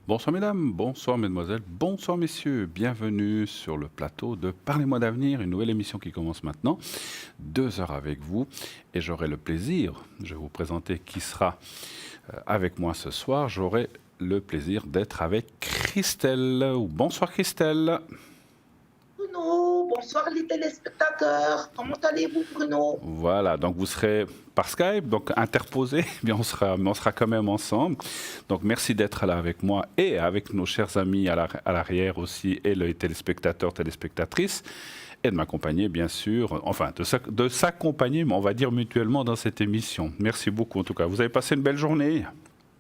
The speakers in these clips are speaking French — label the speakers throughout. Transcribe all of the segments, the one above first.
Speaker 1: Bonsoir mesdames, bonsoir mesdemoiselles, bonsoir messieurs, bienvenue sur le plateau de Parlez-moi d'avenir, une nouvelle émission qui commence maintenant, 2 heures avec vous et j'aurai le plaisir, je vais vous présenter qui sera avec moi ce soir, j'aurai le plaisir d'être avec Christelle. Bonsoir Christelle.
Speaker 2: Bruno, bonsoir les téléspectateurs. Comment allez-vous, Bruno?
Speaker 1: Voilà, donc vous serez par Skype, donc interposé, mais on sera quand même ensemble. Donc merci d'être là avec moi et avec nos chers amis à l'arrière aussi et les téléspectateurs, téléspectatrices. Et de m'accompagner, bien sûr, enfin de s'accompagner, mais on va dire mutuellement dans cette émission. Merci beaucoup en tout cas. Vous avez passé une belle journée?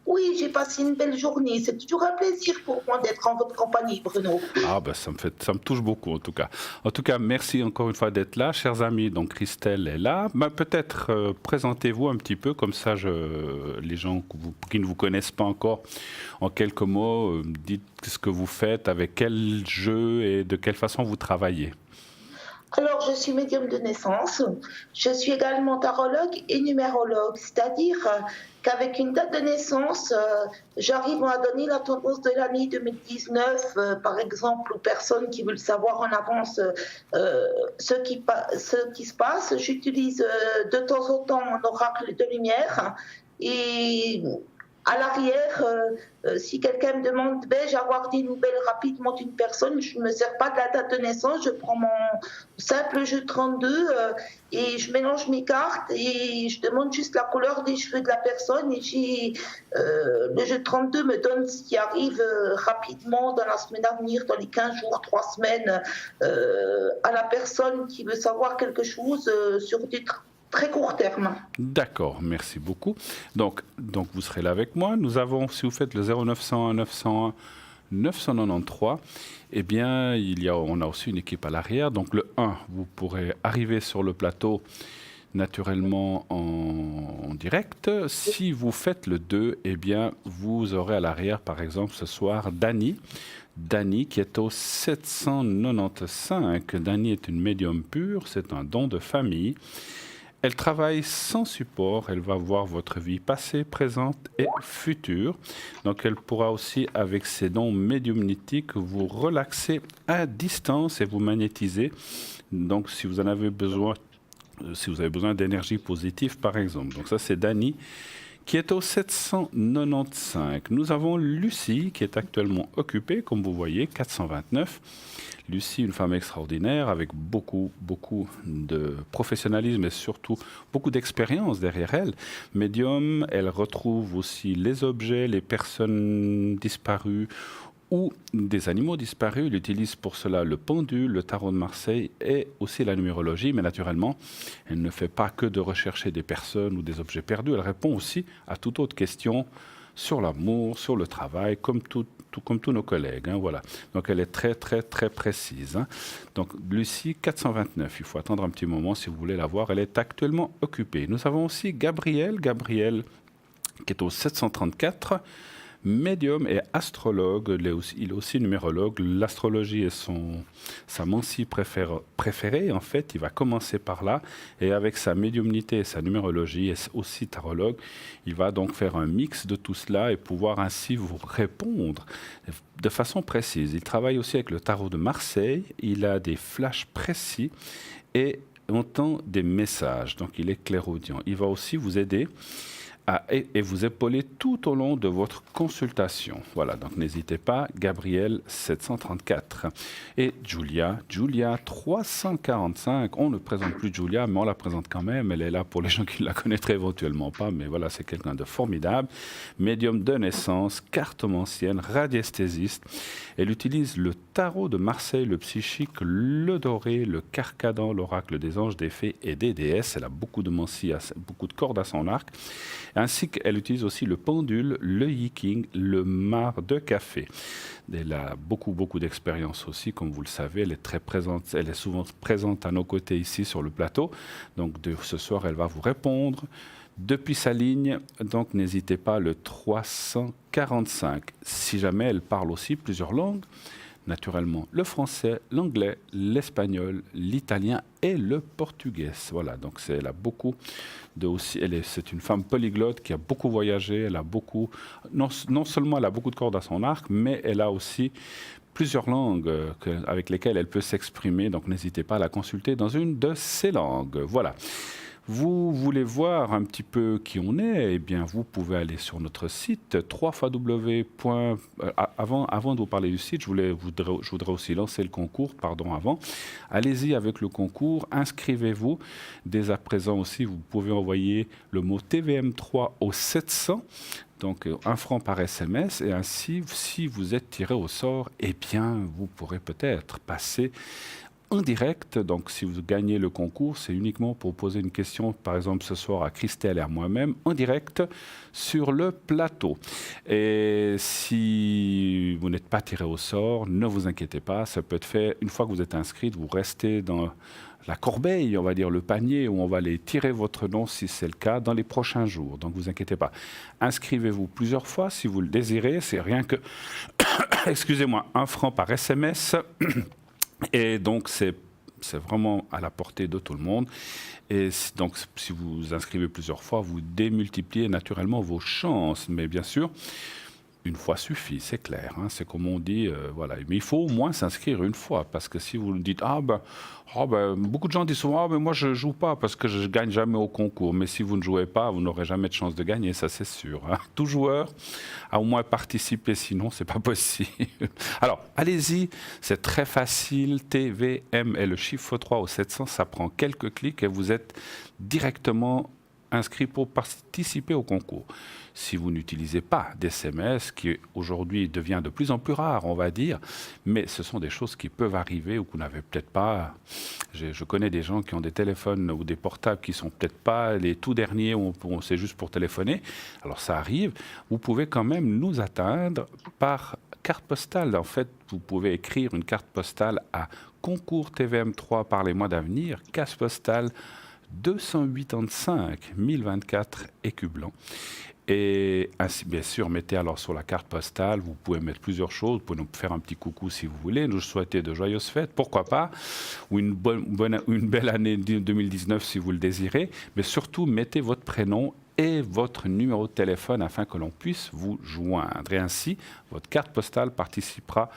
Speaker 2: Oui, j'ai passé une belle journée. C'est toujours un plaisir pour moi d'être en votre compagnie, Bruno.
Speaker 1: Ah ben ça me touche beaucoup en tout cas. En tout cas, merci encore une fois d'être là, chers amis. Donc Christelle est là. Ben, peut-être présentez-vous un petit peu, comme ça les gens qui ne vous connaissent pas encore, en quelques mots, dites ce que vous faites, avec quel jeu et de quelle façon vous travaillez.
Speaker 2: Alors, je suis médium de naissance. Je suis également tarologue et numérologue, c'est-à-dire qu'avec une date de naissance, j'arrive à donner la tendance de l'année 2019, par exemple, aux personnes qui veulent savoir en avance ce qui se passe. J'utilise de temps en temps mon oracle de lumière et à l'arrière, si quelqu'un me demande, vais-je avoir des nouvelles rapidement d'une personne, je ne me sers pas de la date de naissance, je prends mon simple jeu 32 et je mélange mes cartes et je demande juste la couleur des cheveux de la personne et le jeu 32 me donne ce qui arrive rapidement dans la semaine à venir, dans les 15 jours, 3 semaines, à la personne qui veut savoir quelque chose sur des très court terme.
Speaker 1: D'accord, merci beaucoup. Donc vous serez là avec moi. Nous avons, si vous faites le 0901 901 993, eh bien, on a aussi une équipe à l'arrière. Donc le 1, vous pourrez arriver sur le plateau naturellement en direct. Si vous faites le 2, eh bien, vous aurez à l'arrière, par exemple, ce soir, Dani. Dani qui est au 795. Dani est une médium pure, c'est un don de famille. Elle travaille sans support, elle va voir votre vie passée, présente et future. Donc elle pourra aussi, avec ses dons médiumnitiques, vous relaxer à distance et vous magnétiser. Donc si vous en avez besoin, si vous avez besoin d'énergie positive par exemple. Donc ça c'est Dani qui est au 795. Nous avons Lucie qui est actuellement occupée, comme vous voyez, 429. Lucie, une femme extraordinaire avec beaucoup de professionnalisme et surtout beaucoup d'expérience derrière elle. Médium, elle retrouve aussi les objets, les personnes disparues ou des animaux disparus. Elle utilise pour cela le pendule, le tarot de Marseille et aussi la numérologie. Mais naturellement, elle ne fait pas que de rechercher des personnes ou des objets perdus. Elle répond aussi à toute autre question sur l'amour, sur le travail, comme tous nos collègues. Voilà. Donc elle est très précise. Donc Lucie, 429. Il faut attendre un petit moment si vous voulez la voir. Elle est actuellement occupée. Nous avons aussi Gabriel qui est au 734. Médium et astrologue, il est aussi numérologue. L'astrologie est sa mancie préférée. En fait, il va commencer par là. Et avec sa médiumnité et sa numérologie, et aussi tarologue, il va donc faire un mix de tout cela et pouvoir ainsi vous répondre de façon précise. Il travaille aussi avec le tarot de Marseille. Il a des flashs précis et entend des messages. Donc, il est clairaudient. Il va aussi vous aider et vous épauler tout au long de votre consultation. Voilà, donc n'hésitez pas, Gabriel 734. Et Julia 345. On ne présente plus Julia, mais on la présente quand même. Elle est là pour les gens qui ne la connaîtraient éventuellement pas, mais voilà, c'est quelqu'un de formidable. Médium de naissance, cartomancienne, radiesthésiste. Elle utilise le tarot de Marseille, le psychique, le doré, le carcadan, l'oracle des anges, des fées et des déesses. Elle a beaucoup de mancies, beaucoup de cordes à son arc. Ainsi qu'elle utilise aussi le pendule, le yiking, le marc de café. Elle a beaucoup d'expérience aussi, comme vous le savez. Elle est très présente, elle est souvent présente à nos côtés ici sur le plateau. Donc ce soir, elle va vous répondre depuis sa ligne. Donc n'hésitez pas, le 345. Si jamais elle parle aussi plusieurs langues, naturellement le français, l'anglais, l'espagnol, l'italien et le portugais. Voilà, donc elle a beaucoup de aussi. C'est une femme polyglotte qui a beaucoup voyagé. Elle a beaucoup, non seulement elle a beaucoup de cordes à son arc, mais elle a aussi plusieurs langues avec lesquelles elle peut s'exprimer. Donc n'hésitez pas à la consulter dans une de ces langues. Voilà. Vous voulez voir un petit peu qui on est, eh bien, vous pouvez aller sur notre site www. Avant de vous parler du site, je voudrais aussi lancer le concours, avant. Allez-y avec le concours, inscrivez-vous. Dès à présent aussi, vous pouvez envoyer le mot TVM3 au 700. Donc 1 franc par SMS, et ainsi, si vous êtes tiré au sort, eh bien, vous pourrez peut-être passer en direct. Donc si vous gagnez le concours, c'est uniquement pour poser une question, par exemple ce soir à Christelle et à moi-même, en direct sur le plateau. Et si vous n'êtes pas tiré au sort, ne vous inquiétez pas, ça peut être fait une fois que vous êtes inscrit, vous restez dans la corbeille, on va dire le panier, où on va aller tirer votre nom, si c'est le cas, dans les prochains jours. Donc, vous inquiétez pas. Inscrivez-vous plusieurs fois si vous le désirez. C'est rien que, excusez-moi, 1 franc par SMS. Et donc, c'est vraiment à la portée de tout le monde. Et donc, si vous vous inscrivez plusieurs fois, vous démultipliez naturellement vos chances. Mais bien sûr, une fois suffit, c'est clair. Hein, c'est comme on dit, voilà. Mais il faut au moins s'inscrire une fois, parce que si vous nous dites beaucoup de gens disent souvent mais moi je joue pas parce que je gagne jamais au concours. Mais si vous ne jouez pas, vous n'aurez jamais de chance de gagner, ça c'est sûr. Hein. Tout joueur a au moins participé, sinon c'est pas possible. Alors allez-y, c'est très facile. TVM et le chiffre 3 au 700, ça prend quelques clics et vous êtes directement inscrit pour participer au concours. Si vous n'utilisez pas d'SMS, qui aujourd'hui devient de plus en plus rare, on va dire, mais ce sont des choses qui peuvent arriver ou que vous n'avez peut-être pas. Je connais des gens qui ont des téléphones ou des portables qui sont peut-être pas les tout derniers, où c'est juste pour téléphoner. Alors ça arrive. Vous pouvez quand même nous atteindre par carte postale. En fait, vous pouvez écrire une carte postale à Concours TVM3 par les mois d'avenir, case postale 285 1024 Écu Blanc. Et ainsi, bien sûr, mettez alors sur la carte postale, vous pouvez mettre plusieurs choses, vous pouvez nous faire un petit coucou si vous voulez, nous souhaiter de joyeuses fêtes, pourquoi pas, ou une belle année 2019 si vous le désirez, mais surtout mettez votre prénom et votre numéro de téléphone afin que l'on puisse vous joindre. Et ainsi, votre carte postale participera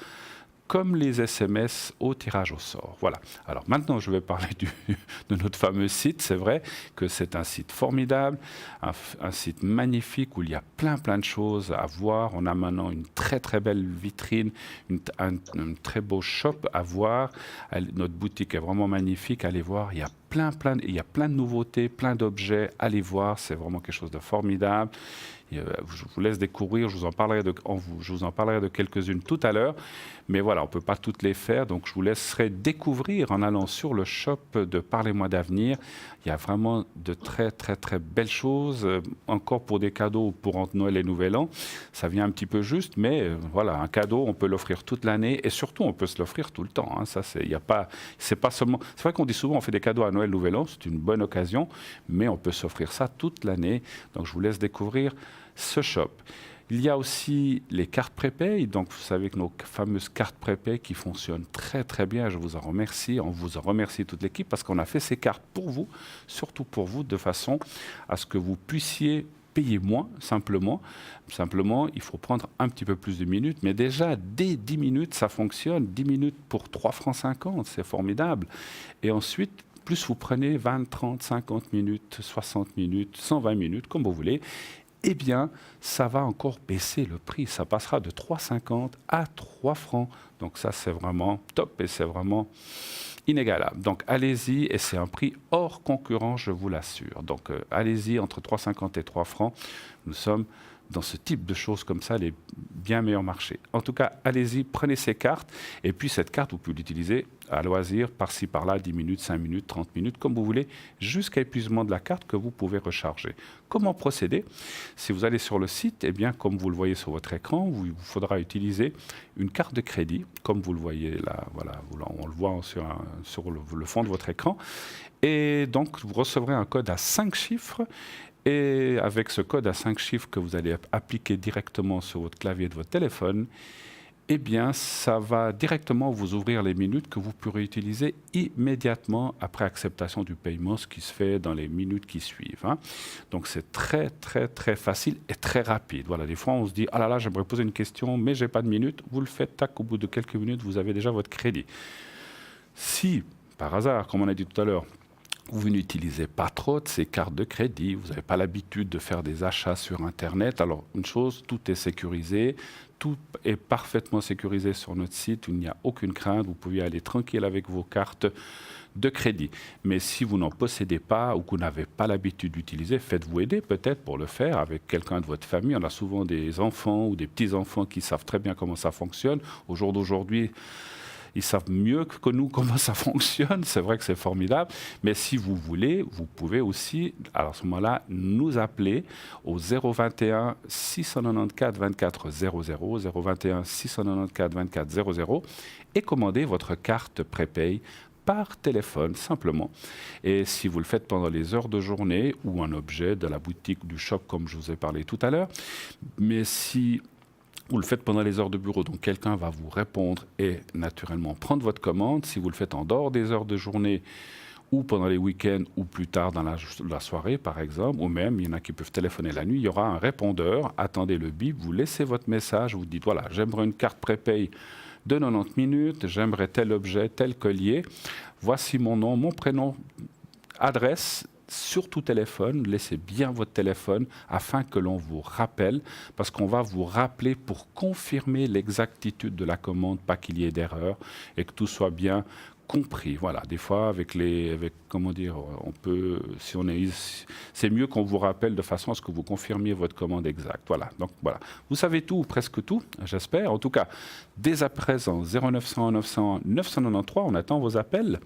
Speaker 1: comme les SMS au tirage au sort. Voilà. Alors maintenant, je vais parler de notre fameux site. C'est vrai que c'est un site formidable, un site magnifique où il y a plein de choses à voir. On a maintenant une très belle vitrine, un très beau shop à voir. Notre boutique est vraiment magnifique. Allez voir, il y a il y a plein de nouveautés, plein d'objets. Allez voir, c'est vraiment quelque chose de formidable. Je vous laisse découvrir, je vous en parlerai de quelques-unes tout à l'heure. Mais voilà, on ne peut pas toutes les faire, donc je vous laisserai découvrir en allant sur le shop de Parlez-moi d'avenir. Il y a vraiment de très belles choses, encore pour des cadeaux pour entre Noël et Nouvel An. Ça vient un petit peu juste, mais voilà, un cadeau, on peut l'offrir toute l'année et surtout, on peut se l'offrir tout le temps. Hein. Ça, c'est pas seulement. C'est vrai qu'on dit souvent, on fait des cadeaux à Noël, Nouvel An, c'est une bonne occasion, mais on peut s'offrir ça toute l'année. Donc, je vous laisse découvrir ce shop. Il y a aussi les cartes prépay, donc vous savez que nos fameuses cartes prépay qui fonctionnent très bien, je vous en remercie, on vous en remercie toute l'équipe parce qu'on a fait ces cartes pour vous, surtout pour vous, de façon à ce que vous puissiez payer moins, simplement. Simplement, il faut prendre un petit peu plus de minutes, mais déjà, dès 10 minutes, ça fonctionne. 10 minutes pour 3 francs 50, c'est formidable. Et ensuite, plus vous prenez 20, 30, 50 minutes, 60 minutes, 120 minutes, comme vous voulez, eh bien, ça va encore baisser le prix. Ça passera de 3,50 à 3 francs. Donc ça, c'est vraiment top et c'est vraiment inégalable. Donc allez-y, et c'est un prix hors concurrent, je vous l'assure. Donc allez-y, entre 3,50 et 3 francs. Nous sommes dans ce type de choses comme ça, les bien meilleurs marchés. En tout cas, allez-y, prenez ces cartes. Et puis cette carte, vous pouvez l'utiliser à loisir, par-ci, par-là, 10 minutes, 5 minutes, 30 minutes, comme vous voulez, jusqu'à épuisement de la carte que vous pouvez recharger. Comment procéder? Si vous allez sur le site, eh bien, comme vous le voyez sur votre écran, il vous faudra utiliser une carte de crédit, comme vous le voyez là, voilà, on le voit sur le fond de votre écran. Et donc, vous recevrez un code à 5 chiffres. Et avec ce code à 5 chiffres que vous allez appliquer directement sur votre clavier de votre téléphone, eh bien, ça va directement vous ouvrir les minutes que vous pourrez utiliser immédiatement après acceptation du paiement, ce qui se fait dans les minutes qui suivent. Hein. Donc, c'est très, très, très facile et très rapide. Voilà, des fois, on se dit « Ah là là, j'aimerais poser une question, mais je n'ai pas de minutes. » Vous le faites, tac, au bout de quelques minutes, vous avez déjà votre crédit. Si, par hasard, comme on a dit tout à l'heure, vous n'utilisez pas trop de ces cartes de crédit, vous n'avez pas l'habitude de faire des achats sur Internet. Alors, une chose, tout est sécurisé, tout est parfaitement sécurisé sur notre site, il n'y a aucune crainte, vous pouvez aller tranquille avec vos cartes de crédit. Mais si vous n'en possédez pas ou que vous n'avez pas l'habitude d'utiliser, faites-vous aider peut-être pour le faire avec quelqu'un de votre famille. On a souvent des enfants ou des petits-enfants qui savent très bien comment ça fonctionne. Au jour d'aujourd'hui, ils savent mieux que nous comment ça fonctionne. C'est vrai que c'est formidable. Mais si vous voulez, vous pouvez aussi, à ce moment-là, nous appeler au 021 694 24 00, 021 694 24 00 et commander votre carte prépaye par téléphone, simplement. Et si vous le faites pendant les heures de journée ou un objet de la boutique, du shop, comme je vous ai parlé tout à l'heure, mais si vous le faites pendant les heures de bureau, donc quelqu'un va vous répondre et naturellement prendre votre commande. Si vous le faites en dehors des heures de journée ou pendant les week-ends ou plus tard dans la soirée, par exemple, ou même, il y en a qui peuvent téléphoner la nuit, il y aura un répondeur, attendez le bip, vous laissez votre message, vous dites, voilà, j'aimerais une carte prépaye de 90 minutes, j'aimerais tel objet, tel collier, voici mon nom, mon prénom, adresse. Surtout téléphone, laissez bien votre téléphone afin que l'on vous rappelle, parce qu'on va vous rappeler pour confirmer l'exactitude de la commande, pas qu'il y ait d'erreur et que tout soit bien compris. Voilà, des fois comment dire, on peut, si on est, c'est mieux qu'on vous rappelle de façon à ce que vous confirmiez votre commande exacte. Voilà, donc voilà, vous savez tout ou presque tout, j'espère. En tout cas, dès à présent, 0900 900 993, on attend vos appels.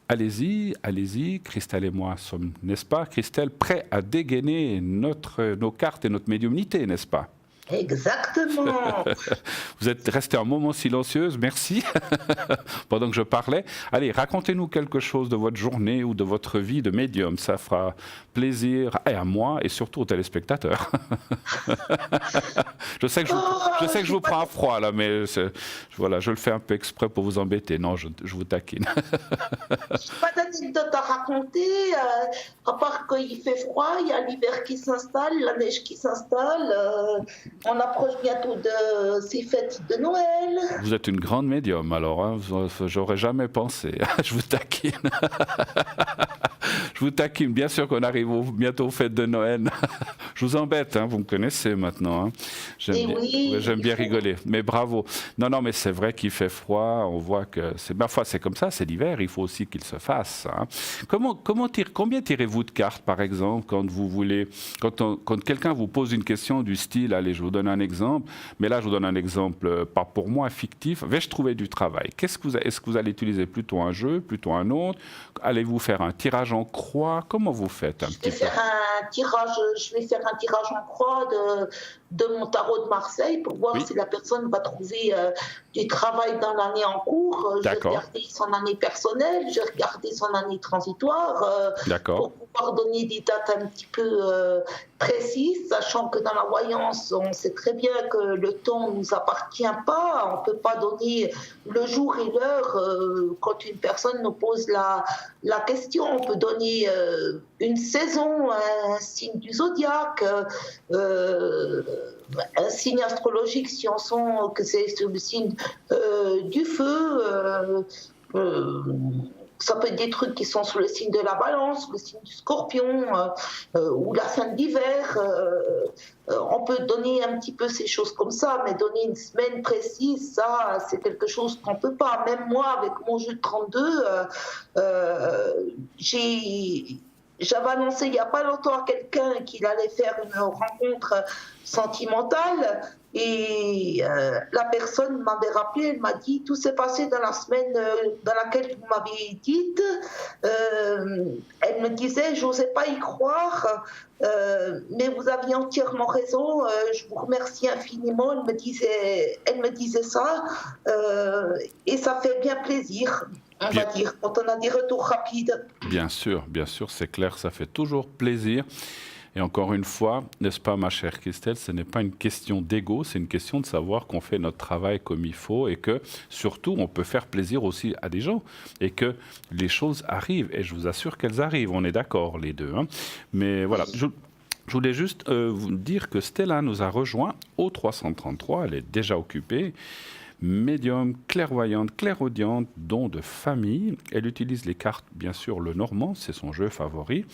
Speaker 1: Allez-y, allez-y, Christelle et moi sommes, n'est-ce pas, Christelle, prêts à dégainer nos cartes et notre médiumnité, n'est-ce pas?
Speaker 2: Exactement.
Speaker 1: Vous êtes restée un moment silencieuse, merci, pendant que je parlais. Allez, racontez-nous quelque chose de votre journée ou de votre vie de médium, ça fera plaisir à moi et surtout aux téléspectateurs. Je sais que je vous prends à froid là, mais voilà, je le fais un peu exprès pour vous embêter. Non, je vous taquine.
Speaker 2: Pas d'anecdote à raconter, à part qu'il fait froid, il y a l'hiver qui s'installe, la neige qui s'installe. On approche bientôt de ces fêtes de Noël.
Speaker 1: Vous êtes une grande médium, alors, hein, j'aurais jamais pensé. Je vous taquine. Je vous taquine. Bien sûr qu'on arrive bientôt aux fêtes de Noël. Je vous embête, hein, vous me connaissez maintenant. Hein. J'aime bien rigoler, mais bravo. Non, mais c'est vrai qu'il fait froid. On voit que parfois c'est comme ça, c'est l'hiver. Il faut aussi qu'il se fasse. Hein. Combien tirez-vous de cartes, par exemple, quand vous voulez, quand quelqu'un vous pose une question du style, allez, je vous donne un exemple, mais là je vous donne un exemple, pas pour moi, fictif. Vais-je trouver du travail? Est-ce que vous allez utiliser plutôt un jeu, plutôt un autre? Allez-vous faire un tirage en croix? Comment vous faites un petit peu?
Speaker 2: Je vais faire un tirage en croix de mon tarot de Marseille pour voir si la personne va trouver du travail dans l'année en cours. J'ai regardé son année personnelle, j'ai regardé son année transitoire pour pouvoir donner des dates un petit peu précises, sachant que dans la voyance, on sait très bien que le temps ne nous appartient pas. On ne peut pas donner le jour et l'heure quand une personne nous pose la question. On peut donner une saison, un signe du zodiaque, un signe astrologique si on sent que c'est le signe du feu. Ça peut être des trucs qui sont sous le signe de la balance, le signe du scorpion ou la fin de l'hiver. On peut donner un petit peu ces choses comme ça, mais donner une semaine précise, ça, c'est quelque chose qu'on ne peut pas. Même moi, avec mon jeu de 32, j'avais annoncé il n'y a pas longtemps à quelqu'un qu'il allait faire une rencontre sentimentale et la personne m'avait rappelé, elle m'a dit tout s'est passé dans la semaine dans laquelle vous m'avez dite. Elle me disait j'osais pas y croire, mais vous aviez entièrement raison, je vous remercie infiniment. Elle me disait ça et ça fait bien plaisir. On va dire, quand on a des retours rapides.
Speaker 1: Bien sûr, c'est clair, ça fait toujours plaisir. Et encore une fois, n'est-ce pas, ma chère Christelle, ce n'est pas une question d'ego, c'est une question de savoir qu'on fait notre travail comme il faut et que, surtout, on peut faire plaisir aussi à des gens et que les choses arrivent. Et je vous assure qu'elles arrivent, on est d'accord, les deux. Hein. Mais voilà, je voulais juste vous dire que Stella nous a rejoint au 333, elle est déjà occupée. Médium, clairvoyante, clairaudiente, don de famille. Elle utilise les cartes, bien sûr, le normand, c'est son jeu favori.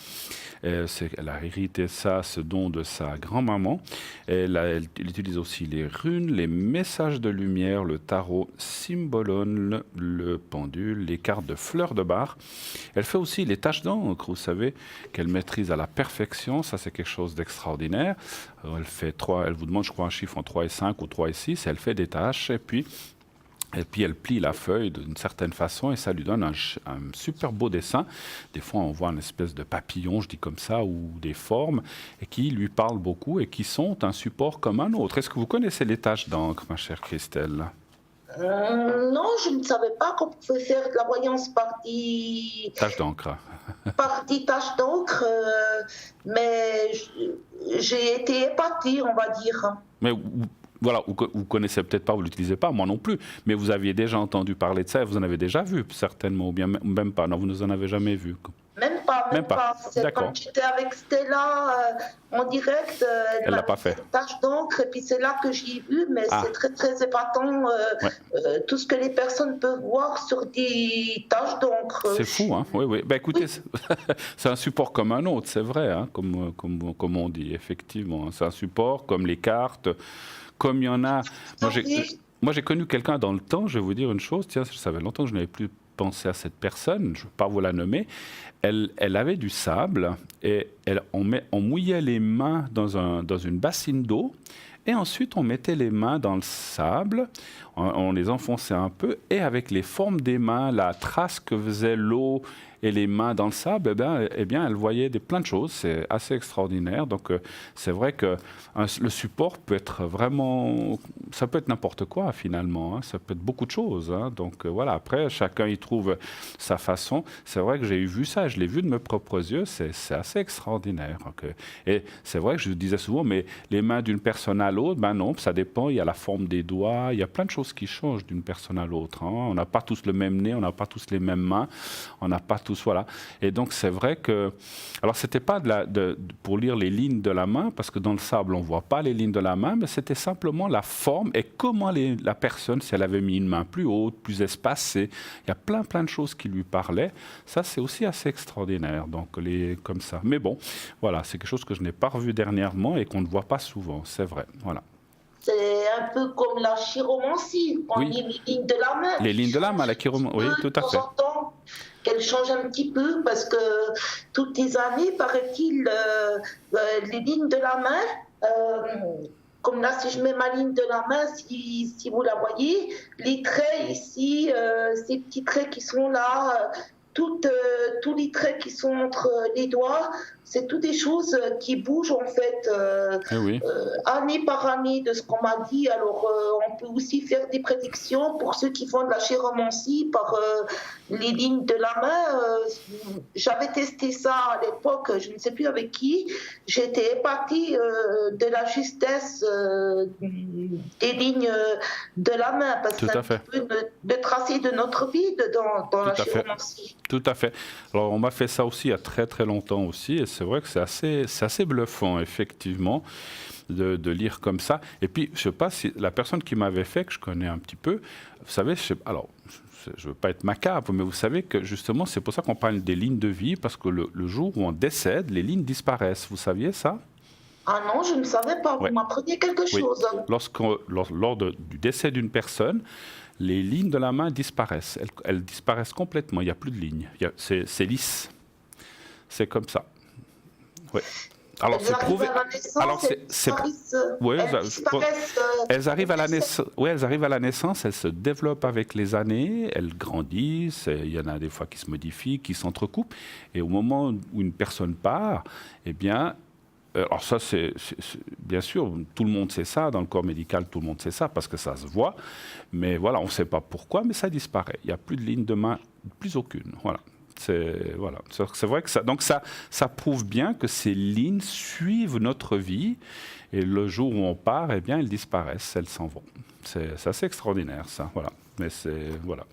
Speaker 1: Elle a hérité ça, ce don de sa grand-maman. Elle utilise aussi les runes, les messages de lumière, le tarot, symbolone, le pendule, les cartes de fleurs de bar. Elle fait aussi les taches d'encre, vous savez, qu'elle maîtrise à la perfection. Ça, c'est quelque chose d'extraordinaire. Elle vous demande, je crois, un chiffre en 3 et 5 ou 3 et 6. Elle fait des taches et puis elle plie la feuille d'une certaine façon et ça lui donne un super beau dessin. Des fois, on voit une espèce de papillon, je dis comme ça, ou des formes, et qui lui parlent beaucoup et qui sont un support comme un autre. Est-ce que vous connaissez les taches d'encre, ma chère Christelle ?
Speaker 2: Non, je ne savais pas qu'on pouvait faire de la voyance par des
Speaker 1: Taches d'encre.
Speaker 2: taches d'encre, mais j'ai été épatée, on va dire.
Speaker 1: Mais voilà, vous connaissez peut-être pas, vous l'utilisez pas, moi non plus, mais vous aviez déjà entendu parler de ça, vous en avez déjà vu certainement, ou bien même pas. Non, vous ne en avez jamais vu.
Speaker 2: Même pas. C'est
Speaker 1: D'accord.
Speaker 2: quand j'étais avec Stella en direct,
Speaker 1: Elle l'a pas fait.
Speaker 2: Tache d'encre, et puis c'est là que j'ai vu, mais c'est très très épatant tout ce que les personnes peuvent voir sur des taches d'encre.
Speaker 1: C'est fou, hein. Oui. Ben écoutez, c'est un support comme un autre, c'est vrai, hein, comme on dit, effectivement. C'est un support comme les cartes, comme il y en a. Moi, j'ai connu quelqu'un dans le temps, je vais vous dire une chose, tiens, ça fait longtemps que je n'avais plus pensé à cette personne, je ne vais pas vous la nommer. Elle avait du sable et on mouillait les mains dans une bassine d'eau et ensuite on mettait les mains dans le sable, on les enfonçait un peu et avec les formes des mains, la trace que faisait l'eau et les mains dans le sable, eh bien elle voyait plein de choses, c'est assez extraordinaire. Donc c'est vrai que le support peut être vraiment, ça peut être n'importe quoi finalement, hein, ça peut être beaucoup de choses. Hein. Donc voilà, après chacun y trouve sa façon. C'est vrai que j'ai vu ça, je l'ai vu de mes propres yeux, c'est assez extraordinaire. Donc, et c'est vrai que je disais souvent, mais les mains d'une personne à l'autre, ben non, ça dépend, il y a la forme des doigts, il y a plein de choses qui changent d'une personne à l'autre. Hein. On n'a pas tous le même nez, on n'a pas tous les mêmes mains, on n'a pas tous, voilà. Et donc c'est vrai que, alors c'était pas pour lire les lignes de la main, parce que dans le sable on voit pas les lignes de la main, mais c'était simplement la forme et comment la personne, si elle avait mis une main plus haute, plus espacée, il y a plein de choses qui lui parlaient. Ça c'est aussi assez extraordinaire, donc comme ça. Mais bon, voilà, c'est quelque chose que je n'ai pas revu dernièrement et qu'on ne voit pas souvent, c'est vrai, voilà.
Speaker 2: C'est un peu comme la chiromancie, on lit les lignes de la main.
Speaker 1: Les lignes de la main, la chiromancie, oui, tout à fait.
Speaker 2: De temps en temps, qu'elle change un petit peu, parce que toutes les années, paraît-il, les lignes de la main, comme là, si je mets ma ligne de la main, si vous la voyez, les traits ici, ces petits traits qui sont là, tous les traits qui sont entre les doigts, c'est toutes des choses qui bougent en fait année par année de ce qu'on m'a dit. Alors on peut aussi faire des prédictions pour ceux qui font de la chiromancie par les lignes de la main. J'avais testé ça à l'époque, je ne sais plus avec qui. J'étais épatée de la justesse des lignes de la main, parce que c'est un peu de tracer de notre vie dans la chiromancie.
Speaker 1: Tout à fait. Alors on m'a fait ça aussi il y a très très longtemps aussi, et c'est vrai que c'est assez bluffant effectivement de lire comme ça. Et puis je sais pas si la personne qui m'avait fait, que je connais un petit peu, vous savez, je veux pas être macabre, mais vous savez que justement c'est pour ça qu'on parle des lignes de vie, parce que le jour où on décède, les lignes disparaissent. Vous saviez ça ?
Speaker 2: Ah non, je ne savais pas. Vous m'appreniez quelque chose.
Speaker 1: Lors du décès d'une personne, les lignes de la main disparaissent. Elles disparaissent complètement. Il n'y a plus de lignes. C'est lisse. C'est comme ça. Oui. Alors c'est prouvé. Elles arrivent à la naissance. Oui, elles arrivent à la naissance. Elles se développent avec les années. Elles grandissent. Il y en a des fois qui se modifient, qui s'entrecoupent. Et au moment où une personne part, eh bien, alors ça, c'est bien sûr, tout le monde sait ça, dans le corps médical, tout le monde sait ça, parce que ça se voit, mais voilà, on ne sait pas pourquoi, mais ça disparaît. Il n'y a plus de ligne de main, plus aucune, voilà. Voilà. C'est vrai que ça prouve bien que ces lignes suivent notre vie et le jour où on part, eh bien, elles disparaissent, elles s'en vont. C'est assez extraordinaire, ça. Voilà. Mais voilà.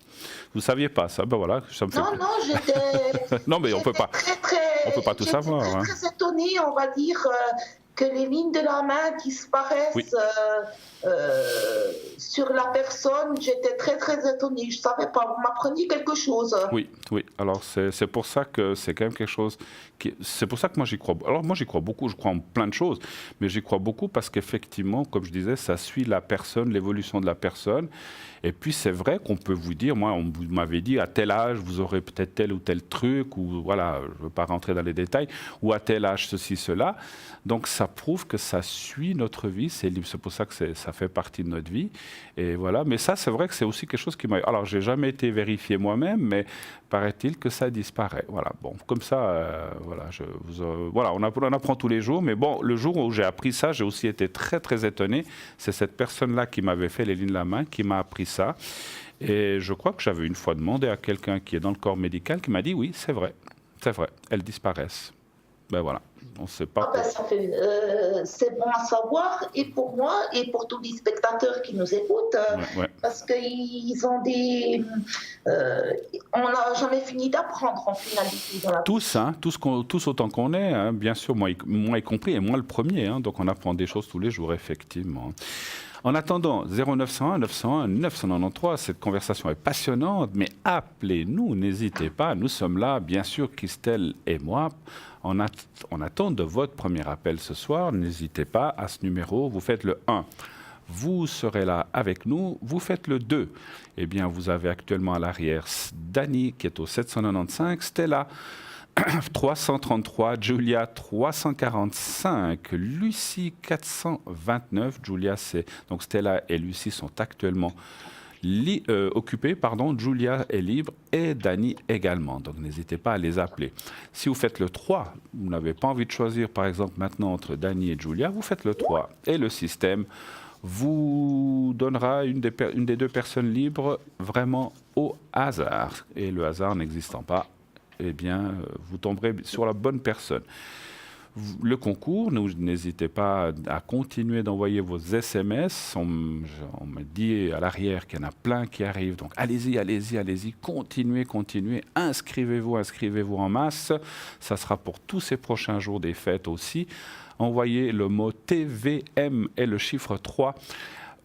Speaker 1: Vous saviez pas ça? Ben voilà. Ça me fait...
Speaker 2: Non, j'étais.
Speaker 1: Non, mais on peut pas tout savoir.
Speaker 2: J'étais très étonnée, on va dire, que les lignes de la main disparaissent.
Speaker 1: Oui.
Speaker 2: Sur la personne, j'étais très étonnée. Je savais pas. Vous m'appreniez quelque chose.
Speaker 1: Oui. Alors c'est pour ça que c'est quand même quelque chose. C'est pour ça que moi j'y crois. Alors moi j'y crois beaucoup. Je crois en plein de choses, mais j'y crois beaucoup parce qu'effectivement, comme je disais, ça suit la personne, l'évolution de la personne. Et puis c'est vrai qu'on peut vous dire, moi, vous m'avez dit à tel âge vous aurez peut-être tel ou tel truc, ou voilà, je ne veux pas rentrer dans les détails, ou à tel âge ceci, cela. Donc ça prouve que ça suit notre vie, c'est pour ça que ça fait partie de notre vie. Et voilà, mais ça c'est vrai que c'est aussi quelque chose qui m'a... Alors j'ai jamais été vérifié moi-même, mais paraît-il que ça disparaît. Voilà, bon, comme ça, voilà, on apprend tous les jours, mais bon, le jour où j'ai appris ça, j'ai aussi été très étonné. C'est cette personne-là qui m'avait fait les lignes de la main, qui m'a appris ça. Et je crois que j'avais une fois demandé à quelqu'un qui est dans le corps médical, qui m'a dit oui, c'est vrai, elles disparaissent. Ben voilà, on ne sait pas.
Speaker 2: C'est bon à savoir, et pour moi, et pour tous les spectateurs qui nous écoutent, parce qu'ils ont des... on n'a jamais fini d'apprendre en finalité dans la vie.
Speaker 1: Tous autant qu'on est, hein, bien sûr, moi y compris, et moi le premier, hein, donc on apprend des choses tous les jours, effectivement. En attendant, 0901 901 993, cette conversation est passionnante, mais appelez-nous, n'hésitez pas. Nous sommes là, bien sûr, Christelle et moi, en attente de votre premier appel ce soir. N'hésitez pas à ce numéro, vous faites le 1. Vous serez là avec nous, vous faites le 2. Eh bien, vous avez actuellement à l'arrière Dany qui est au 795, Stella 333, Julia 345, Lucie 429. Julia, donc Stella et Lucie sont actuellement occupées, Julia est libre et Dany également. Donc n'hésitez pas à les appeler. Si vous faites le 3, vous n'avez pas envie de choisir par exemple maintenant entre Dany et Julia, vous faites le 3 et le système vous donnera une des deux personnes libres vraiment au hasard. Et le hasard n'existant pas, eh bien, vous tomberez sur la bonne personne. Le concours, n'hésitez pas à continuer d'envoyer vos SMS. On me dit à l'arrière qu'il y en a plein qui arrivent. Donc allez-y, continuez. Inscrivez-vous en masse. Ça sera pour tous ces prochains jours des fêtes aussi. Envoyez le mot TVM et le chiffre 3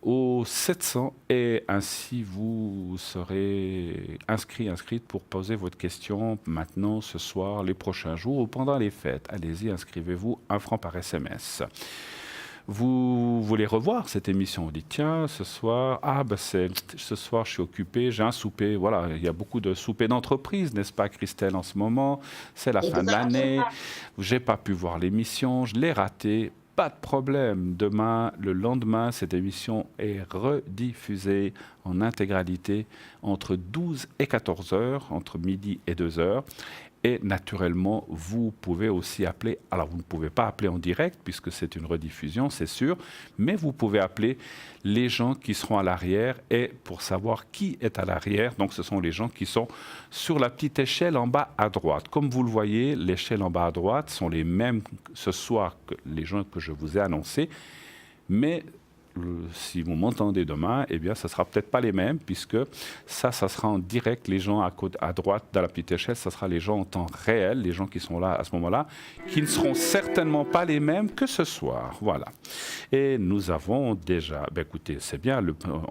Speaker 1: au 700 et ainsi vous serez inscrite pour poser votre question maintenant, ce soir, les prochains jours ou pendant les fêtes. Allez-y, inscrivez-vous, 1 franc par SMS. Vous voulez revoir cette émission, on dit tiens, ce soir, ce soir je suis occupé, j'ai un souper, voilà, il y a beaucoup de soupers d'entreprise, n'est-ce pas Christelle en ce moment, c'est la fin de l'année, j'ai pas pu voir l'émission, je l'ai ratée. Pas de problème. Demain, le lendemain, cette émission est rediffusée en intégralité entre 12 et 14 heures, entre midi et 2 heures. Et naturellement, vous pouvez aussi appeler. Alors, vous ne pouvez pas appeler en direct puisque c'est une rediffusion, c'est sûr. Mais vous pouvez appeler les gens qui seront à l'arrière. Et pour savoir qui est à l'arrière, donc ce sont les gens qui sont sur la petite échelle en bas à droite. Comme vous le voyez, l'échelle en bas à droite sont les mêmes ce soir que les gens que je vous ai annoncés. Mais si vous m'entendez demain, eh bien, ça ne sera peut-être pas les mêmes, puisque ça sera en direct. Les gens à droite, dans la petite échelle, ça sera les gens en temps réel, les gens qui sont là à ce moment-là, qui ne seront certainement pas les mêmes que ce soir. Voilà. Et nous avons déjà, écoutez, c'est bien,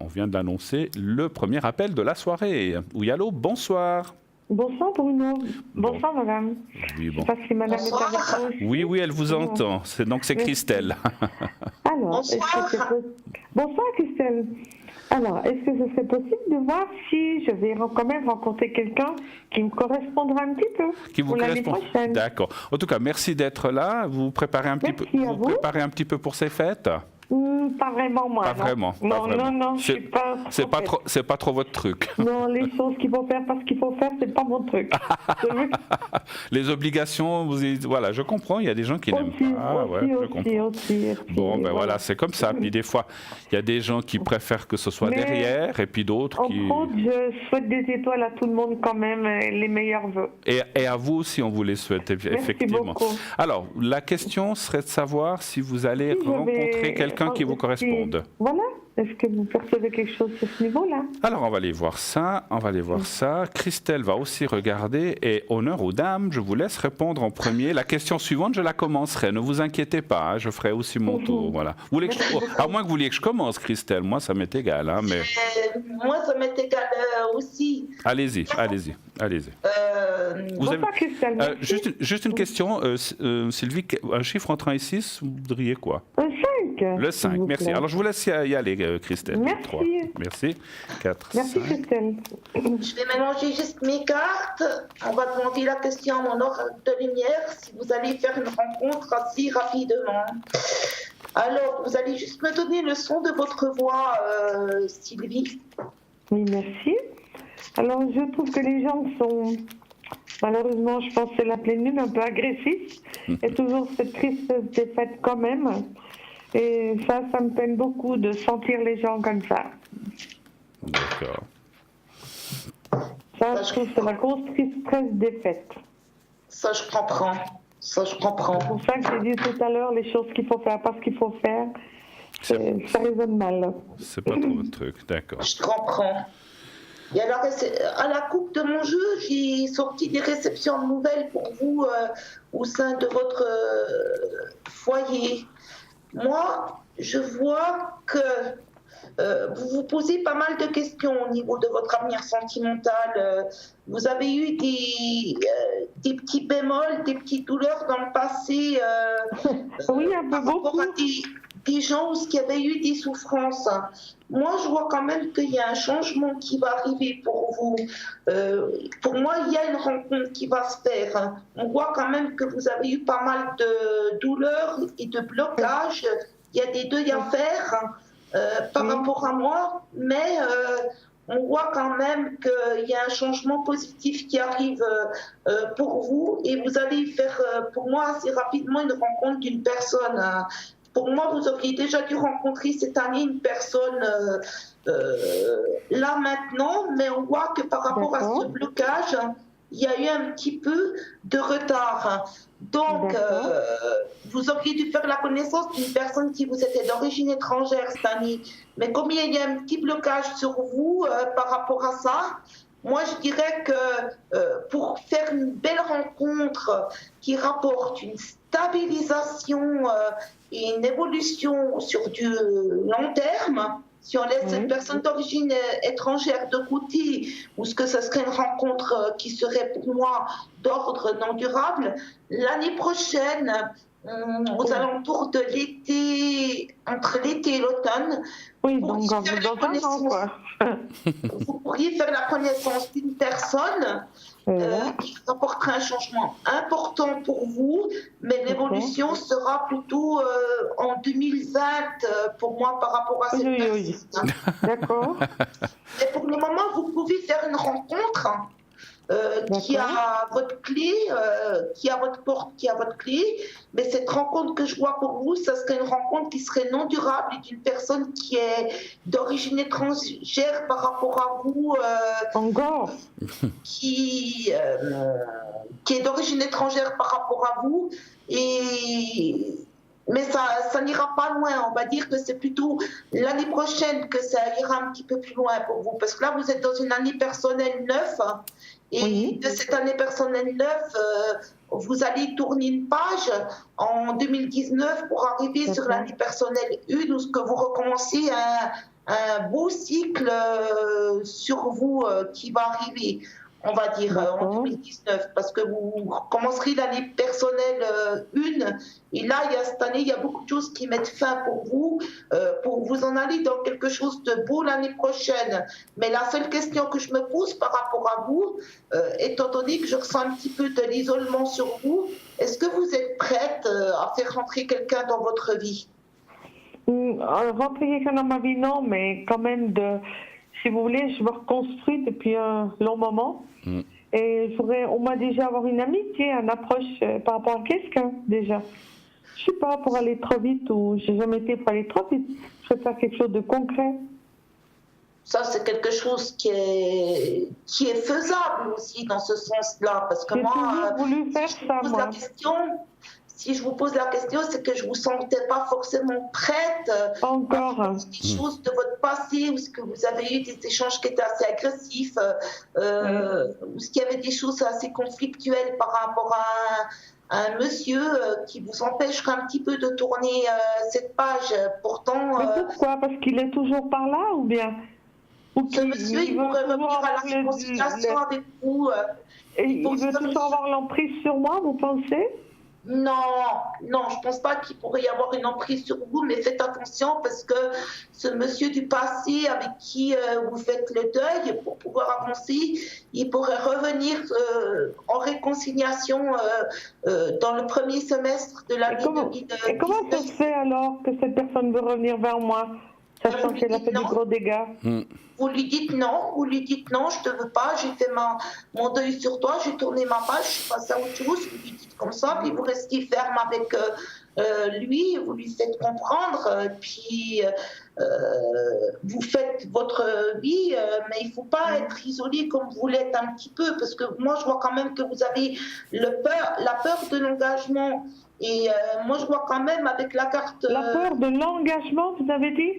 Speaker 1: on vient d'annoncer le premier appel de la soirée. Oui, allô, bonsoir.
Speaker 3: Bonsoir Bruno. Bonsoir madame.
Speaker 1: Oui, bon.
Speaker 3: Je sais pas si madame est avec vous.
Speaker 1: Oui, elle vous entend. Donc c'est Christelle.
Speaker 3: Alors, bonsoir Christelle. Alors, est-ce que ce serait possible de voir si je vais quand même rencontrer quelqu'un qui me correspondra un petit peu
Speaker 1: qui vous
Speaker 3: pour l'année
Speaker 1: correspond.
Speaker 3: prochaine?
Speaker 1: D'accord. En tout cas, merci d'être là. Vous préparez un petit peu. Vous préparez un petit peu pour ces fêtes?
Speaker 3: pas vraiment moi.
Speaker 1: Pas
Speaker 3: non.
Speaker 1: vraiment.
Speaker 3: Non,
Speaker 1: pas vraiment.
Speaker 3: non, je suis pas.
Speaker 1: C'est pas trop votre truc.
Speaker 3: Non, les choses qu'il faut faire parce qu'il faut faire, c'est pas mon truc.
Speaker 1: Les obligations, voilà, je comprends, il y a des gens qui n'aiment pas. Je comprends. Bon, ben voilà, c'est comme ça. Puis des fois, il y a des gens qui préfèrent que ce soit derrière, et puis d'autres qui...
Speaker 3: En contre, je souhaite des étoiles à tout le monde quand même, les meilleurs vœux.
Speaker 1: Et à vous aussi, on vous les souhaite, effectivement.
Speaker 3: Beaucoup.
Speaker 1: Alors, la question serait de savoir si vous allez rencontrer quelqu'un qui vous corresponde.
Speaker 3: Voilà. Est-ce que vous percevez quelque chose sur ce niveau-là?
Speaker 1: Alors, on va aller voir ça. Christelle va aussi regarder. Et honneur aux dames, je vous laisse répondre en premier. La question suivante, je la commencerai. Ne vous inquiétez pas, hein, je ferai aussi mon tour. Voilà. À moins que vous vouliez que je commence, Christelle. Moi, ça m'est égal. Hein, mais...
Speaker 2: Moi, ça m'est égal aussi.
Speaker 1: Allez-y.
Speaker 3: Bonsoir, Christelle.
Speaker 1: Juste une question. Sylvie, un chiffre entre 1 et 6, vous voudriez quoi?
Speaker 3: Un 5.
Speaker 1: Le 5, merci. Alors, je vous laisse y aller, Christelle.
Speaker 3: Merci.
Speaker 1: 3. Merci. 4,
Speaker 3: Merci,
Speaker 1: 5.
Speaker 3: Christelle.
Speaker 2: Je vais mélanger juste mes cartes. On va demander la question à mon ordre de lumière si vous allez faire une rencontre assez rapidement. Alors, vous allez juste me donner le son de votre voix, Sylvie.
Speaker 3: Oui, merci. Alors, je trouve que les gens sont, malheureusement, je pense que c'est la pleine lune, un peu agressifs. Et toujours cette tristesse des fêtes quand même. Et ça me peine beaucoup de sentir les gens comme ça.
Speaker 1: D'accord.
Speaker 3: Ça, je trouve que c'est la grosse tristesse des fêtes.
Speaker 2: Ça, je comprends.
Speaker 3: C'est pour ça que j'ai dit tout à l'heure, les choses qu'il faut faire, parce qu'il faut faire, ça résonne mal.
Speaker 1: C'est pas trop votre truc, d'accord.
Speaker 2: Je comprends. Et alors, à la coupe de mon jeu, j'ai sorti des réceptions nouvelles pour vous au sein de votre foyer. Moi, je vois que vous vous posez pas mal de questions au niveau de votre avenir sentimental. Vous avez eu des petits bémols, des petites douleurs dans le passé.
Speaker 3: Oui, un peu
Speaker 2: par rapport
Speaker 3: beaucoup.
Speaker 2: à des gens qui avaient eu des souffrances. Moi, je vois quand même qu'il y a un changement qui va arriver pour vous. Pour moi, il y a une rencontre qui va se faire. On voit quand même que vous avez eu pas mal de douleurs et de blocages. Il y a des deuils à faire par rapport à moi, mais on voit quand même qu'il y a un changement positif qui arrive pour vous et vous allez faire, pour moi, assez rapidement une rencontre d'une personne. Pour moi, vous auriez déjà dû rencontrer cette année une personne là maintenant, mais on voit que par rapport à ce blocage, il y a eu un petit peu de retard. Donc, vous auriez dû faire la connaissance d'une personne qui vous était d'origine étrangère cette année. Mais comme il y a un petit blocage sur vous par rapport à ça, moi je dirais que pour faire une belle rencontre qui rapporte une stabilisation et une évolution sur du long terme, si on laisse cette personne d'origine étrangère de côté, ou ce que ce serait une rencontre qui serait pour moi d'ordre non durable, l'année prochaine, aux alentours de l'été, entre l'été et l'automne, vous pourriez faire la connaissance d'une personne qui rapportera un changement important pour vous, mais l'évolution sera plutôt en 2020 pour moi par rapport à cette personne.
Speaker 3: D'accord.
Speaker 2: Et pour le moment, vous pouvez faire une rencontre qui a votre clé, qui a votre porte, qui a votre clé. Mais cette rencontre que je vois pour vous, ça serait une rencontre qui serait non durable et d'une personne qui est d'origine étrangère par rapport à vous.
Speaker 3: Encore
Speaker 2: qui est d'origine étrangère par rapport à vous. Mais ça n'ira pas loin. On va dire que c'est plutôt l'année prochaine que ça ira un petit peu plus loin pour vous. Parce que là, vous êtes dans une année personnelle neuve. Et de cette année personnelle neuve, vous allez tourner une page en 2019 pour arriver sur l'année personnelle 1 où ce que vous recommencez un beau cycle sur vous qui va arriver. On va dire en 2019, parce que vous commencerez l'année personnelle 1, et là, cette année, il y a beaucoup de choses qui mettent fin pour vous en aller dans quelque chose de beau l'année prochaine. Mais la seule question que je me pose par rapport à vous, étant donné que je ressens un petit peu de l'isolement sur vous, est-ce que vous êtes prête à faire rentrer quelqu'un dans votre vie ?
Speaker 3: Rentrer quelqu'un dans ma vie, non, mais quand même, si vous voulez, je me reconstruis depuis un long moment. Et je voudrais au moins déjà avoir une amitié, une approche par rapport à quelqu'un, déjà. Je suis pas pour aller trop vite ou j'ai jamais été pour aller trop vite. Je préfère quelque chose de concret.
Speaker 2: Ça, c'est quelque chose qui est faisable aussi dans ce sens-là. Parce que
Speaker 3: J'ai
Speaker 2: moi,
Speaker 3: toujours voulu faire ça, moi.
Speaker 2: si je vous pose la question, c'est que je vous sentais pas forcément prête
Speaker 3: Pas encore.
Speaker 2: à des choses de votre passé, ou ce que vous avez eu des échanges qui étaient assez agressifs, ou ce qu'il y avait des choses assez conflictuelles par rapport à un monsieur qui vous empêcherait un petit peu de tourner cette page. Pourtant,
Speaker 3: Mais pourquoi? Parce qu'il est toujours par là ou bien?
Speaker 2: Ce monsieur, il pourrait revenir à la réconciliation avec vous.
Speaker 3: Il veut toujours avoir l'emprise sur moi, vous pensez?
Speaker 2: Non, je pense pas qu'il pourrait y avoir une emprise sur vous, mais faites attention parce que ce monsieur du passé avec qui vous faites le deuil pour pouvoir avancer, il pourrait revenir en réconciliation dans le premier semestre de l'année 2019.
Speaker 3: Et comment ça se fait alors que cette personne veut revenir vers moi, sachant qu'elle a fait des gros dégâts?
Speaker 2: Vous lui dites non, je te veux pas, j'ai fait mon deuil sur toi, j'ai tourné ma page, je suis passée à autre chose, vous lui dites comme ça, puis vous restez ferme avec lui, vous lui faites comprendre, puis vous faites votre vie, mais il ne faut pas être isolé comme vous l'êtes un petit peu, parce que moi je vois quand même que vous avez la peur de l'engagement, et moi je vois quand même avec la carte...
Speaker 3: La peur de l'engagement, vous avez dit?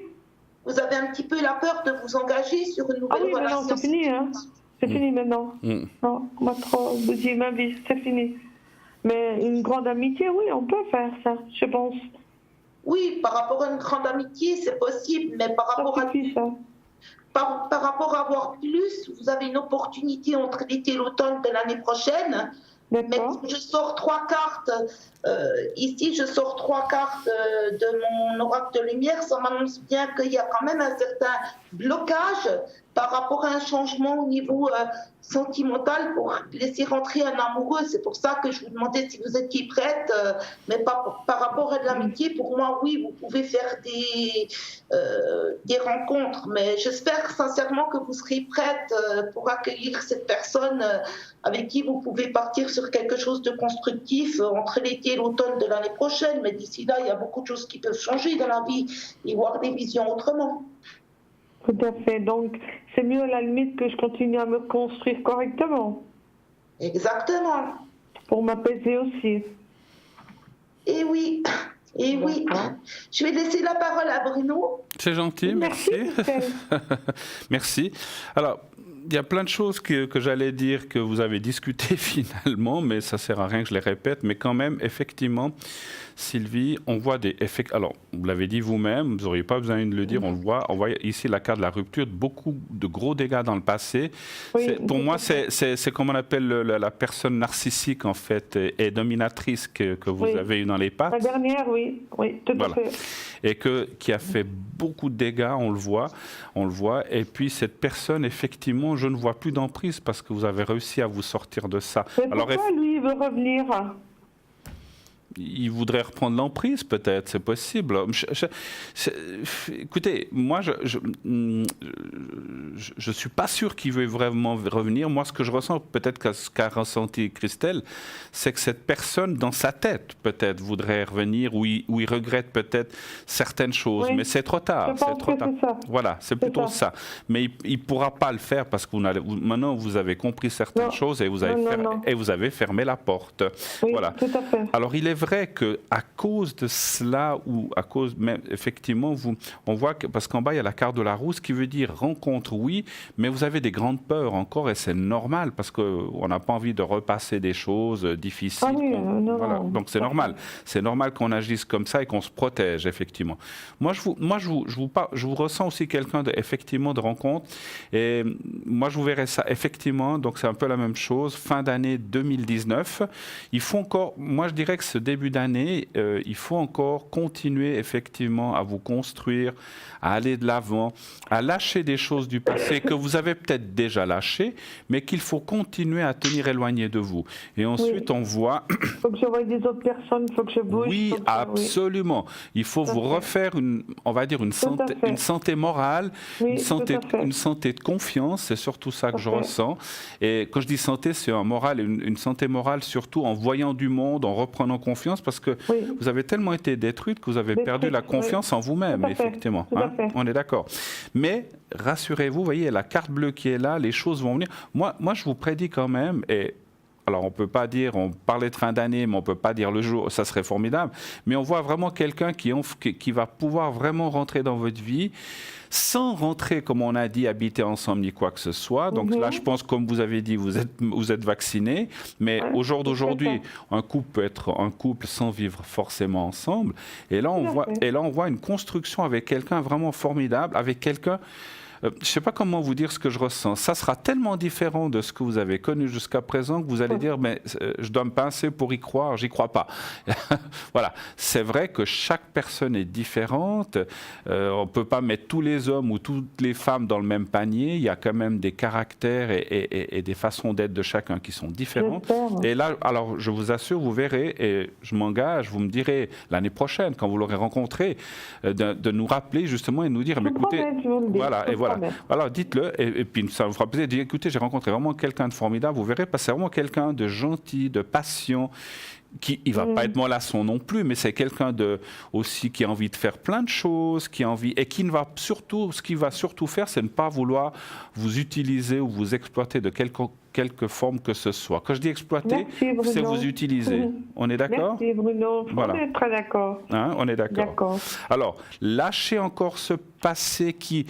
Speaker 2: Vous avez un petit peu la peur de vous engager sur une nouvelle relation.
Speaker 3: Ah oui, mais non, c'est fini, hein. C'est fini maintenant. Non, on m'a trop bousillé ma vie, c'est fini. Mais une grande amitié, oui, on peut faire ça, je pense.
Speaker 2: Oui, par rapport à une grande amitié, c'est possible, mais par rapport par rapport à avoir plus, vous avez une opportunité entre l'été et l'automne de l'année prochaine. Mais je sors 3 cartes. Ici, je sors 3 cartes de mon oracle de lumière. Ça m'annonce bien qu'il y a quand même un certain blocage par rapport à un changement au niveau sentimental pour laisser rentrer un amoureux. C'est pour ça que je vous demandais si vous étiez prête, mais par rapport à de l'amitié, pour moi, oui, vous pouvez faire des rencontres, mais j'espère sincèrement que vous serez prête pour accueillir cette personne avec qui vous pouvez partir sur quelque chose de constructif entre l'été et l'automne de l'année prochaine. Mais d'ici là, il y a beaucoup de choses qui peuvent changer dans la vie et voir des visions autrement.
Speaker 3: Tout à fait. Donc, c'est mieux à la limite que je continue à me construire correctement.
Speaker 2: Exactement.
Speaker 3: Pour m'apaiser aussi.
Speaker 2: Et oui. Et oui. Je vais laisser la parole à Bruno.
Speaker 1: C'est gentil, merci. Merci. Alors, il y a plein de choses que j'allais dire que vous avez discuté finalement, mais ça ne sert à rien que je les répète. Mais quand même, effectivement, Sylvie, on voit des effets. Alors, vous l'avez dit vous-même, vous n'auriez pas besoin de le dire, on le voit. On voit ici la carte de la rupture, beaucoup de gros dégâts dans le passé.
Speaker 3: Oui,
Speaker 1: pour moi, c'est comme on appelle la personne narcissique, en fait, et dominatrice que vous avez eu dans les pattes.
Speaker 3: La dernière, oui, tout à fait.
Speaker 1: Et qui a fait beaucoup de dégâts, on le voit. Et puis, cette personne, effectivement, je ne vois plus d'emprise parce que vous avez réussi à vous sortir de ça.
Speaker 3: Mais pourquoi lui, il veut revenir?
Speaker 1: Il voudrait reprendre l'emprise, peut-être, c'est possible. Écoutez, moi, je suis pas sûr qu'il veuille vraiment revenir. Moi, ce que je ressens, peut-être ce qu'a ressenti Christelle, c'est que cette personne, dans sa tête, peut-être, voudrait revenir, ou il regrette peut-être certaines choses, mais c'est trop tard.
Speaker 3: C'est trop tard. Ça.
Speaker 1: Voilà, c'est plutôt ça. Mais il pourra pas le faire parce que maintenant, vous avez compris certaines choses et vous avez fermé la porte.
Speaker 3: Oui,
Speaker 1: voilà.
Speaker 3: Tout à fait.
Speaker 1: Alors, il est vrai qu'à cause de cela, ou à cause même, effectivement, on voit que, parce qu'en bas, il y a la carte de la roue, ce qui veut dire rencontre, oui, mais vous avez des grandes peurs encore, et c'est normal, parce qu'on n'a pas envie de repasser des choses difficiles.
Speaker 3: Ah oui,
Speaker 1: voilà. Donc, c'est normal. C'est normal qu'on agisse comme ça et qu'on se protège, effectivement. Moi, je vous ressens aussi quelqu'un, effectivement, de rencontre, et moi, je vous verrai ça, effectivement, donc c'est un peu la même chose, fin d'année 2019. Il faut encore, moi, je dirais que ce début début d'année, il faut encore continuer effectivement à vous construire, à aller de l'avant, à lâcher des choses du passé que vous avez peut-être déjà lâchées, mais qu'il faut continuer à tenir éloigné de vous. Et ensuite, on voit...
Speaker 3: Il faut que je voie des autres personnes, il faut que je bouge.
Speaker 1: Oui, absolument. Il faut vous refaire on va dire une santé morale, une santé de confiance, c'est surtout ça que je ressens. Et quand je dis santé, c'est un moral, une santé morale surtout en voyant du monde, en reprenant confiance, parce que vous avez tellement été détruite que vous avez perdu la confiance en vous-même, effectivement. On est d'accord. Mais rassurez-vous, vous voyez, la carte bleue qui est là, les choses vont venir. Moi je vous prédis quand même, alors, on ne peut pas dire, on parlait de fin d'année, mais on ne peut pas dire le jour, ça serait formidable. Mais on voit vraiment quelqu'un qui va pouvoir vraiment rentrer dans votre vie sans rentrer, comme on a dit, habiter ensemble ni quoi que ce soit. Donc là, je pense, comme vous avez dit, vous êtes vaccinés. Mais au jour d'aujourd'hui, un couple peut être un couple sans vivre forcément ensemble. Et là, on voit une construction avec quelqu'un vraiment formidable, avec quelqu'un... je ne sais pas comment vous dire ce que je ressens. Ça sera tellement différent de ce que vous avez connu jusqu'à présent que vous allez dire, mais je dois me pincer pour y croire, j'y crois pas. Voilà. C'est vrai que chaque personne est différente. On ne peut pas mettre tous les hommes ou toutes les femmes dans le même panier. Il y a quand même des caractères et des façons d'être de chacun qui sont différentes. Et là, alors, je vous assure, vous verrez, et je m'engage, vous me direz l'année prochaine, quand vous l'aurez rencontré, de nous rappeler justement et de nous dire, mais écoutez, voilà, et voilà. Alors dites-le, et puis ça vous fera plaisir. Dites, écoutez, j'ai rencontré vraiment quelqu'un de formidable, vous verrez, parce que c'est vraiment quelqu'un de gentil, de patient, qui il va pas être mollasson non plus, mais c'est quelqu'un aussi qui a envie de faire plein de choses, qui a envie, et qui ne va surtout, ce qu'il va surtout faire, c'est ne pas vouloir vous utiliser ou vous exploiter de quelque forme que ce soit. Quand je dis exploiter, c'est vous utiliser. On est d'accord?
Speaker 3: Merci Bruno,
Speaker 1: voilà.
Speaker 3: On est très d'accord.
Speaker 1: On est d'accord. Alors, lâchez encore ce passé qui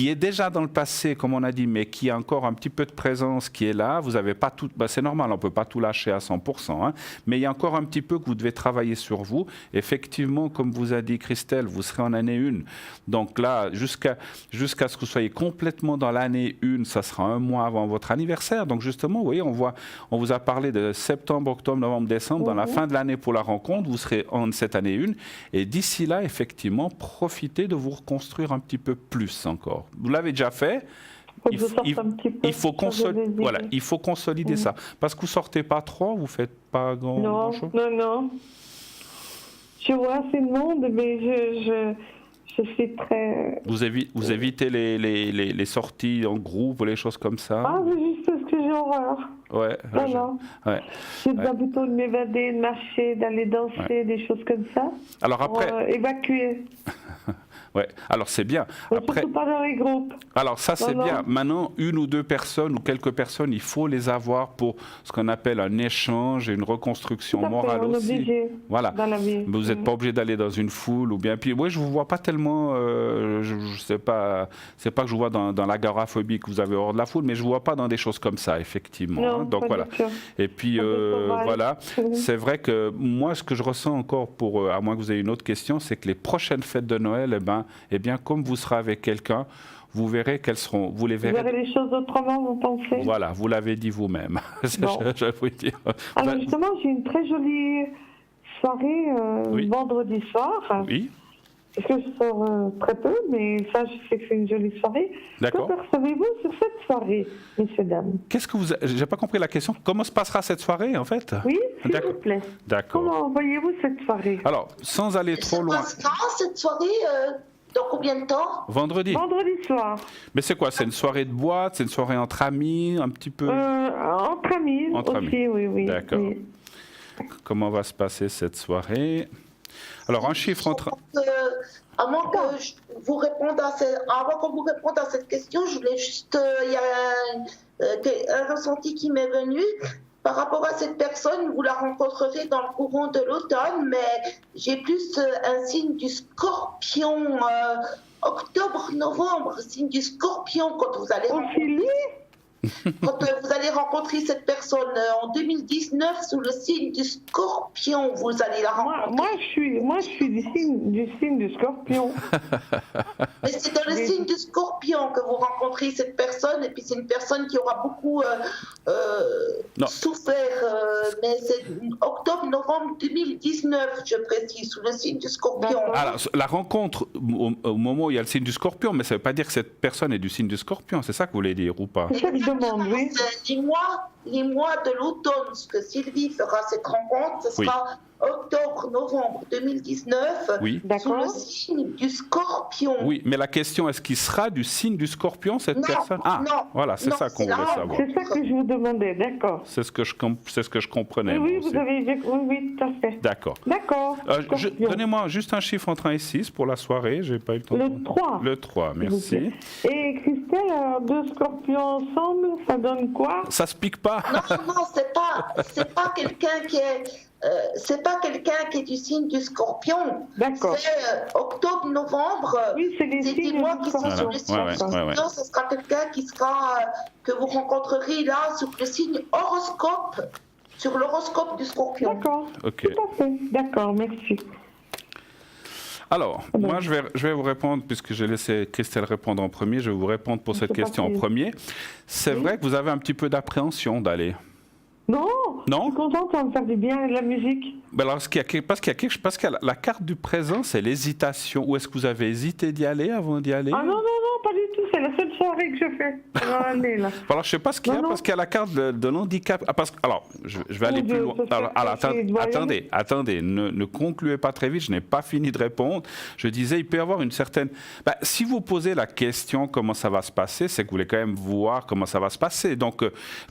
Speaker 1: est déjà dans le passé, comme on a dit, mais qui a encore un petit peu de présence, qui est là. Vous n'avez pas tout... c'est normal, on ne peut pas tout lâcher à 100%, mais il y a encore un petit peu que vous devez travailler sur vous. Effectivement, comme vous a dit Christelle, vous serez en année 1. Donc là, jusqu'à ce que vous soyez complètement dans l'année 1, ça sera un mois avant votre anniversaire. Donc justement, vous voyez, on vous a parlé de septembre, octobre, novembre, décembre. Dans la fin de l'année pour la rencontre, vous serez en cette année 1. Et d'ici là, effectivement, profitez de vous reconstruire un petit peu plus encore. Vous l'avez déjà fait. Il faut consolider ça. Parce que vous ne sortez pas trop, vous ne faites pas grand-chose.
Speaker 3: Non. Je vois assez de monde, mais je suis très...
Speaker 1: Vous évitez les sorties en groupe ou les choses comme ça?
Speaker 3: C'est juste parce que j'ai horreur. J'ai besoin plutôt de m'évader, de marcher, d'aller danser, des choses comme ça.
Speaker 1: Alors après...
Speaker 3: Pour évacuer.
Speaker 1: Alors c'est bien. Après,
Speaker 3: surtout pas dans les groupes.
Speaker 1: Alors ça c'est bien. Maintenant, une ou deux personnes ou quelques personnes, il faut les avoir pour ce qu'on appelle un échange et une reconstruction morale aussi.
Speaker 3: Obligé dans la vie.
Speaker 1: Vous n'êtes pas obligé d'aller dans une foule ou bien. Puis je vous vois pas tellement. Je sais pas. C'est pas que je vous vois dans l'agoraphobie que vous avez hors de la foule, mais je vous vois pas dans des choses comme ça effectivement.
Speaker 3: Non,
Speaker 1: donc voilà. Et puis voilà. C'est vrai que moi ce que je ressens encore à moins que vous ayez une autre question, c'est que les prochaines fêtes de Noël, eh bien, comme vous serez avec quelqu'un, vous verrez quelles seront. Vous verrez
Speaker 3: les choses autrement, vous pensez?
Speaker 1: Voilà, vous l'avez dit vous-même. Je vais vous dire.
Speaker 3: Alors justement, j'ai une très jolie soirée vendredi soir.
Speaker 1: Oui.
Speaker 3: Parce que je sors très peu, mais ça, je sais que c'est une jolie soirée.
Speaker 1: D'accord.
Speaker 3: Que percevez-vous sur cette soirée, messieurs, dames?
Speaker 1: Qu'est-ce que vous... J'ai pas compris la question. Comment se passera cette soirée, en fait?
Speaker 3: Oui, s'il vous plaît.
Speaker 1: D'accord.
Speaker 3: Comment voyez-vous cette soirée?
Speaker 1: Alors, sans aller trop loin...
Speaker 2: Ça passera cette soirée dans combien de temps?
Speaker 1: Vendredi.
Speaker 3: Vendredi soir.
Speaker 1: Mais c'est quoi? C'est une soirée de boîte? C'est une soirée entre amis? Un petit peu...
Speaker 3: Entre amis aussi, oui.
Speaker 1: D'accord. Oui. Comment va se passer cette soirée? Alors, un chiffre entre...
Speaker 2: Avant que vous réponde à cette question, je voulais juste... Il y a un ressenti qui m'est venu. Par rapport à cette personne, vous la rencontrerez dans le courant de l'automne, mais j'ai plus un signe du Scorpion, octobre-novembre, signe du Scorpion quand vous allez rencontrer. Quand vous allez rencontrer cette personne en 2019 sous le signe du Scorpion, vous allez la rencontrer.
Speaker 3: Moi, je suis du signe du Scorpion.
Speaker 2: Mais c'est dans le signe du Scorpion que vous rencontrez cette personne, et puis c'est une personne qui aura beaucoup souffert, mais c'est octobre-novembre 2019, je précise, sous le signe du Scorpion.
Speaker 1: Alors, la rencontre au moment où il y a le signe du Scorpion, mais ça ne veut pas dire que cette personne est du signe du Scorpion, c'est ça que vous voulez dire ou pas?
Speaker 3: C'est ça que je demande, oui.
Speaker 2: Les mois de l'automne, ce que Sylvie fera cette rencontre, ce sera octobre-novembre 2019, sous le signe du Scorpion.
Speaker 1: Oui, mais la question, est-ce qu'il sera du signe du Scorpion, cette personne? Ah,
Speaker 2: non,
Speaker 1: voilà, c'est ça qu'on voulait savoir.
Speaker 3: C'est ça que je vous demandais, d'accord.
Speaker 1: C'est ce que je comprenais.
Speaker 3: Oui,
Speaker 1: moi
Speaker 3: vous avez... Oui, tout à fait.
Speaker 1: D'accord.
Speaker 3: D'accord.
Speaker 1: Donnez-moi juste un chiffre entre 1 et 6 pour la soirée, j'ai pas eu le temps.
Speaker 3: Le 3.
Speaker 1: Le 3, merci.
Speaker 3: Et Christelle, deux scorpions ensemble, ça donne quoi?
Speaker 1: Ça se pique pas.
Speaker 2: Non, c'est pas quelqu'un qui est... c'est pas quelqu'un qui est du signe du Scorpion.
Speaker 3: D'accord.
Speaker 2: C'est octobre-novembre.
Speaker 3: Oui, c'est les signes
Speaker 2: 10 mois qui sont sur le signe du Scorpion. Ce sera quelqu'un qui sera que vous rencontrerez là sur le signe horoscope, sur l'horoscope du Scorpion.
Speaker 3: D'accord.
Speaker 1: Ok.
Speaker 3: Tout à fait. D'accord, merci.
Speaker 1: Alors, moi, je vais vous répondre, puisque j'ai laissé Christelle répondre en premier, je vais vous répondre pour cette question en premier. C'est vrai que vous avez un petit peu d'appréhension d'aller.
Speaker 3: Non,
Speaker 1: non,
Speaker 3: je suis contente, ça me faire du bien, la musique.
Speaker 1: Ben alors, parce que la carte du présent, c'est l'hésitation. Ou est-ce que vous avez hésité d'y aller avant d'y aller?
Speaker 3: Ah non, pas du tout, c'est la seule soirée que je fais. Alors,
Speaker 1: je ne sais pas ce qu'il y a, parce qu'il y a la carte de l'handicap. Alors, je vais aller plus loin. Alors, attendez, ne concluez pas très vite, je n'ai pas fini de répondre. Je disais, il peut y avoir une certaine... si vous posez la question comment ça va se passer, c'est que vous voulez quand même voir comment ça va se passer. Donc,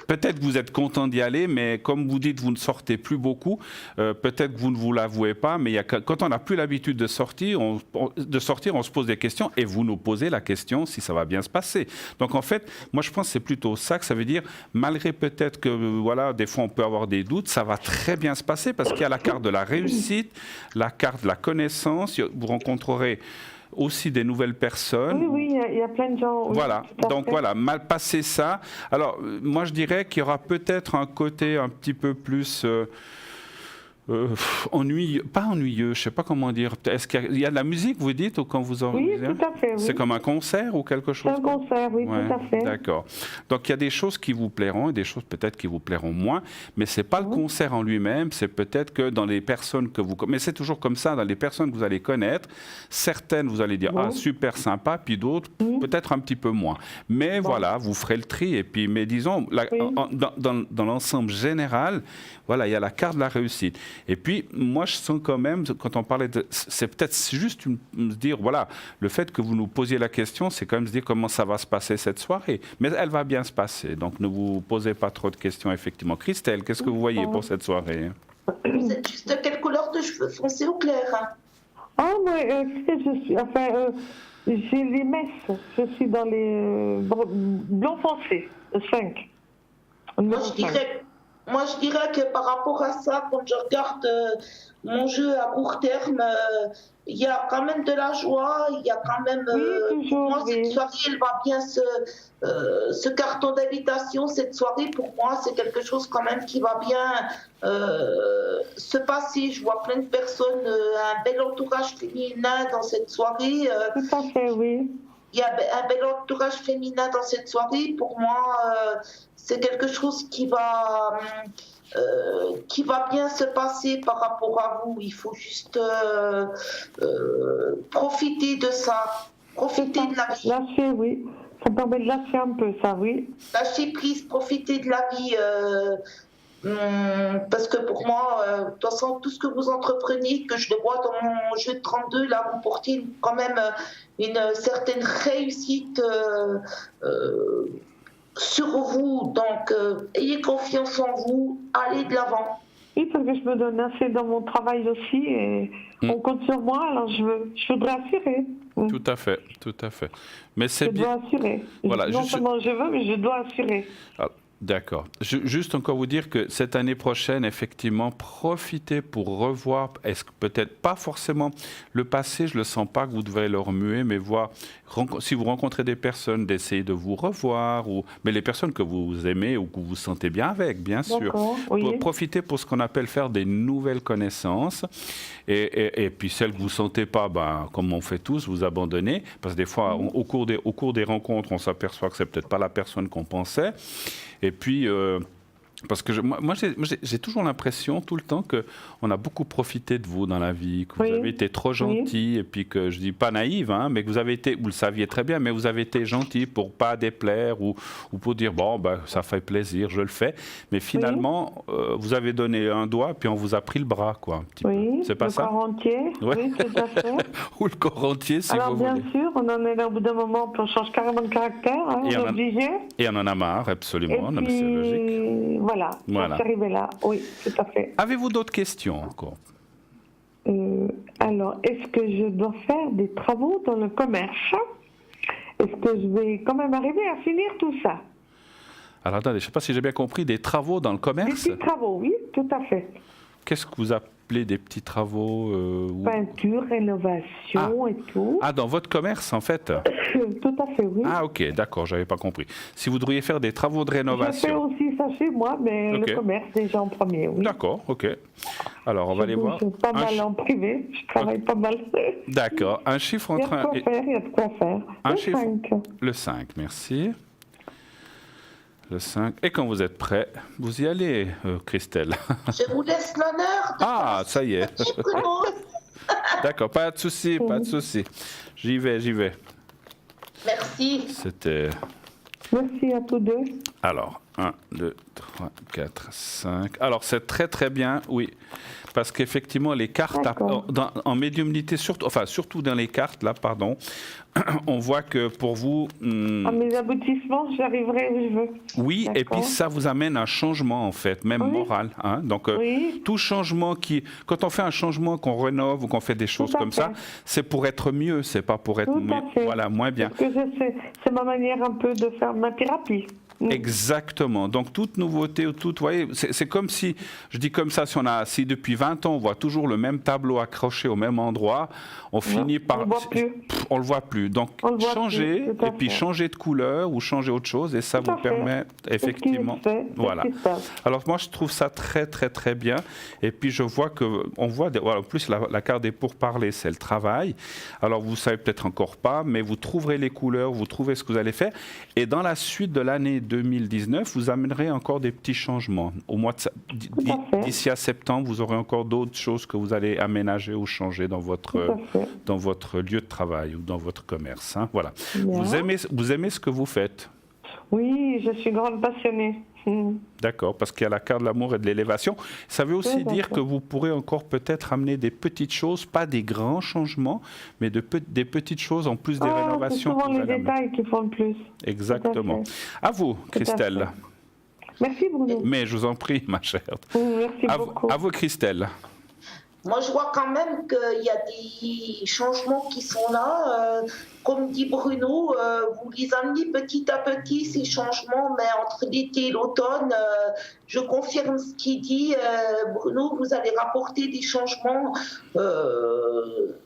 Speaker 1: peut-être que vous êtes content d'y aller, mais comme vous dites, vous ne sortez plus beaucoup. Peut-être que vous ne vous l'avouez pas, mais quand on n'a plus l'habitude de sortir, on se pose des questions et vous nous posez la question si ça va bien se passer. Donc en fait, moi je pense que c'est plutôt ça que ça veut dire, malgré peut-être que voilà, des fois on peut avoir des doutes, ça va très bien se passer parce qu'il y a la carte de la réussite, la carte de la connaissance, vous rencontrerez aussi des nouvelles personnes.
Speaker 3: Oui, il y a plein de gens. Oui,
Speaker 1: voilà, donc voilà, mal passé ça. Alors, moi je dirais qu'il y aura peut-être un côté un petit peu plus... ennuyeux, pas ennuyeux, je ne sais pas comment dire. Est-ce qu'il y a de la musique, vous dites, ou quand vous organisez?
Speaker 3: Oui, tout à fait. Oui.
Speaker 1: C'est comme un concert ou quelque chose?
Speaker 3: C'est un concert, oui, tout à fait.
Speaker 1: D'accord. Donc il y a des choses qui vous plairont et des choses peut-être qui vous plairont moins, mais ce n'est pas le concert en lui-même, c'est peut-être que dans les personnes que vous... Mais c'est toujours comme ça, dans les personnes que vous allez connaître, certaines vous allez dire, ah super sympa, puis d'autres peut-être un petit peu moins. Mais voilà, vous ferez le tri, et puis, mais disons, dans l'ensemble général, voilà, il y a la carte de la réussite. Et puis, moi, je sens quand même, quand on parlait de... C'est peut-être juste se dire, voilà, le fait que vous nous posiez la question, c'est quand même se dire comment ça va se passer cette soirée. Mais elle va bien se passer, donc ne vous posez pas trop de questions, effectivement. Christelle, qu'est-ce que vous voyez pour cette soirée?
Speaker 2: Vous êtes juste de quelle couleur de cheveux, foncé ou clair?
Speaker 3: Ah, moi, je suis... Enfin, j'ai les messes. Je suis dans les blond foncé, 5.
Speaker 2: Moi, je dirais que par rapport à ça, quand je regarde mon jeu à court terme, il y a quand même de la joie, il y a quand même... pour moi, cette soirée, elle va bien ce carton d'invitation, cette soirée, pour moi, c'est quelque chose quand même qui va bien se passer. Je vois plein de personnes, un bel entourage féminin dans cette soirée.
Speaker 3: Tout à fait, oui.
Speaker 2: Il y a un bel entourage féminin dans cette soirée. Pour moi, c'est quelque chose qui va bien se passer par rapport à vous. Il faut juste profiter de ça, profiter de la vie.
Speaker 3: Lâcher, oui. Ça permet de lâcher un peu, ça, oui.
Speaker 2: Lâcher prise, profiter de la vie. Parce que pour moi, de toute façon, tout ce que vous entreprenez, que je le vois dans mon jeu de 32, là, vous portez quand même une certaine réussite sur vous. Donc, ayez confiance en vous, allez de l'avant.
Speaker 3: Oui, parce que je me donne assez dans mon travail aussi et on compte sur moi, alors je voudrais assurer.
Speaker 1: Tout à fait. Mais c'est
Speaker 3: je dois assurer.
Speaker 1: Voilà,
Speaker 3: non seulement je veux, mais je dois assurer.
Speaker 1: Alors, D'accord. Juste encore vous dire que cette année prochaine, effectivement, profitez pour revoir, est-ce que peut-être pas forcément le passé, je ne le sens pas que vous devez le remuer, mais voir, si vous rencontrez des personnes, d'essayer de vous revoir, mais les personnes que vous aimez ou que vous sentez bien avec, bien sûr.
Speaker 3: D'accord, oui.
Speaker 1: Profitez pour ce qu'on appelle faire des nouvelles connaissances. Et puis celles que vous ne sentez pas, comme on fait tous, vous abandonnez. Parce que des fois, au cours des rencontres, on s'aperçoit que c'est peut-être pas la personne qu'on pensait. Et puis, parce que moi j'ai toujours l'impression tout le temps qu'on a beaucoup profité de vous dans la vie, que vous avez été trop gentil, et puis que je dis pas naïve, hein, mais que vous avez été, vous le saviez très bien, mais vous avez été gentil pour pas déplaire ou pour dire bon, ça fait plaisir, je le fais. Mais finalement, vous avez donné un doigt, puis on vous a pris le bras, quoi. Un petit peu. C'est pas ça?
Speaker 3: Le corps entier, oui, tout à fait.
Speaker 1: Ou le corps entier, si
Speaker 3: alors,
Speaker 1: vous voulez.
Speaker 3: Alors bien sûr, on en est là au bout d'un moment, puis on change carrément de caractère, hein, on est obligé.
Speaker 1: Et on en a marre, absolument.
Speaker 3: Et puis,
Speaker 1: c'est logique.
Speaker 3: Voilà. On s'est arrivé là, oui, tout à fait.
Speaker 1: Avez-vous d'autres questions encore?
Speaker 3: Alors, est-ce que je dois faire des travaux dans le commerce? Est-ce que je vais quand même arriver à finir tout ça?
Speaker 1: Alors attendez, je ne sais pas si j'ai bien compris, des travaux dans le commerce?
Speaker 3: Des petits travaux, oui, tout à fait.
Speaker 1: Qu'est-ce que vous appelez des petits travaux
Speaker 3: Peinture, rénovation et tout.
Speaker 1: Ah, dans votre commerce, en fait?
Speaker 3: Tout à fait, oui.
Speaker 1: Ah, ok, d'accord, je n'avais pas compris. Si vous devriez faire des travaux de rénovation...
Speaker 3: Je fais aussi ça chez moi, mais le commerce déjà en premier, oui.
Speaker 1: D'accord, ok. Alors, on va aller voir...
Speaker 3: Je suis pas mal en privé, je travaille pas mal.
Speaker 1: D'accord, un chiffre entre...
Speaker 3: Il y a de quoi faire.
Speaker 1: Un
Speaker 3: le
Speaker 1: chiffre...
Speaker 3: 5.
Speaker 1: Le 5, merci. Le 5. Et quand vous êtes prêt, vous y allez, Christelle.
Speaker 2: Je vous laisse l'honneur.
Speaker 1: Ah, ça y est. D'accord, pas de souci, pas de souci. J'y vais.
Speaker 2: Merci.
Speaker 1: C'était...
Speaker 3: Merci à tous deux.
Speaker 1: Alors, 1, 2, 3, 4, 5. Alors, c'est très, très bien, oui. Parce qu'effectivement, les cartes, en médiumnité, surtout dans les cartes, là, pardon, on voit que pour vous...
Speaker 3: À mes aboutissements, j'arriverai où je veux.
Speaker 1: Oui, et puis ça vous amène un changement, en fait, même moral. Hein. Donc, tout changement quand on fait un changement, qu'on rénove ou qu'on fait des choses comme ça, c'est pour être mieux, c'est pas pour être moins bien.
Speaker 3: Parce que c'est ma manière un peu de faire ma thérapie.
Speaker 1: Exactement. Donc, toute nouveauté, vous voyez, c'est comme si, je dis comme ça, si depuis 20 ans, on voit toujours le même tableau accroché au même endroit, on finit par... On le voit plus. Donc, changer, et puis changer de couleur ou changer autre chose, et ça vous permet, effectivement... Voilà. Alors, moi, je trouve ça très, très, très bien. Et puis, je vois en plus, la carte des pourparlers, c'est le travail. Alors, vous ne savez peut-être encore pas, mais vous trouverez les couleurs, vous trouvez ce que vous allez faire. Et dans la suite de l'année 2019, vous amènerez encore des petits changements. Au mois d'ici à septembre, vous aurez encore d'autres choses que vous allez aménager ou changer dans votre lieu de travail ou dans votre commerce. Hein. Voilà. Vous aimez ce que vous faites?
Speaker 3: Oui, je suis grande passionnée.
Speaker 1: D'accord, parce qu'il y a la carte de l'amour et de l'élévation. Ça veut aussi dire que vous pourrez encore peut-être amener des petites choses, pas des grands changements, mais des petites choses en plus des rénovations.
Speaker 3: C'est souvent les détails qui font le plus.
Speaker 1: Exactement. À vous, Christelle.
Speaker 3: Merci, Bruno.
Speaker 1: Mais je vous en prie, ma chère.
Speaker 3: Merci beaucoup.
Speaker 1: À vous, Christelle.
Speaker 2: Moi, je vois quand même qu'il y a des changements qui sont là. Comme dit Bruno, vous les amenez petit à petit, ces changements, mais entre l'été et l'automne, je confirme ce qu'il dit. Bruno, vous allez rapporter des changements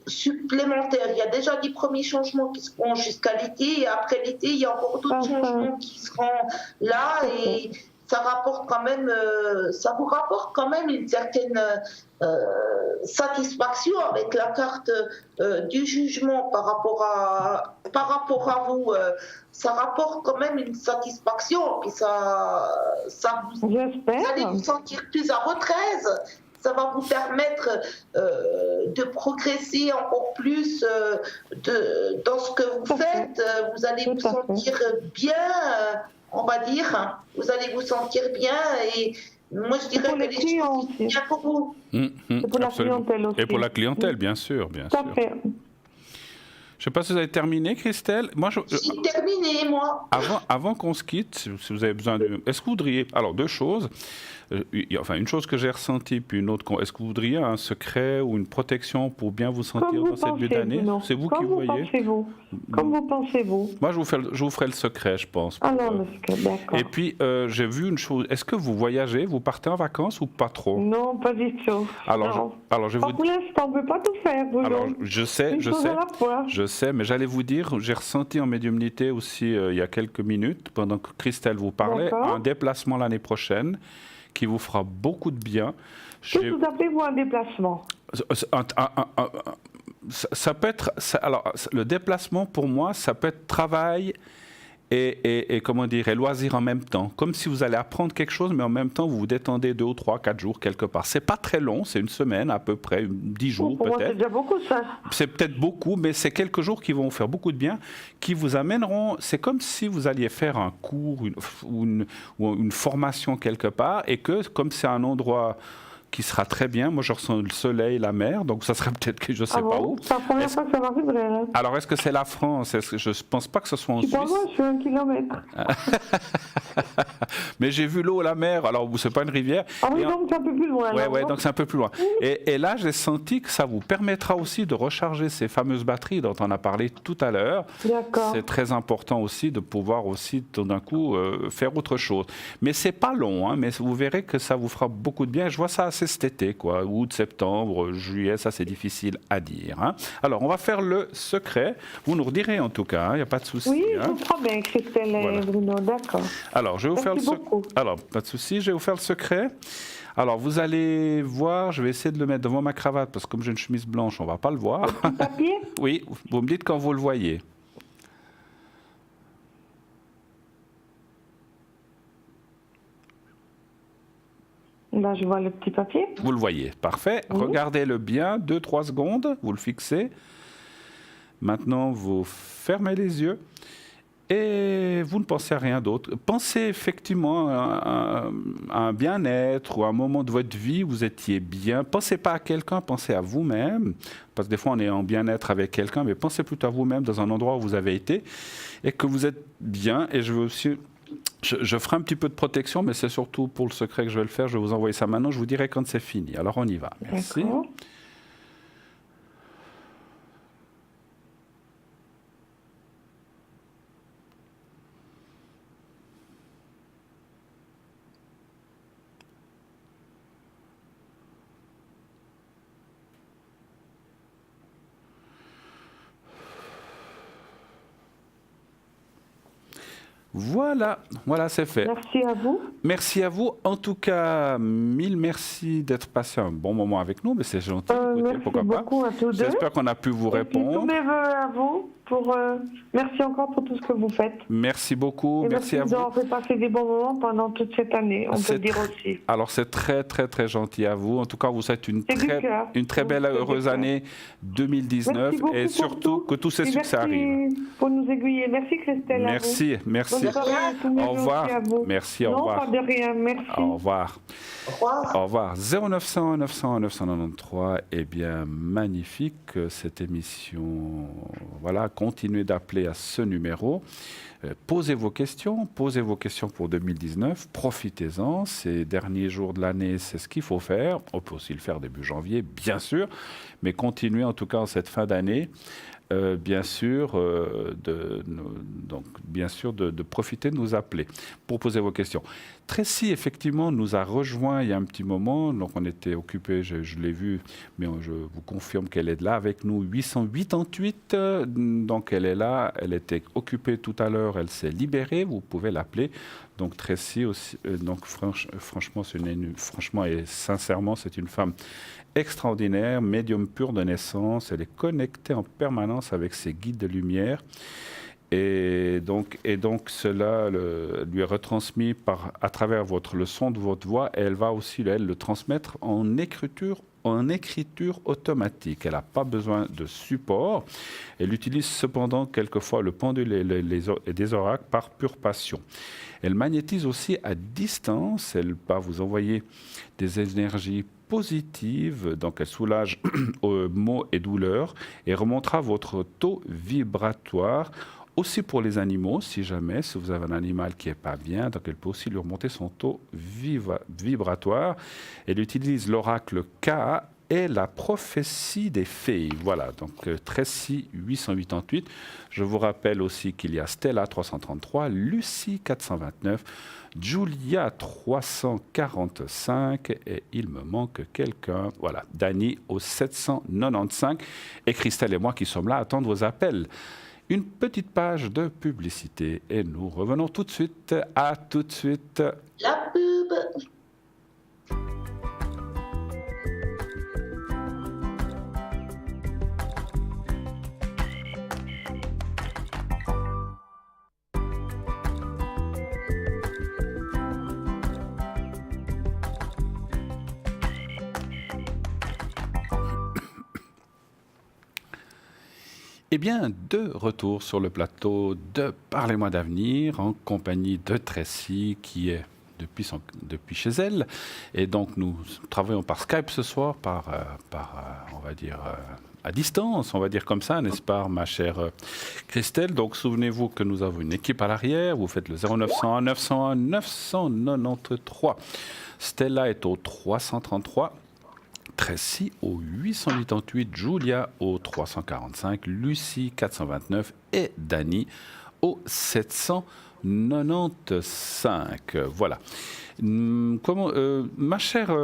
Speaker 2: supplémentaires. Il y a déjà des premiers changements qui seront jusqu'à l'été, et après l'été, il y a encore d'autres changements qui seront là. Et ça vous rapporte quand même une certaine satisfaction avec la carte du jugement par rapport à vous. Ça rapporte quand même une satisfaction, puis vous allez vous sentir plus à votre aise. Ça va vous permettre de progresser encore plus dans ce que vous faites. Vous allez vous sentir bien, on va dire. Vous allez vous sentir bien, et moi je dirais que les choses sont bien pour vous.
Speaker 3: Et pour la clientèle aussi.
Speaker 1: Et pour la clientèle, bien sûr.
Speaker 3: Tout à fait.
Speaker 1: Je ne sais pas si vous avez terminé, Christelle. Moi,
Speaker 2: J'ai terminé, moi.
Speaker 1: avant qu'on se quitte, si vous avez besoin de... Est-ce que vous voudriez... Alors, deux choses. Enfin, une chose que j'ai ressentie, puis une autre... Est-ce que vous voudriez un secret ou une protection pour bien vous sentir dans cette début d'année? C'est vous qui voyez.
Speaker 3: Comme vous pensez-vous.
Speaker 1: Moi, je vous ferai le secret, je pense.
Speaker 3: Alors, le secret, d'accord.
Speaker 1: Et puis, j'ai vu une chose. Est-ce que vous voyagez? Vous partez en vacances ou pas trop?
Speaker 3: Non, pas du tout.
Speaker 1: Alors, je vais vous...
Speaker 3: Pour l'instant, on ne peut pas tout faire, Bruno.
Speaker 1: Alors, je sais, mais j'allais vous dire, j'ai ressenti en médiumnité aussi, il y a quelques minutes, pendant que Christelle vous parlait, un déplacement l'année prochaine qui vous fera beaucoup de bien.
Speaker 3: Que vous appelez-vous un déplacement?
Speaker 1: Ça peut être... Alors, le déplacement, pour moi, ça peut être travail et comment dire, et loisir en même temps. Comme si vous allez apprendre quelque chose, mais en même temps, vous vous détendez 2 ou 3, 4 jours quelque part. C'est pas très long, c'est une semaine à peu près, 10 jours
Speaker 3: pour
Speaker 1: peut-être.
Speaker 3: Moi, c'est déjà beaucoup, ça.
Speaker 1: C'est peut-être beaucoup, mais c'est quelques jours qui vont vous faire beaucoup de bien, qui vous amèneront... C'est comme si vous alliez faire un cours ou une formation quelque part, et que, comme c'est un endroit... qui sera très bien. Moi, je ressens le soleil, la mer, donc ça serait peut-être que je ne sais pas où.
Speaker 3: C'est la première fois que ça m'arriverait. Hein.
Speaker 1: Alors, est-ce que c'est la France? Je ne pense pas que ce soit en Suisse.
Speaker 3: Moi, je suis 1 kilomètre.
Speaker 1: Mais j'ai vu l'eau, la mer, alors ce n'est pas une rivière.
Speaker 3: Ah oui, donc c'est un peu plus loin.
Speaker 1: Oui, donc c'est un peu plus loin. Et là, j'ai senti que ça vous permettra aussi de recharger ces fameuses batteries dont on a parlé tout à l'heure.
Speaker 3: D'accord.
Speaker 1: C'est très important aussi de pouvoir aussi, tout d'un coup, faire autre chose. Mais ce n'est pas long, hein, mais vous verrez que ça vous fera beaucoup de bien. Je vois ça assez cet été, quoi, août, septembre, juillet, ça c'est difficile à dire. Hein. Alors, on va faire le secret. Vous nous redirez en tout cas, il n'y a pas de souci.
Speaker 3: Oui, je comprends bien, Christelle et Bruno, d'accord.
Speaker 1: Alors, je vais vous faire le secret. Alors, pas de souci, je vais vous faire le secret. Alors, vous allez voir, je vais essayer de le mettre devant ma cravate, parce que comme j'ai une chemise blanche, on ne va pas le voir.
Speaker 3: Un papier?
Speaker 1: Oui, vous me dites quand vous le voyez.
Speaker 3: Là, je vois le petit papier.
Speaker 1: Vous le voyez, parfait. Oui. Regardez-le bien, 2-3 secondes, vous le fixez. Maintenant, vous fermez les yeux et vous ne pensez à rien d'autre. Pensez effectivement à un bien-être ou à un moment de votre vie où vous étiez bien. Pensez pas à quelqu'un, pensez à vous-même. Parce que des fois, on est en bien-être avec quelqu'un, mais pensez plutôt à vous-même dans un endroit où vous avez été et que vous êtes bien. Et je veux aussi... Je ferai un petit peu de protection, mais c'est surtout pour le secret que je vais le faire. Je vais vous envoyer ça maintenant. Je vous dirai quand c'est fini. Alors, on y va. Merci. Voilà, c'est fait.
Speaker 3: Merci à vous.
Speaker 1: Merci à vous. En tout cas, mille merci d'être passé un bon moment avec nous. Mais c'est gentil.
Speaker 3: Écoutez, merci beaucoup à tous deux.
Speaker 1: J'espère qu'on a pu vous répondre.
Speaker 3: Tous mes voeux à vous. Merci encore pour tout ce que vous faites.
Speaker 1: Merci beaucoup. Merci à vous.
Speaker 3: Vous avez fait passer des bons moments pendant toute cette année, on peut le dire aussi.
Speaker 1: Alors, c'est très, très, très gentil à vous. En tout cas, vous souhaite une très belle, heureuse année 2019 et surtout que tous ces succès arrivent.
Speaker 3: Merci pour nous aiguiller. Merci, Christelle.
Speaker 1: Merci. Au revoir. Merci, au revoir.
Speaker 3: Non, pas de rien, merci.
Speaker 1: Au revoir. Au revoir. 0900 900 993. Eh bien, magnifique cette émission. Voilà, continuez d'appeler à ce numéro. Posez vos questions pour 2019. Profitez-en. Ces derniers jours de l'année, c'est ce qu'il faut faire. On peut aussi le faire début janvier, bien sûr. Mais continuez en tout cas en cette fin d'année. Bien sûr, de profiter de nous appeler pour poser vos questions. Tracy, effectivement, nous a rejoint il y a un petit moment. Donc, on était occupés, je l'ai vu, mais je vous confirme qu'elle est là avec nous. 888, donc elle est là. Elle était occupée tout à l'heure, elle s'est libérée. Vous pouvez l'appeler. Donc, Tracy, aussi, donc, franchement et sincèrement, c'est une femme extraordinaire, médium pur de naissance. Elle est connectée en permanence avec ses guides de lumière. Et donc cela lui est retransmis à travers le son de votre voix. Et elle va aussi, elle, le transmettre en écriture automatique. Elle n'a pas besoin de support. Elle utilise cependant quelquefois le pendule et des oracles par pure passion. Elle magnétise aussi à distance. Elle va vous envoyer des énergies positive, donc elle soulage maux et douleurs et remontera votre taux vibratoire. Aussi pour les animaux, si vous avez un animal qui n'est pas bien, donc elle peut aussi lui remonter son taux vibratoire. Elle utilise l'oracle K et la prophétie des fées. Voilà, donc Tracy 888. Je vous rappelle aussi qu'il y a Stella 333, Lucie 429, Julia 345 et il me manque quelqu'un. Voilà, Dani au 795 et Christelle et moi qui sommes là à attendre vos appels. Une petite page de publicité et nous revenons tout de suite. À tout de suite.
Speaker 2: La pub.
Speaker 1: Eh bien, de retour sur le plateau de Parlez-moi d'avenir en compagnie de Tracy qui est depuis chez elle. Et donc, nous travaillons par Skype ce soir, on va dire, à distance, on va dire comme ça, n'est-ce pas, ma chère Christelle? Donc, souvenez-vous que nous avons une équipe à l'arrière. Vous faites le 0901 901 993. Stella est au 333. Tracy au 888, Julia au 345, Lucie 429 et Dani au 795. Voilà. Ma chère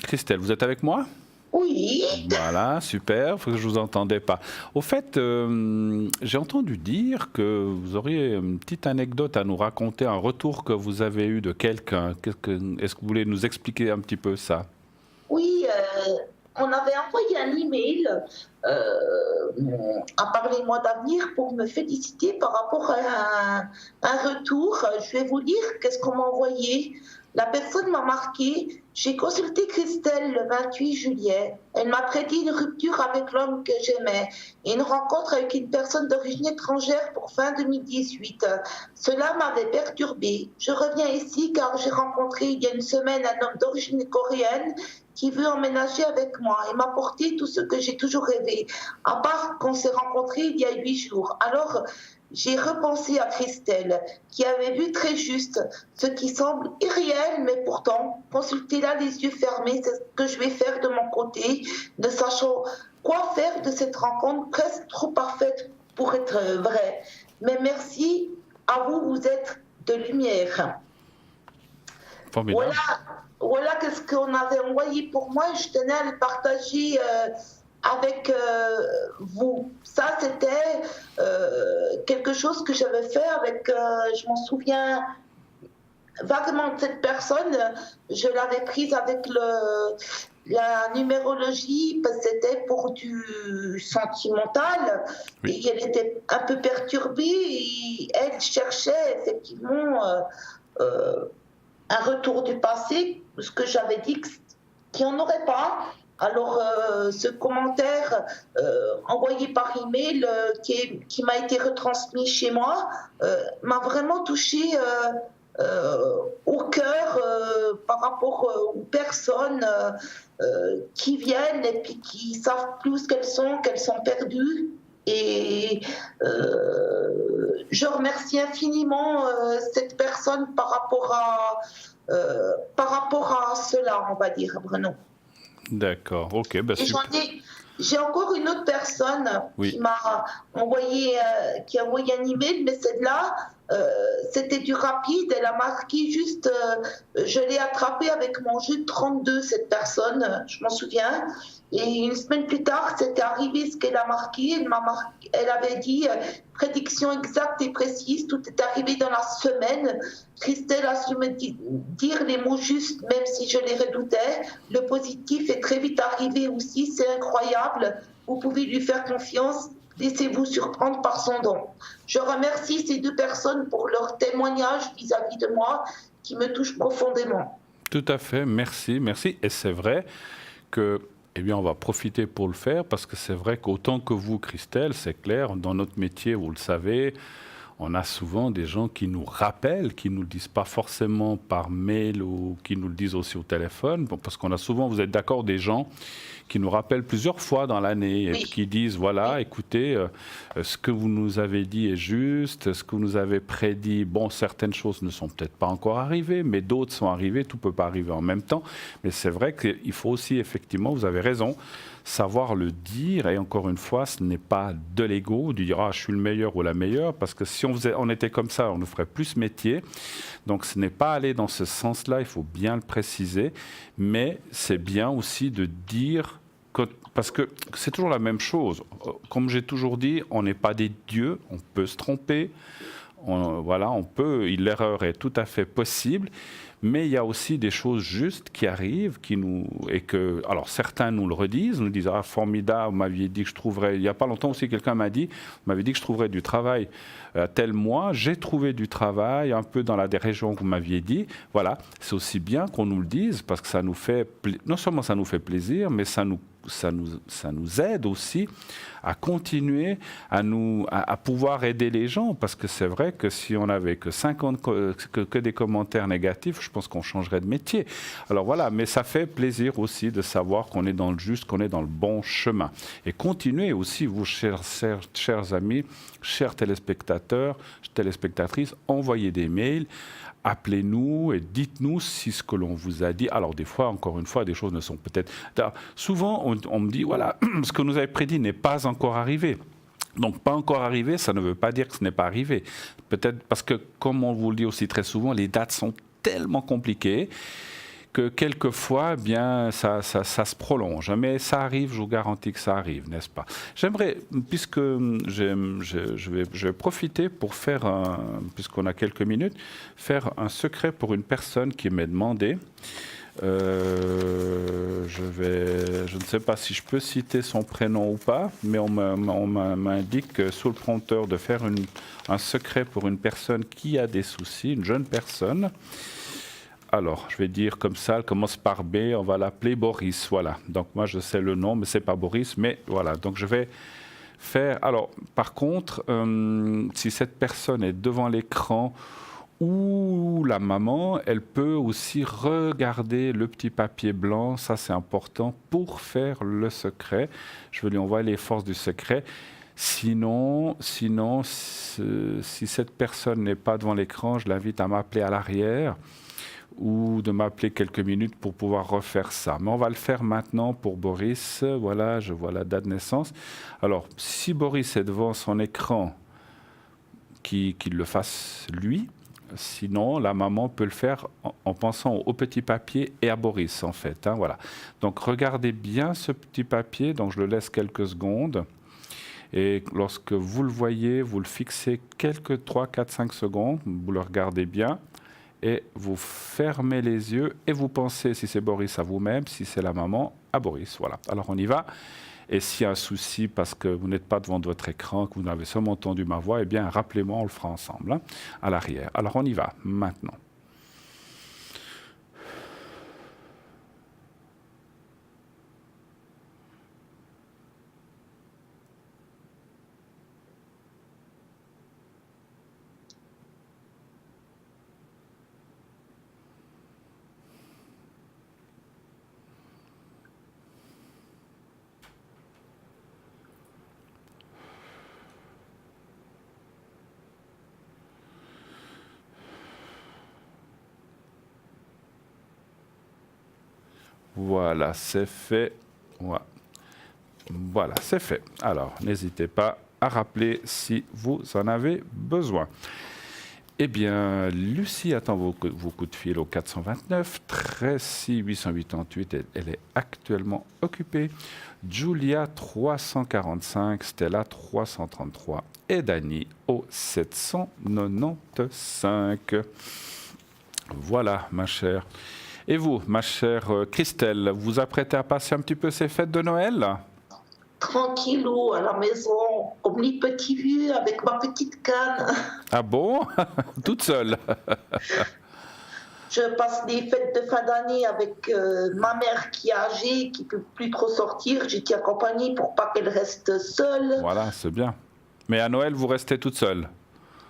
Speaker 1: Christelle, vous êtes avec moi?
Speaker 2: Oui.
Speaker 1: Voilà, super, parce que je ne vous entendais pas. Au fait, j'ai entendu dire que vous auriez une petite anecdote à nous raconter, un retour que vous avez eu de quelqu'un. Est-ce que vous voulez nous expliquer un petit peu ça?
Speaker 2: Oui, on avait envoyé un email à Parlez-moi d'avenir pour me féliciter par rapport à un retour. Je vais vous lire qu'est-ce qu'on m'a envoyé. La personne m'a marqué: j'ai consulté Christelle le 28 juillet. Elle m'a prédit une rupture avec l'homme que j'aimais et une rencontre avec une personne d'origine étrangère pour fin 2018. Cela m'avait perturbée. Je reviens ici car j'ai rencontré il y a une semaine un homme d'origine coréenne qui veut emménager avec moi et m'apporter tout ce que j'ai toujours rêvé, à part qu'on s'est rencontrés il y a 8 jours. Alors, j'ai repensé à Christelle, qui avait vu très juste ce qui semble irréel, mais pourtant, consultez-la les yeux fermés, c'est ce que je vais faire de mon côté, ne sachant quoi faire de cette rencontre presque trop parfaite pour être vraie. Mais merci à vous, vous êtes de lumière.
Speaker 1: Formidable.
Speaker 2: Voilà ce qu'on avait envoyé pour moi. Je tenais à le partager avec vous. Ça, c'était quelque chose que j'avais fait avec, je m'en souviens vaguement de cette personne. Je l'avais prise avec la numérologie parce que c'était pour du sentimental. Oui. Et elle était un peu perturbée et elle cherchait effectivement un retour du passé, ce que j'avais dit qu'il n'y en aurait pas. Alors, ce commentaire envoyé par email qui m'a été retransmis chez moi m'a vraiment touchée au cœur par rapport aux personnes qui viennent et puis qui savent plus où qu'elles sont perdues. Et je remercie infiniment cette personne par rapport à cela, on va dire, Bruno.
Speaker 1: D'accord, ok. Bah,
Speaker 2: j'ai encore une autre personne qui m'a envoyé, qui a envoyé un email, mais celle-là, c'était du rapide. Elle a marqué juste, je l'ai attrapée avec mon jeu de 32, cette personne, je m'en souviens. Et une semaine plus tard, c'était arrivé ce qu'elle a marqué. Elle avait dit prédiction exacte et précise. Tout est arrivé dans la semaine. Christelle a su me dire les mots justes, même si je les redoutais. Le positif est très vite arrivé aussi. C'est incroyable. Vous pouvez lui faire confiance. Laissez-vous surprendre par son don. Je remercie ces deux personnes pour leur témoignage vis-à-vis de moi qui me touche profondément.
Speaker 1: Tout à fait. Merci. Et c'est vrai que on va profiter pour le faire parce que c'est vrai qu'autant que vous, Christelle, c'est clair, dans notre métier, vous le savez, on a souvent des gens qui nous rappellent, qui ne nous le disent pas forcément par mail ou qui nous le disent aussi au téléphone, parce qu'on a souvent, vous êtes d'accord, des gens qui nous rappellent plusieurs fois dans l'année et qui disent, voilà, écoutez, ce que vous nous avez dit est juste, ce que vous nous avez prédit, bon, certaines choses ne sont peut-être pas encore arrivées, mais d'autres sont arrivées, tout ne peut pas arriver en même temps. Mais c'est vrai qu'il faut aussi, effectivement, vous avez raison, savoir le dire, et encore une fois, ce n'est pas de l'ego, de dire ah, je suis le meilleur ou la meilleure, parce que si on était comme ça, on nous ferait plus ce métier. Donc ce n'est pas aller dans ce sens-là, il faut bien le préciser, mais c'est bien aussi de dire, parce que c'est toujours la même chose. Comme j'ai toujours dit, on n'est pas des dieux, on peut se tromper, l'erreur est tout à fait possible. Mais il y a aussi des choses justes qui arrivent, alors certains nous le redisent, nous disent ah formidable, vous m'aviez dit que je trouverais. Il n'y a pas longtemps aussi quelqu'un m'avait dit que je trouverais du travail à tel mois. J'ai trouvé du travail un peu dans la région que vous m'aviez dit. Voilà, c'est aussi bien qu'on nous le dise parce que ça nous fait non seulement ça nous fait plaisir, mais ça nous aide aussi à continuer à pouvoir aider les gens, parce que c'est vrai que si on n'avait que des commentaires négatifs, je pense qu'on changerait de métier. Alors voilà, mais ça fait plaisir aussi de savoir qu'on est dans le juste, qu'on est dans le bon chemin. Et continuez aussi, vous, chers amis, chers téléspectateurs, téléspectatrices, envoyez des mails, appelez-nous et dites-nous si ce que l'on vous a dit. Alors des fois, encore une fois, des choses ne sont peut-être... Souvent, on me dit, voilà, ce que nous avez prédit n'est pas encore arrivé. Donc, pas encore arrivé, ça ne veut pas dire que ce n'est pas arrivé. Peut-être parce que, comme on vous le dit aussi très souvent, les dates sont tellement compliquées que quelquefois, eh bien, ça se prolonge. Mais ça arrive, je vous garantis que ça arrive, n'est-ce pas? J'aimerais, puisque je vais profiter pour faire, puisqu'on a quelques minutes, faire un secret pour une personne qui m'est demandé. Je ne sais pas si je peux citer son prénom ou pas, mais on m'indique sous le prompteur de faire un secret pour une personne qui a des soucis, une jeune personne. Alors, je vais dire comme ça, elle commence par B, on va l'appeler Boris, voilà. Donc moi, je sais le nom, mais c'est pas Boris, mais voilà. Donc je vais faire... Alors, par contre, si cette personne est devant l'écran ou la maman, elle peut aussi regarder le petit papier blanc, ça c'est important, pour faire le secret. Je vais lui envoyer les forces du secret. Sinon, si cette personne n'est pas devant l'écran, je l'invite à m'appeler à l'arrière ou de m'appeler quelques minutes pour pouvoir refaire ça. Mais on va le faire maintenant pour Boris. Voilà, je vois la date de naissance. Alors, si Boris est devant son écran, qu'il le fasse lui. Sinon, la maman peut le faire en pensant au petit papier et à Boris, en fait. Hein, voilà. Donc, regardez bien ce petit papier. Donc, je le laisse quelques secondes. Et lorsque vous le voyez, vous le fixez quelques 3, 4, 5 secondes. Vous le regardez bien. Et vous fermez les yeux et vous pensez, si c'est Boris, à vous-même, si c'est la maman, à Boris. Voilà. Alors, on y va. Et s'il y a un souci parce que vous n'êtes pas devant votre écran, que vous n'avez seulement entendu ma voix, eh bien, rappelez-moi, on le fera ensemble, hein, à l'arrière. Alors, on y va, maintenant. Voilà, c'est fait. Voilà, c'est fait. Alors, n'hésitez pas à rappeler si vous en avez besoin. Eh bien, Lucie attend vos coups de fil au 429 13 888. Elle est actuellement occupée. Julia 345, Stella 333 et Dani au 795. Voilà, ma chère. Et vous, ma chère Christelle, vous apprêtez à passer un petit peu ces fêtes de Noël?
Speaker 2: Tranquillou, à la maison, comme les petits vieux, avec ma petite canne.
Speaker 1: Ah bon? Toute seule?
Speaker 2: Je passe les fêtes de fin d'année avec ma mère qui est âgée, qui ne peut plus trop sortir. J'y tiens compagnie pour pas qu'elle reste seule.
Speaker 1: Voilà, c'est bien. Mais à Noël, vous restez toute seule?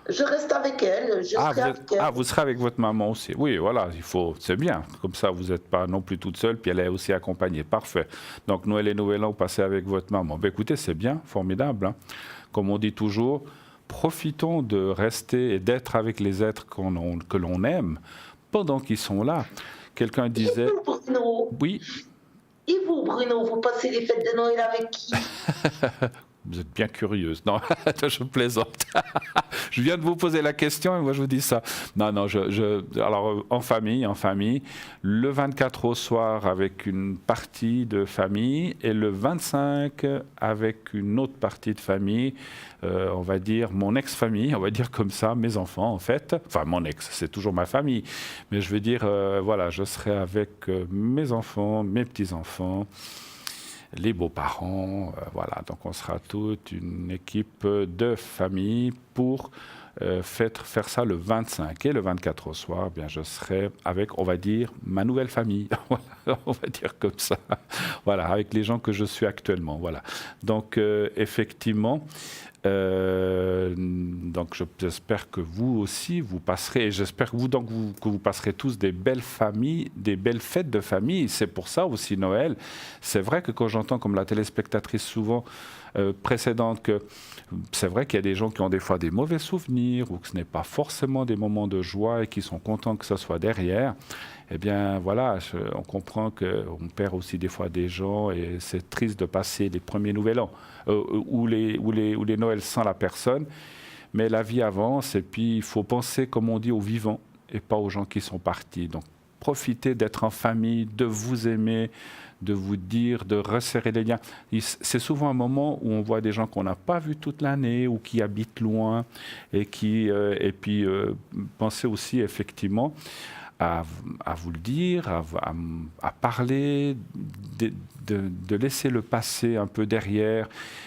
Speaker 2: Je reste avec elle, je serai avec elle.
Speaker 1: vous serez avec votre maman aussi. Oui, voilà, c'est bien. Comme ça, vous n'êtes pas non plus toute seule, puis elle est aussi accompagnée. Parfait. Donc, Noël et Nouvel An, vous passez avec votre maman. Ben, écoutez, c'est bien, formidable. Hein. Comme on dit toujours, profitons de rester et d'être avec les êtres que l'on aime pendant qu'ils sont là. Quelqu'un disait...
Speaker 2: Et vous, Bruno?
Speaker 1: Oui.
Speaker 2: Et vous, Bruno, vous passez les fêtes de Noël avec qui?
Speaker 1: Vous êtes bien curieuse. Non, je plaisante. Je viens de vous poser la question et moi je vous dis ça. Non, alors en famille, le 24 au soir avec une partie de famille et le 25 avec une autre partie de famille, on va dire mon ex-famille, on va dire comme ça, mes enfants en fait. Enfin, mon ex, c'est toujours ma famille. Mais je veux dire, voilà, je serai avec mes enfants, mes petits-enfants, les beaux-parents, voilà. Donc on sera toute une équipe de famille pour faire ça le 25 et le 24 au soir. Bien, je serai avec, on va dire, ma nouvelle famille. On va dire comme ça. Voilà, avec les gens que je suis actuellement. Voilà. Donc effectivement. Donc j'espère que vous aussi vous passerez, et j'espère que vous passerez tous des belles familles, des belles fêtes de famille. C'est pour ça aussi Noël. C'est vrai que quand j'entends comme la téléspectatrice souvent précédente que c'est vrai qu'il y a des gens qui ont des fois des mauvais souvenirs ou que ce n'est pas forcément des moments de joie et qui sont contents que ça soit derrière. Eh bien voilà, on comprend qu'on perd aussi des fois des gens et c'est triste de passer les premiers Nouvel An ou les Noëls sans la personne. Mais la vie avance et puis il faut penser, comme on dit, aux vivants et pas aux gens qui sont partis. Donc profitez d'être en famille, de vous aimer, de vous dire, de resserrer les liens. C'est souvent un moment où on voit des gens qu'on n'a pas vus toute l'année ou qui habitent loin et puis pensez aussi effectivement à vous le dire, à parler, de laisser le passé un peu derrière.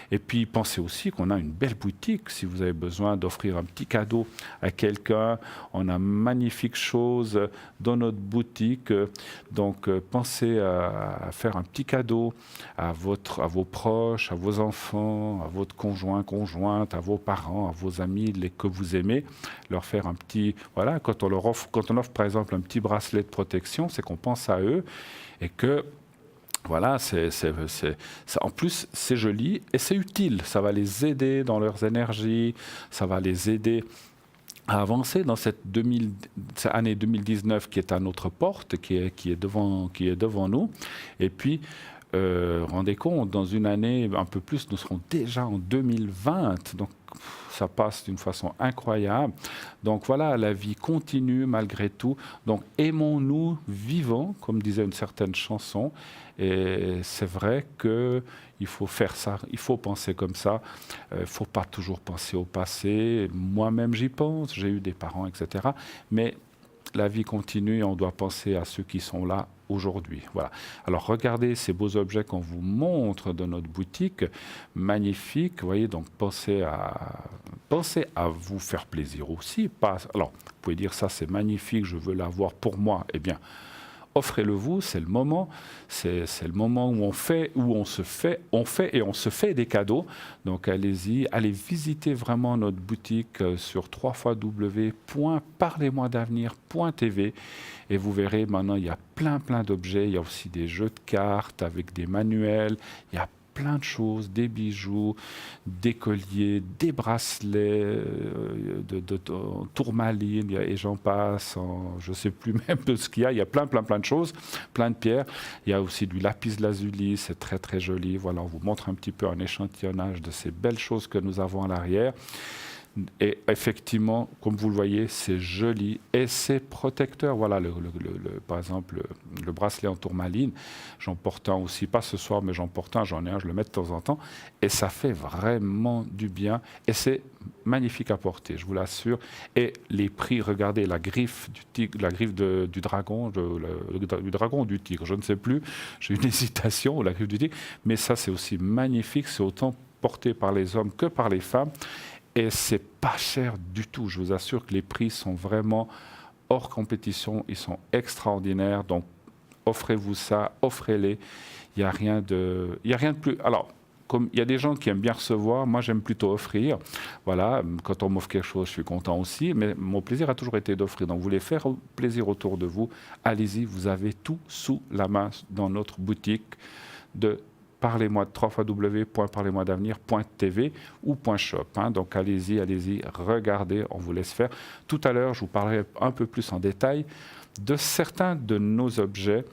Speaker 1: Et puis pensez aussi qu'on a une belle boutique. Si vous avez besoin d'offrir un petit cadeau à quelqu'un, on a magnifiques choses dans notre boutique. Donc pensez à faire un petit cadeau à vos proches, à vos enfants, à votre conjoint, conjointe, à vos parents, à vos amis, les que vous aimez. Leur faire un petit... Voilà, quand on offre par exemple un petit bracelet de protection, c'est qu'on pense à eux et que voilà, en plus c'est joli et c'est utile. Ça va les aider dans leurs énergies, ça va les aider à avancer dans cette année 2019 qui est à notre porte, qui est devant nous. Et puis, rendez compte, dans une année un peu plus, nous serons déjà en 2020. Donc, ça passe d'une façon incroyable. Donc voilà, la vie continue malgré tout. Donc aimons-nous vivants, comme disait une certaine chanson. Et c'est vrai qu'il faut faire ça, il faut penser comme ça. Il ne faut pas toujours penser au passé. Moi-même, j'y pense, j'ai eu des parents, etc. Mais la vie continue et on doit penser à ceux qui sont là aujourd'hui. Voilà. Alors regardez ces beaux objets qu'on vous montre dans notre boutique, magnifiques. Vous voyez, donc pensez à vous faire plaisir aussi. Alors, vous pouvez dire ça, c'est magnifique, je veux l'avoir pour moi. Eh bien, offrez-le-vous, c'est le moment. C'est le moment où on fait et on se fait des cadeaux. Donc allez-y, allez visiter vraiment notre boutique sur www.parlez-moi-d'avenir.tv et vous verrez maintenant il y a plein d'objets. Il y a aussi des jeux de cartes avec des manuels. Il y a plein de choses, des bijoux, des colliers, des bracelets, de tourmalines, et j'en passe, je ne sais plus même de ce qu'il y a. Il y a plein de choses, plein de pierres. Il y a aussi du lapis lazuli, c'est très très joli. Voilà, on vous montre un petit peu un échantillonnage de ces belles choses que nous avons à l'arrière. Et effectivement, comme vous le voyez, c'est joli et c'est protecteur. Voilà, par exemple, le bracelet en tourmaline, j'en porte un aussi, pas ce soir, mais j'en porte un, j'en ai un, je le mets de temps en temps. Et ça fait vraiment du bien. Et c'est magnifique à porter, je vous l'assure. Et les prix, regardez la griffe du tigre, la griffe du dragon, du dragon ou du tigre, je ne sais plus. J'ai une hésitation, la griffe du tigre. Mais ça, c'est aussi magnifique. C'est autant porté par les hommes que par les femmes. Et c'est pas cher du tout. Je vous assure que les prix sont vraiment hors compétition. Ils sont extraordinaires. Donc, offrez-vous ça, offrez-les. Il n'y a rien de plus. Alors, comme il y a des gens qui aiment bien recevoir, moi j'aime plutôt offrir. Voilà, quand on m'offre quelque chose, je suis content aussi, mais mon plaisir a toujours été d'offrir. Donc vous voulez faire plaisir autour de vous, allez-y, vous avez tout sous la main dans notre boutique de Parlez-moi de www.parlez-moi-d'avenir.tv ou .shop. Donc allez-y, regardez, on vous laisse faire. Tout à l'heure, je vous parlerai un peu plus en détail de certains de nos objets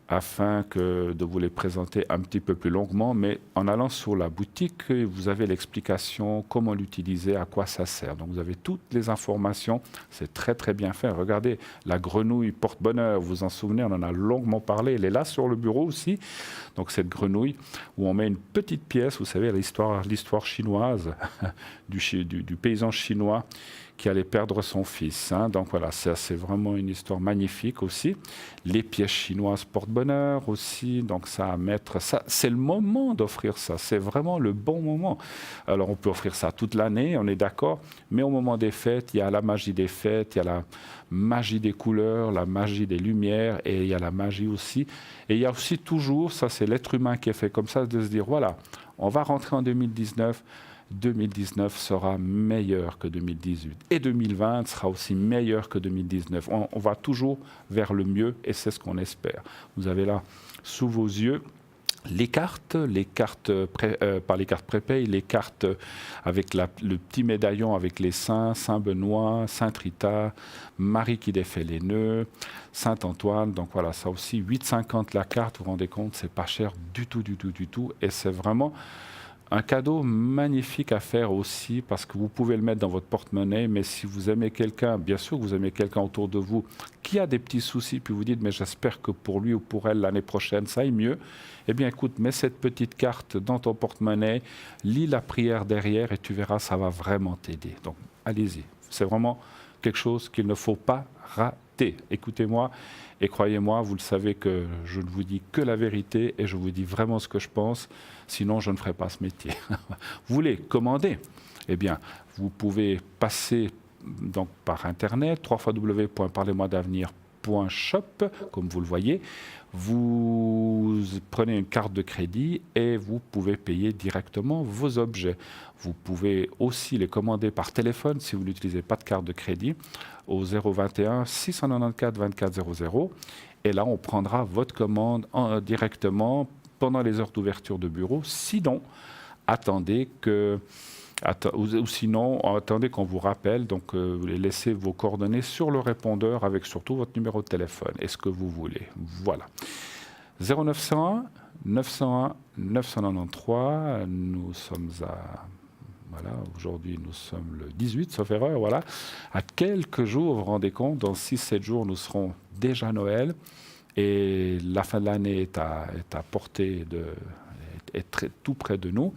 Speaker 1: afin de vous les présenter un petit peu plus longuement, mais en allant sur la boutique, vous avez l'explication, comment l'utiliser, à quoi ça sert. Donc vous avez toutes les informations, c'est très très bien fait. Regardez, la grenouille porte-bonheur, vous vous en souvenez, on en a longuement parlé, elle est là sur le bureau aussi. Donc cette grenouille où on met une petite pièce, vous savez, l'histoire chinoise du paysan chinois qui allait perdre son fils. Donc voilà, c'est vraiment une histoire magnifique aussi. Les pièces chinoises porte-bonheur aussi, donc ça à mettre, ça, c'est le moment d'offrir ça, c'est vraiment le bon moment. Alors on peut offrir ça toute l'année, on est d'accord, mais au moment des fêtes, il y a la magie des fêtes, il y a la magie des couleurs, la magie des lumières, et il y a la magie aussi. Et il y a aussi toujours, ça c'est l'être humain qui est fait comme ça, de se dire, voilà, on va rentrer en 2019, 2019 sera meilleur que 2018 et 2020 sera aussi meilleur que 2019. On va toujours vers le mieux et c'est ce qu'on espère. Vous avez là sous vos yeux les cartes par les cartes prépay, les cartes avec le petit médaillon avec les saints, Saint-Benoît, Sainte-Rita, Marie qui défait les nœuds, Saint-Antoine. Donc voilà, ça aussi, 8,50 la carte, vous vous rendez compte, c'est pas cher du tout. Et c'est vraiment un cadeau magnifique à faire aussi parce que vous pouvez le mettre dans votre porte-monnaie, mais si vous aimez quelqu'un, bien sûr que vous aimez quelqu'un autour de vous qui a des petits soucis, puis vous dites mais j'espère que pour lui ou pour elle l'année prochaine ça aille mieux, eh bien écoute, mets cette petite carte dans ton porte-monnaie, lis la prière derrière et tu verras, ça va vraiment t'aider. Donc allez-y, c'est vraiment quelque chose qu'il ne faut pas rater. Écoutez-moi et croyez-moi, vous le savez que je ne vous dis que la vérité et je vous dis vraiment ce que je pense, sinon je ne ferai pas ce métier. Vous voulez commander? Eh bien, vous pouvez passer donc par Internet, www.parlez-moi-d'avenir.shop, comme vous le voyez. Vous prenez une carte de crédit et vous pouvez payer directement vos objets. Vous pouvez aussi les commander par téléphone si vous n'utilisez pas de carte de crédit au 021 694 24 00. Et là, on prendra votre commande directement pendant les heures d'ouverture de bureau. Sinon, attendez qu'on vous rappelle, donc laissez vos coordonnées sur le répondeur avec surtout votre numéro de téléphone. Est-ce que vous voulez? Voilà. 0901 901 993, nous sommes voilà, aujourd'hui nous sommes le 18, sauf erreur, voilà. À quelques jours, vous vous rendez compte, dans 6-7 jours, nous serons déjà à Noël et la fin de l'année est à portée tout près de nous.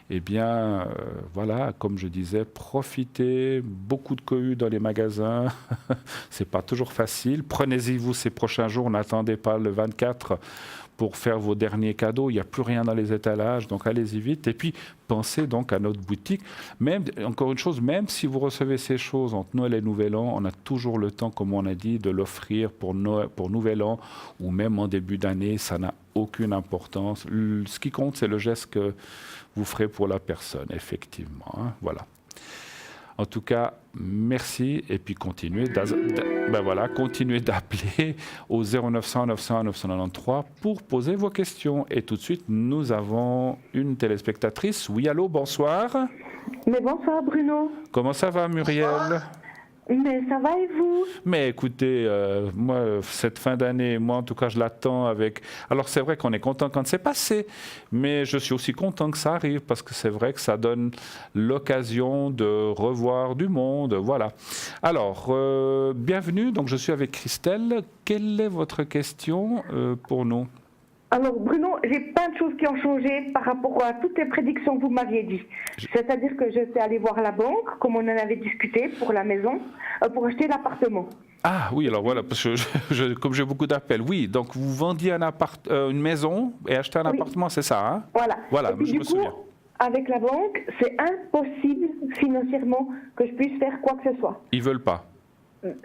Speaker 1: Eh bien, voilà, comme je disais, profitez, beaucoup de cohue dans les magasins, c'est pas toujours facile. Prenez-y vous ces prochains jours, n'attendez pas le 24 pour faire vos derniers cadeaux, il n'y a plus rien dans les étalages, donc allez-y vite. Et puis, pensez donc à notre boutique. Même, encore une chose, même si vous recevez ces choses entre Noël et Nouvel An, on a toujours le temps, comme on a dit, de l'offrir pour Nouvel An ou même en début d'année, ça n'a aucune importance. Ce qui compte, c'est le geste que vous ferez pour la personne, effectivement. Voilà. En tout cas, merci et puis continuez d'appeler au 0900 901 993 pour poser vos questions. Et tout de suite, nous avons une téléspectatrice. Oui, allô, bonsoir.
Speaker 3: Mais bonsoir Bruno.
Speaker 1: Comment ça va, Muriel?
Speaker 3: Mais ça va et vous?
Speaker 1: Mais écoutez, moi, cette fin d'année, moi en tout cas, je l'attends avec... Alors c'est vrai qu'on est content quand c'est passé, mais je suis aussi content que ça arrive parce que c'est vrai que ça donne l'occasion de revoir du monde, voilà. Alors, bienvenue, donc je suis avec Christelle. Quelle est votre question pour nous?
Speaker 3: Alors Bruno, j'ai plein de choses qui ont changé par rapport à toutes les prédictions que vous m'aviez dit. C'est-à-dire que je suis allée voir la banque, comme on en avait discuté, pour la maison, pour acheter l'appartement.
Speaker 1: Ah oui, alors voilà, parce que comme j'ai beaucoup d'appels, oui, donc vous vendiez une maison et achetez un appartement, c'est ça, hein? Voilà,
Speaker 3: et puis,
Speaker 1: je me souviens.
Speaker 3: Avec la banque, c'est impossible financièrement que je puisse faire quoi que ce soit.
Speaker 1: Ils veulent pas.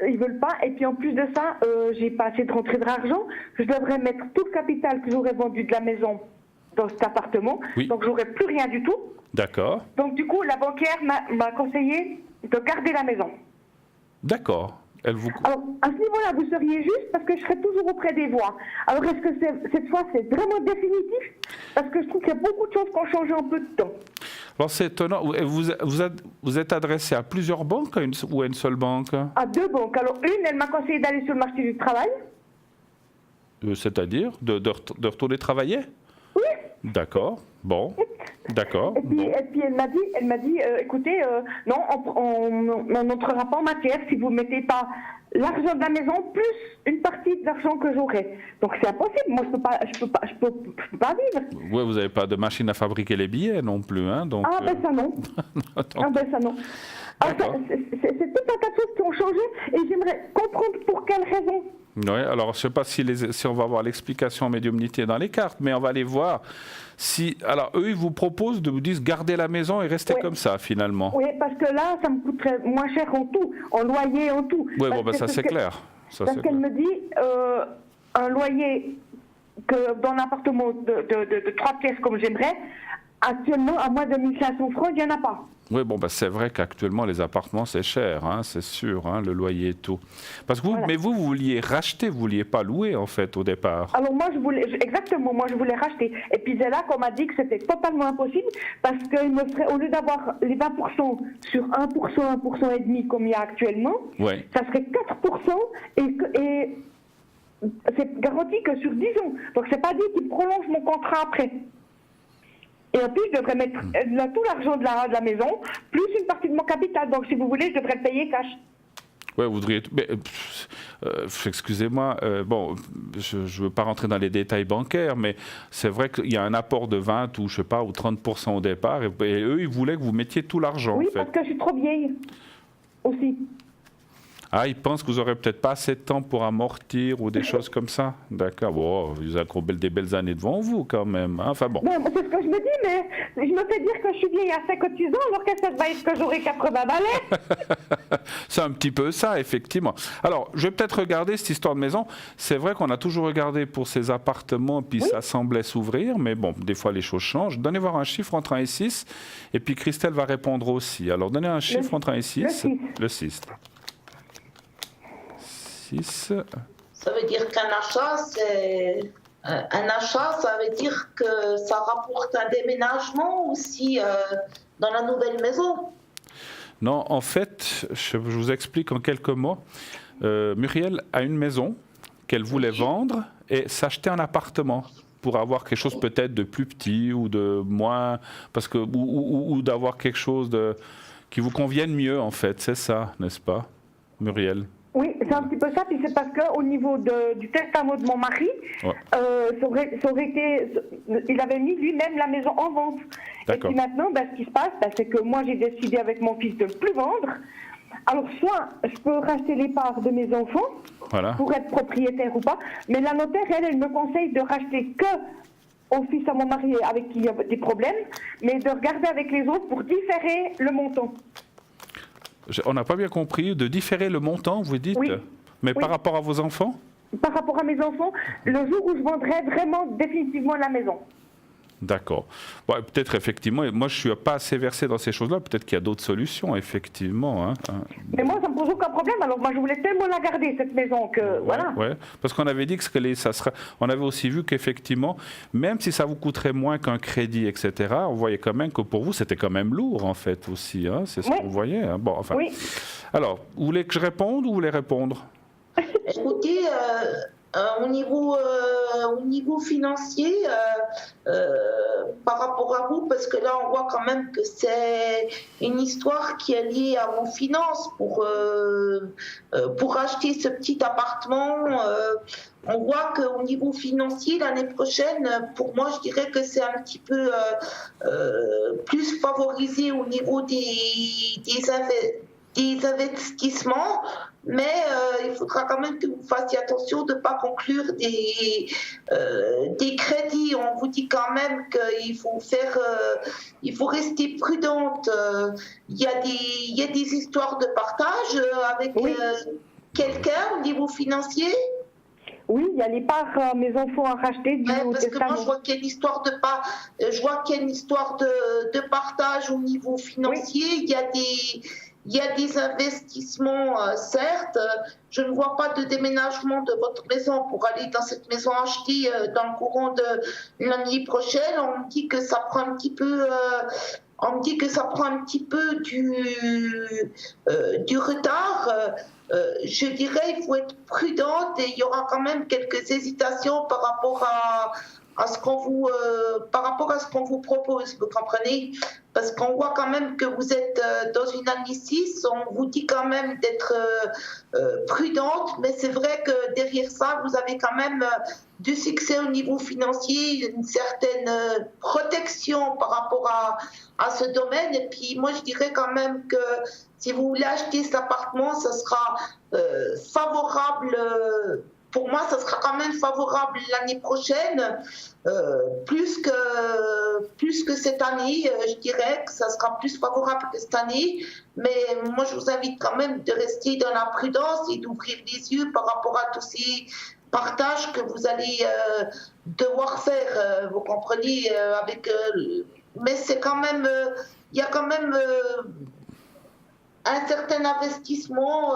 Speaker 3: Ils veulent pas, et puis en plus de ça, j'ai pas assez de rentrée d'argent. Je devrais mettre tout le capital que j'aurais vendu de la maison dans cet appartement,
Speaker 1: Oui.
Speaker 3: donc j'aurai plus rien du tout.
Speaker 1: D'accord.
Speaker 3: Donc du coup, la banquière m'a conseillé de garder la maison.
Speaker 1: D'accord. Elle vous...
Speaker 3: Alors, à ce niveau-là, vous seriez juste parce que je serai toujours auprès des voix. Alors, est-ce que cette fois, c'est vraiment définitif? Parce que je trouve qu'il y a beaucoup de choses qui ont changé en peu de temps.
Speaker 1: Alors c'est étonnant, vous êtes adressé à plusieurs banques ou à une seule banque?
Speaker 3: À 2 banques. Alors, une, elle m'a conseillé d'aller sur le marché du travail.
Speaker 1: C'est-à-dire de retourner travailler?
Speaker 3: Oui.
Speaker 1: D'accord, bon, d'accord.
Speaker 3: Et puis elle m'a dit, écoutez, non, on n'entrera pas en matière si vous ne mettez pas l'argent de la maison plus une partie de l'argent que j'aurai. Donc c'est impossible. Moi, je peux pas vivre.
Speaker 1: Oui, vous n'avez pas de machine à fabriquer les billets non plus, hein, donc.
Speaker 3: Ah ben ça non. Ah ben ça non. C'est tout un tas de choses qui ont changé et j'aimerais comprendre pour quelles raisons.
Speaker 1: Oui, alors je ne sais pas si on va avoir l'explication médiumnité dans les cartes, mais on va aller voir. Alors eux, ils vous proposent de vous dire garder la maison et rester comme ça finalement.
Speaker 3: Oui, parce que là, ça me coûterait moins cher en tout, en loyer, en tout.
Speaker 1: Oui, bon, ben, ça c'est clair.
Speaker 3: Parce qu'elle me dit, un loyer que dans l'appartement de 3 pièces comme j'aimerais, actuellement, à moins de 1 500 francs, il n'y en a pas.
Speaker 1: Oui, bon, bah, c'est vrai qu'actuellement, les appartements, c'est cher, hein, c'est sûr, hein, le loyer et tout. Parce que
Speaker 3: voilà.
Speaker 1: Mais vous vouliez racheter, vous ne vouliez pas louer, en fait, au départ.
Speaker 3: Alors moi, je voulais racheter. Et puis c'est là qu'on m'a dit que c'était totalement impossible, parce qu'il me ferait, au lieu d'avoir les 20% sur 1%, 1% et demi, comme il y a actuellement, ça serait 4%, et c'est garanti que sur 10 ans. Donc c'est pas dit qu'il prolonge mon contrat après. Et en plus, je devrais mettre tout l'argent de la maison, plus une partie de mon capital. Donc, si vous voulez, je devrais le payer cash.
Speaker 1: Oui, vous voudriez... excusez-moi, bon, je ne veux pas rentrer dans les détails bancaires, mais c'est vrai qu'il y a un apport de 20 ou, je sais pas, ou 30% au départ, et eux, ils voulaient que vous mettiez tout l'argent,
Speaker 3: oui,
Speaker 1: en fait.
Speaker 3: parce que je suis trop vieille, aussi.
Speaker 1: Ah, ils pensent que vous n'aurez peut-être pas assez de temps pour amortir ou des choses comme ça. D'accord. Bon, vous avez encore des belles années devant vous quand même. Hein. Enfin bon.
Speaker 3: Non, c'est ce que je me dis, mais je me fais dire que je suis vieille à 58 ans, alors que ça va être que j'aurai 80 balais.
Speaker 1: C'est un petit peu ça, effectivement. Alors, je vais peut-être regarder cette histoire de maison. C'est vrai qu'on a toujours regardé pour ces appartements, puis ça semblait s'ouvrir, mais bon, des fois les choses changent. Donnez voir un chiffre entre 1 et 6, et puis Christelle va répondre aussi. Alors, donnez un chiffre entre 1 et 6. Le 6.
Speaker 2: Ça veut dire qu'un achat, ça veut dire que ça rapporte un déménagement aussi dans la nouvelle maison.
Speaker 1: Non, en fait, je vous explique en quelques mots. Muriel a une maison qu'elle voulait vendre et s'acheter un appartement pour avoir quelque chose peut-être de plus petit ou de moins, ou d'avoir quelque chose qui vous convienne mieux en fait. C'est ça, n'est-ce pas, Muriel?
Speaker 3: Oui, c'est un petit peu ça, puis c'est parce qu'au niveau du testament de mon mari, ça aurait été, il avait mis lui-même la maison en vente. Et puis maintenant, ce qui se passe, c'est que moi j'ai décidé avec mon fils de ne plus vendre. Alors soit je peux racheter les parts de mes enfants pour être propriétaire ou pas, mais la notaire, elle me conseille de racheter que au fils à mon mari avec qui il y a des problèmes, mais de regarder avec les autres pour différer le montant.
Speaker 1: On n'a pas bien compris, de différer le montant, vous dites, mais par rapport à vos enfants?
Speaker 3: Par rapport à mes enfants, le jour où je vendrai vraiment définitivement la maison.
Speaker 1: D'accord. Bon, peut-être effectivement, moi je ne suis pas assez versé dans ces choses-là, peut-être qu'il y a d'autres solutions, effectivement. Hein.
Speaker 3: Mais moi ça ne me pose aucun problème, alors moi je voulais tellement la garder cette maison que voilà.
Speaker 1: Oui, parce qu'on avait dit que ça sera. On avait aussi vu qu'effectivement, même si ça vous coûterait moins qu'un crédit, etc., on voyait quand même que pour vous c'était quand même lourd en fait aussi, hein, c'est ce qu'on voyait. Hein. Bon, enfin. Alors, vous voulez que je réponde ou vous voulez répondre?
Speaker 2: Écoutez, au niveau financier, par rapport à vous, parce que là on voit quand même que c'est une histoire qui est liée à vos finances pour acheter ce petit appartement. On voit qu'au niveau financier, l'année prochaine, pour moi, je dirais que c'est un petit peu plus favorisé au niveau des investissements, mais il faudra quand même que vous fassiez attention de ne pas conclure des crédits. On vous dit quand même qu'il faut il faut rester prudente. Il y a des histoires de partage avec quelqu'un au niveau financier.
Speaker 3: Oui, il y a les parts mes enfants à racheter du
Speaker 2: Ouais, parce que moi,
Speaker 3: testament.
Speaker 2: je vois qu'il y a une histoire je vois qu'il y a une histoire de partage au niveau financier. Il y a des investissements, certes. Je ne vois pas de déménagement de votre maison pour aller dans cette maison achetée dans le courant de l'année prochaine. On me dit que ça prend un petit peu. On me dit que ça prend un petit peu du retard. Je dirais il faut être prudente et il y aura quand même quelques hésitations par rapport à ce qu'on vous, par rapport à ce qu'on vous propose, vous comprenez? Parce qu'on voit quand même que vous êtes dans une année 6, on vous dit quand même d'être prudente, mais c'est vrai que derrière ça, vous avez quand même du succès au niveau financier, une certaine protection par rapport à ce domaine. Et puis moi, je dirais quand même que si vous voulez acheter cet appartement, ça sera favorable. Pour moi, ça sera quand même favorable l'année prochaine, plus que cette année. Je dirais que ça sera plus favorable que cette année. Mais moi, je vous invite quand même de rester dans la prudence et d'ouvrir les yeux par rapport à tous ces partages que vous allez devoir faire. Vous comprenez mais c'est quand même, il y a quand même un certain investissement.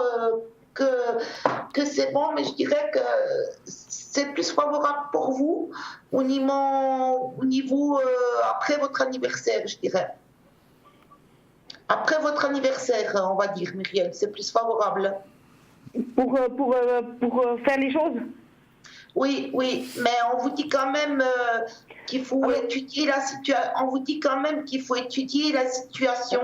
Speaker 2: Que c'est bon, mais je dirais que c'est plus favorable pour vous au niveau après votre anniversaire, je dirais. Après votre anniversaire, on va dire, Myriel, c'est plus favorable.
Speaker 3: Pour faire les choses?
Speaker 2: Oui, mais on vous dit quand même qu'il faut étudier la situation. On vous dit quand même qu'il faut étudier la situation.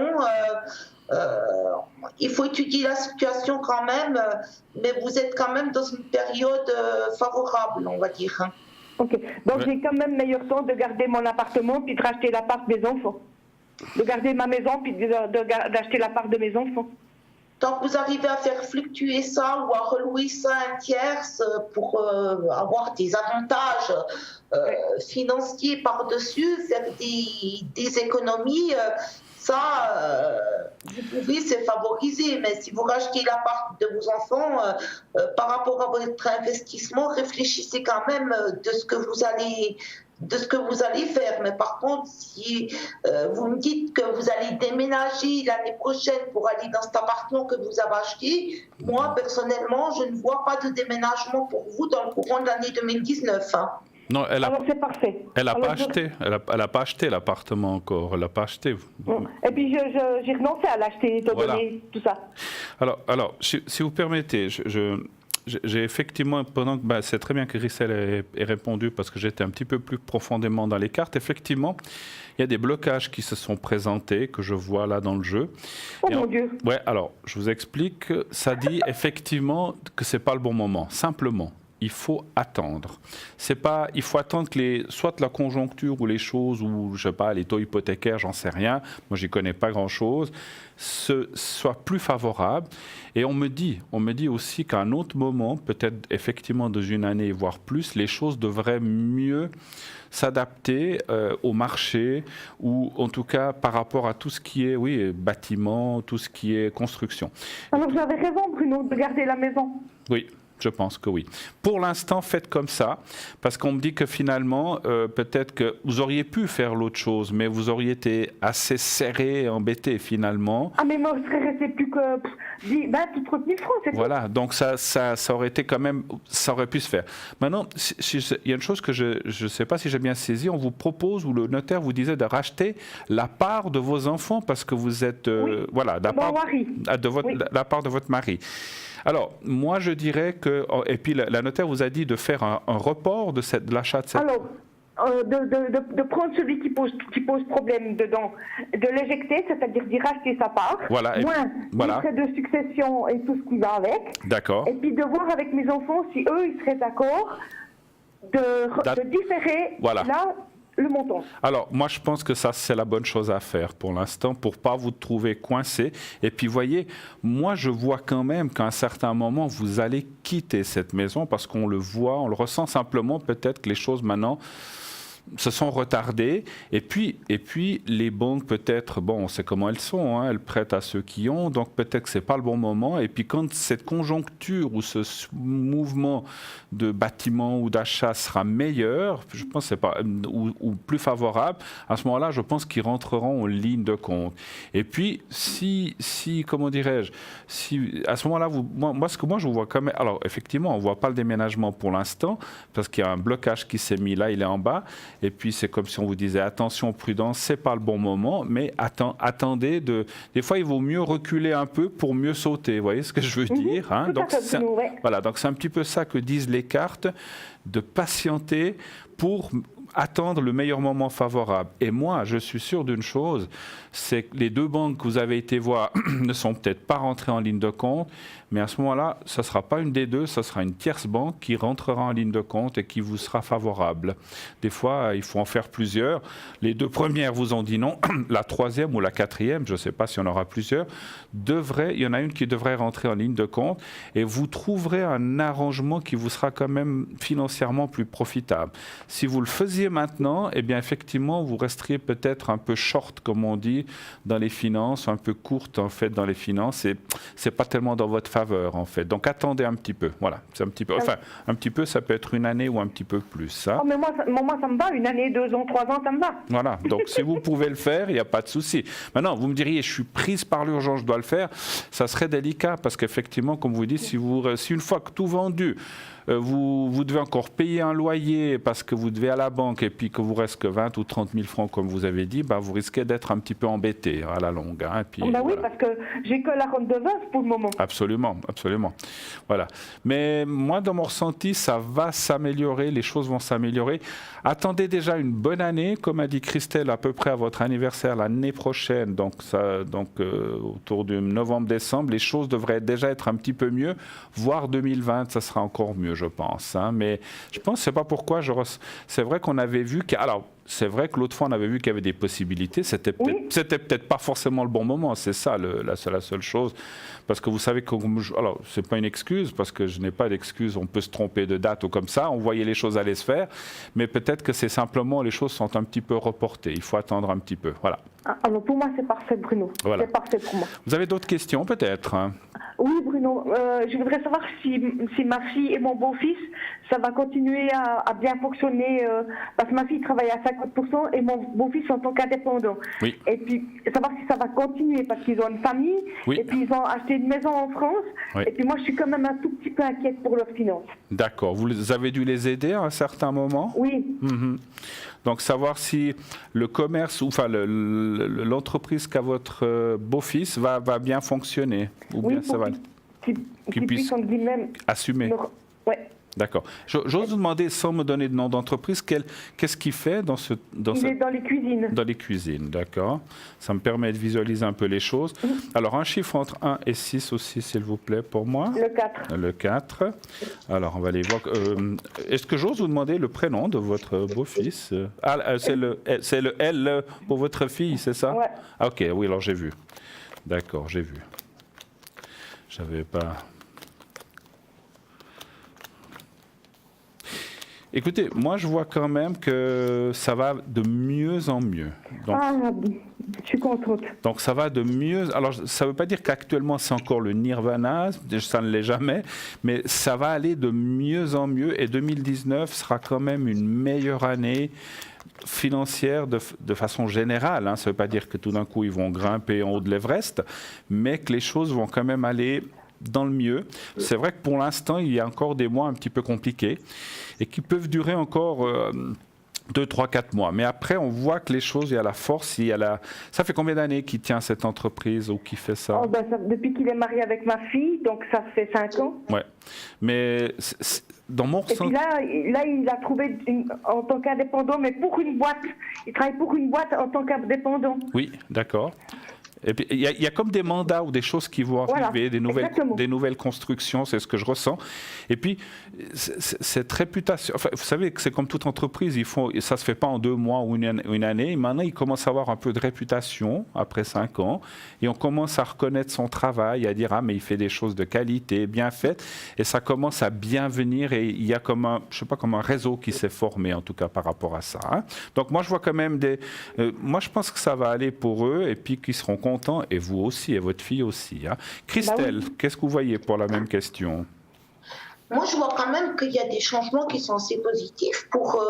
Speaker 2: Il faut étudier la situation quand même, mais vous êtes quand même dans une période favorable, on va dire.
Speaker 3: Ok, donc j'ai quand même meilleur temps de garder mon appartement puis de racheter l'appart des enfants. De garder ma maison puis d'acheter l'appart de mes enfants.
Speaker 2: Tant que vous arrivez à faire fluctuer ça ou à relouer ça un tierce pour avoir des avantages financiers par-dessus, faire des économies, ça, vous pouvez se favoriser, mais si vous rachetez l'appart de vos enfants, par rapport à votre investissement, réfléchissez quand même de ce que vous allez faire. Mais par contre, si vous me dites que vous allez déménager l'année prochaine pour aller dans cet appartement que vous avez acheté, moi, personnellement, je ne vois pas de déménagement pour vous dans le courant de l'année 2019. Hein.
Speaker 1: Non,
Speaker 3: alors c'est parfait.
Speaker 1: Elle n'a pas acheté. Elle a pas acheté l'appartement encore. Elle n'a pas acheté.
Speaker 3: Et puis j'ai renoncé à l'acheter, étant donné tout ça.
Speaker 1: Alors, si vous permettez, j'ai effectivement, pendant que c'est très bien que Christelle ait répondu parce que j'étais un petit peu plus profondément dans les cartes. Effectivement, il y a des blocages qui se sont présentés que je vois là dans le jeu.
Speaker 3: Oh mon Dieu.
Speaker 1: Ouais, alors je vous explique. Ça dit effectivement que c'est pas le bon moment. Simplement. Il faut attendre. C'est pas, il faut attendre que soit la conjoncture ou les choses, ou je sais pas, les taux hypothécaires, j'en sais rien, moi j'y connais pas grand-chose, soient plus favorables. Et on me dit aussi qu'à un autre moment, peut-être effectivement dans une année, voire plus, les choses devraient mieux s'adapter au marché, ou en tout cas par rapport à tout ce qui est, bâtiment, tout ce qui est construction.
Speaker 3: Alors j'avais raison, Bruno, de garder la maison.
Speaker 1: Oui. Je pense que oui. Pour l'instant, faites comme ça, parce qu'on me dit que finalement, peut-être que vous auriez pu faire l'autre chose, mais vous auriez été assez serré et embêté finalement.
Speaker 3: Ah mais moi, je serais resté plus que 20 ou 30 000 francs, c'est tout.
Speaker 1: Voilà, donc ça aurait été quand même, ça aurait pu se faire. Maintenant, il y a une chose que je ne sais pas si j'ai bien saisi, on vous propose, ou le notaire vous disait de racheter la part de vos enfants, parce que vous êtes, voilà, la part de votre mari. Alors, moi, je dirais que... Et puis, la notaire vous a dit de faire un report de l'achat de cette...
Speaker 3: Alors, de prendre celui qui pose problème dedans, de l'éjecter, c'est-à-dire d'y racheter sa part,
Speaker 1: voilà,
Speaker 3: moins les frais de succession et tout ce qui va avec.
Speaker 1: D'accord.
Speaker 3: Et puis de voir avec mes enfants si eux, ils seraient d'accord de différer le montant.
Speaker 1: Alors, moi, je pense que ça, c'est la bonne chose à faire pour l'instant, pour ne pas vous trouver coincé. Et puis, voyez, moi, je vois quand même qu'à un certain moment, vous allez quitter cette maison parce qu'on le voit, on le ressent simplement, peut-être que les choses maintenant se sont retardés. Et puis les banques, peut-être, bon, on sait comment elles sont, hein, elles prêtent à ceux qui ont, donc peut-être que ce n'est pas le bon moment. Et puis quand cette conjoncture ou ce mouvement de bâtiment ou d'achat sera meilleur, je pense que c'est pas, ou plus favorable, à ce moment-là, je pense qu'ils rentreront en ligne de compte. Et puis, si comment dirais-je, si à ce moment-là, moi, je vous vois quand même. Alors, effectivement, on ne voit pas le déménagement pour l'instant, parce qu'il y a un blocage qui s'est mis là, il est en bas. Et puis, c'est comme si on vous disait attention, prudence, c'est pas le bon moment, mais attendez. Des fois, il vaut mieux reculer un peu pour mieux sauter. Vous voyez ce que je veux dire, hein? Donc, voilà, donc c'est un petit peu ça que disent les cartes, de patienter pour attendre le meilleur moment favorable. Et moi, je suis sûr d'une chose, c'est que les deux banques que vous avez été voir ne sont peut-être pas rentrées en ligne de compte, mais à ce moment-là, ce ne sera pas une des deux, ce sera une tierce banque qui rentrera en ligne de compte et qui vous sera favorable. Des fois, il faut en faire plusieurs. Les deux premières vous ont dit non. La troisième ou la quatrième, je ne sais pas s'il y en aura plusieurs, il y en a une qui devrait rentrer en ligne de compte et vous trouverez un arrangement qui vous sera quand même financièrement plus profitable. Si vous le faisiez maintenant, eh bien effectivement, vous resteriez peut-être un peu short, comme on dit, dans les finances, un peu courte en fait dans les finances, et c'est pas tellement dans votre faveur en fait. Donc attendez un petit peu. Voilà, c'est un petit peu. Enfin, un petit peu, ça peut être une année ou un petit peu plus. Hein.
Speaker 3: Oh, mais moi, ça me va. Une année, 2 ans, 3 ans, ça me va.
Speaker 1: Voilà. Donc si vous pouvez le faire, il n'y a pas de souci. Maintenant, vous me diriez, je suis prise par l'urgence, je dois le faire. Ça serait délicat parce qu'effectivement, comme vous dites, si une fois que tout vendu, vous devez encore payer un loyer parce que vous devez à la banque et puis que vous reste que 20 ou 30 000 francs, comme vous avez dit, bah, vous risquez d'être un petit peu embêté à la longue. Hein, et puis,
Speaker 3: oui,
Speaker 1: voilà.
Speaker 3: parce que j'ai que la rente de veuve pour le moment.
Speaker 1: Absolument, absolument. Voilà. Mais moi, dans mon ressenti, ça va s'améliorer, les choses vont s'améliorer. Attendez déjà une bonne année, comme a dit Christelle, à peu près à votre anniversaire l'année prochaine, donc autour de novembre-décembre, les choses devraient déjà être un petit peu mieux, voire 2020, ça sera encore mieux, je pense. Hein. Mais je pense, c'est pas pourquoi, c'est vrai qu'on avait vu alors, c'est vrai que l'autre fois, on avait vu qu'il y avait des possibilités. C'était peut-être pas forcément le bon moment. C'est ça, la seule chose. Parce que vous savez que, alors, c'est pas une excuse, parce que je n'ai pas d'excuse. On peut se tromper de date ou comme ça. On voyait les choses aller se faire. Mais peut-être que c'est simplement, les choses sont un petit peu reportées. Il faut attendre un petit peu. Voilà.
Speaker 3: Alors, pour moi, c'est parfait, Bruno. Voilà. C'est parfait pour moi.
Speaker 1: Vous avez d'autres questions, peut-être, hein?
Speaker 3: Oui, Bruno. Je voudrais savoir si ma fille et mon beau-fils, ça va continuer à bien fonctionner. Parce que ma fille travaille à 50% et mon beau-fils en tant qu'indépendant. Oui. Et puis, savoir si ça va continuer parce qu'ils ont une famille. Oui. Et puis, ils ont acheté une maison en France. Oui. Et puis, moi, je suis quand même un tout petit peu inquiète pour leurs finances. D'accord.
Speaker 1: Vous avez dû les aider à un certain moment?
Speaker 3: Oui.
Speaker 1: Mm-hmm. Donc, savoir si le commerce, ou enfin l'entreprise qu'a votre beau-fils va bien fonctionner. Ou bien ça va
Speaker 3: qu'il puisse
Speaker 1: assumer.
Speaker 3: Oui.
Speaker 1: D'accord. J'ose vous demander, sans me donner de nom d'entreprise, qu'est-ce qu'il fait dans
Speaker 3: Il est dans les cuisines.
Speaker 1: Dans les cuisines, d'accord. Ça me permet de visualiser un peu les choses. Alors, un chiffre entre 1 et 6 aussi, s'il vous plaît, pour moi.
Speaker 3: Le 4.
Speaker 1: Le 4. Alors, on va aller voir. Est-ce que j'ose vous demander le prénom de votre beau-fils? C'est le L pour votre fille, c'est ça?
Speaker 3: Oui.
Speaker 1: Ah, ok, oui, alors j'ai vu. D'accord, j'ai vu. J'avais pas... Écoutez, moi je vois quand même que ça va de mieux en mieux. Donc,
Speaker 3: je suis contente.
Speaker 1: Donc ça va de mieux... Alors ça ne veut pas dire qu'actuellement c'est encore le nirvana, ça ne l'est jamais, mais ça va aller de mieux en mieux et 2019 sera quand même une meilleure année financière de façon générale. Hein. Ça ne veut pas dire que tout d'un coup ils vont grimper en haut de l'Everest, mais que les choses vont quand même aller dans le mieux. C'est vrai que pour l'instant, il y a encore des mois un petit peu compliqués et qui peuvent durer encore 2, 3, 4 mois. Mais après, on voit que les choses, il y a la force, il y a la... Ça fait combien d'années qu'il tient cette entreprise ou qu'il fait ça?
Speaker 3: Depuis qu'il est marié avec ma fille, donc ça fait 5 ans.
Speaker 1: Ouais. Mais dans mon ressenti...
Speaker 3: Et puis là, il a trouvé en tant qu'indépendant, mais pour une boîte. Il travaille pour une boîte en tant qu'indépendant.
Speaker 1: Oui, d'accord. Et puis, il y a comme des mandats ou des choses qui vont arriver, des nouvelles constructions, c'est ce que je ressens. Et puis, cette réputation, enfin, vous savez que c'est comme toute entreprise, ça ne se fait pas en 2 mois ou une année. Maintenant, ils commencent à avoir un peu de réputation après 5 ans. Et on commence à reconnaître son travail, à dire, ah, mais il fait des choses de qualité, bien faites. Et ça commence à bien venir. Et il y a comme un réseau qui s'est formé, en tout cas, par rapport à ça. Hein. Donc, moi, je vois quand même moi, je pense que ça va aller pour eux et puis qu'ils seront contents. Et vous aussi, et votre fille aussi. Hein. Christelle, qu'est-ce que vous voyez pour la même question ?
Speaker 2: Moi, je vois quand même qu'il y a des changements qui sont assez positifs pour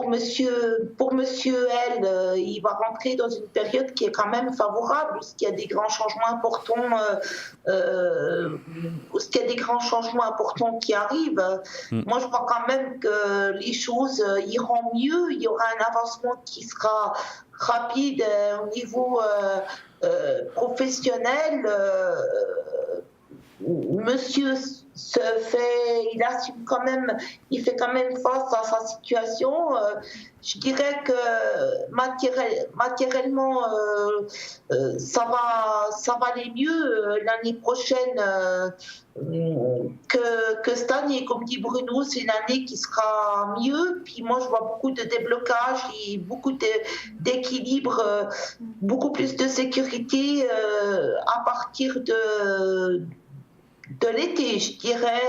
Speaker 2: monsieur L. Il va rentrer dans une période qui est quand même favorable, où il y a des grands changements importants, qui arrivent. Moi, je vois quand même que les choses iront mieux. Il y aura un avancement qui sera rapide au niveau professionnel. Monsieur il fait quand même face à sa situation. Je dirais que matériellement, ça va aller mieux l'année prochaine que cette année. Comme dit Bruno, c'est une année qui sera mieux. Puis moi, je vois beaucoup de déblocage et beaucoup d'équilibre, beaucoup plus de sécurité à partir de l'été. Je dirais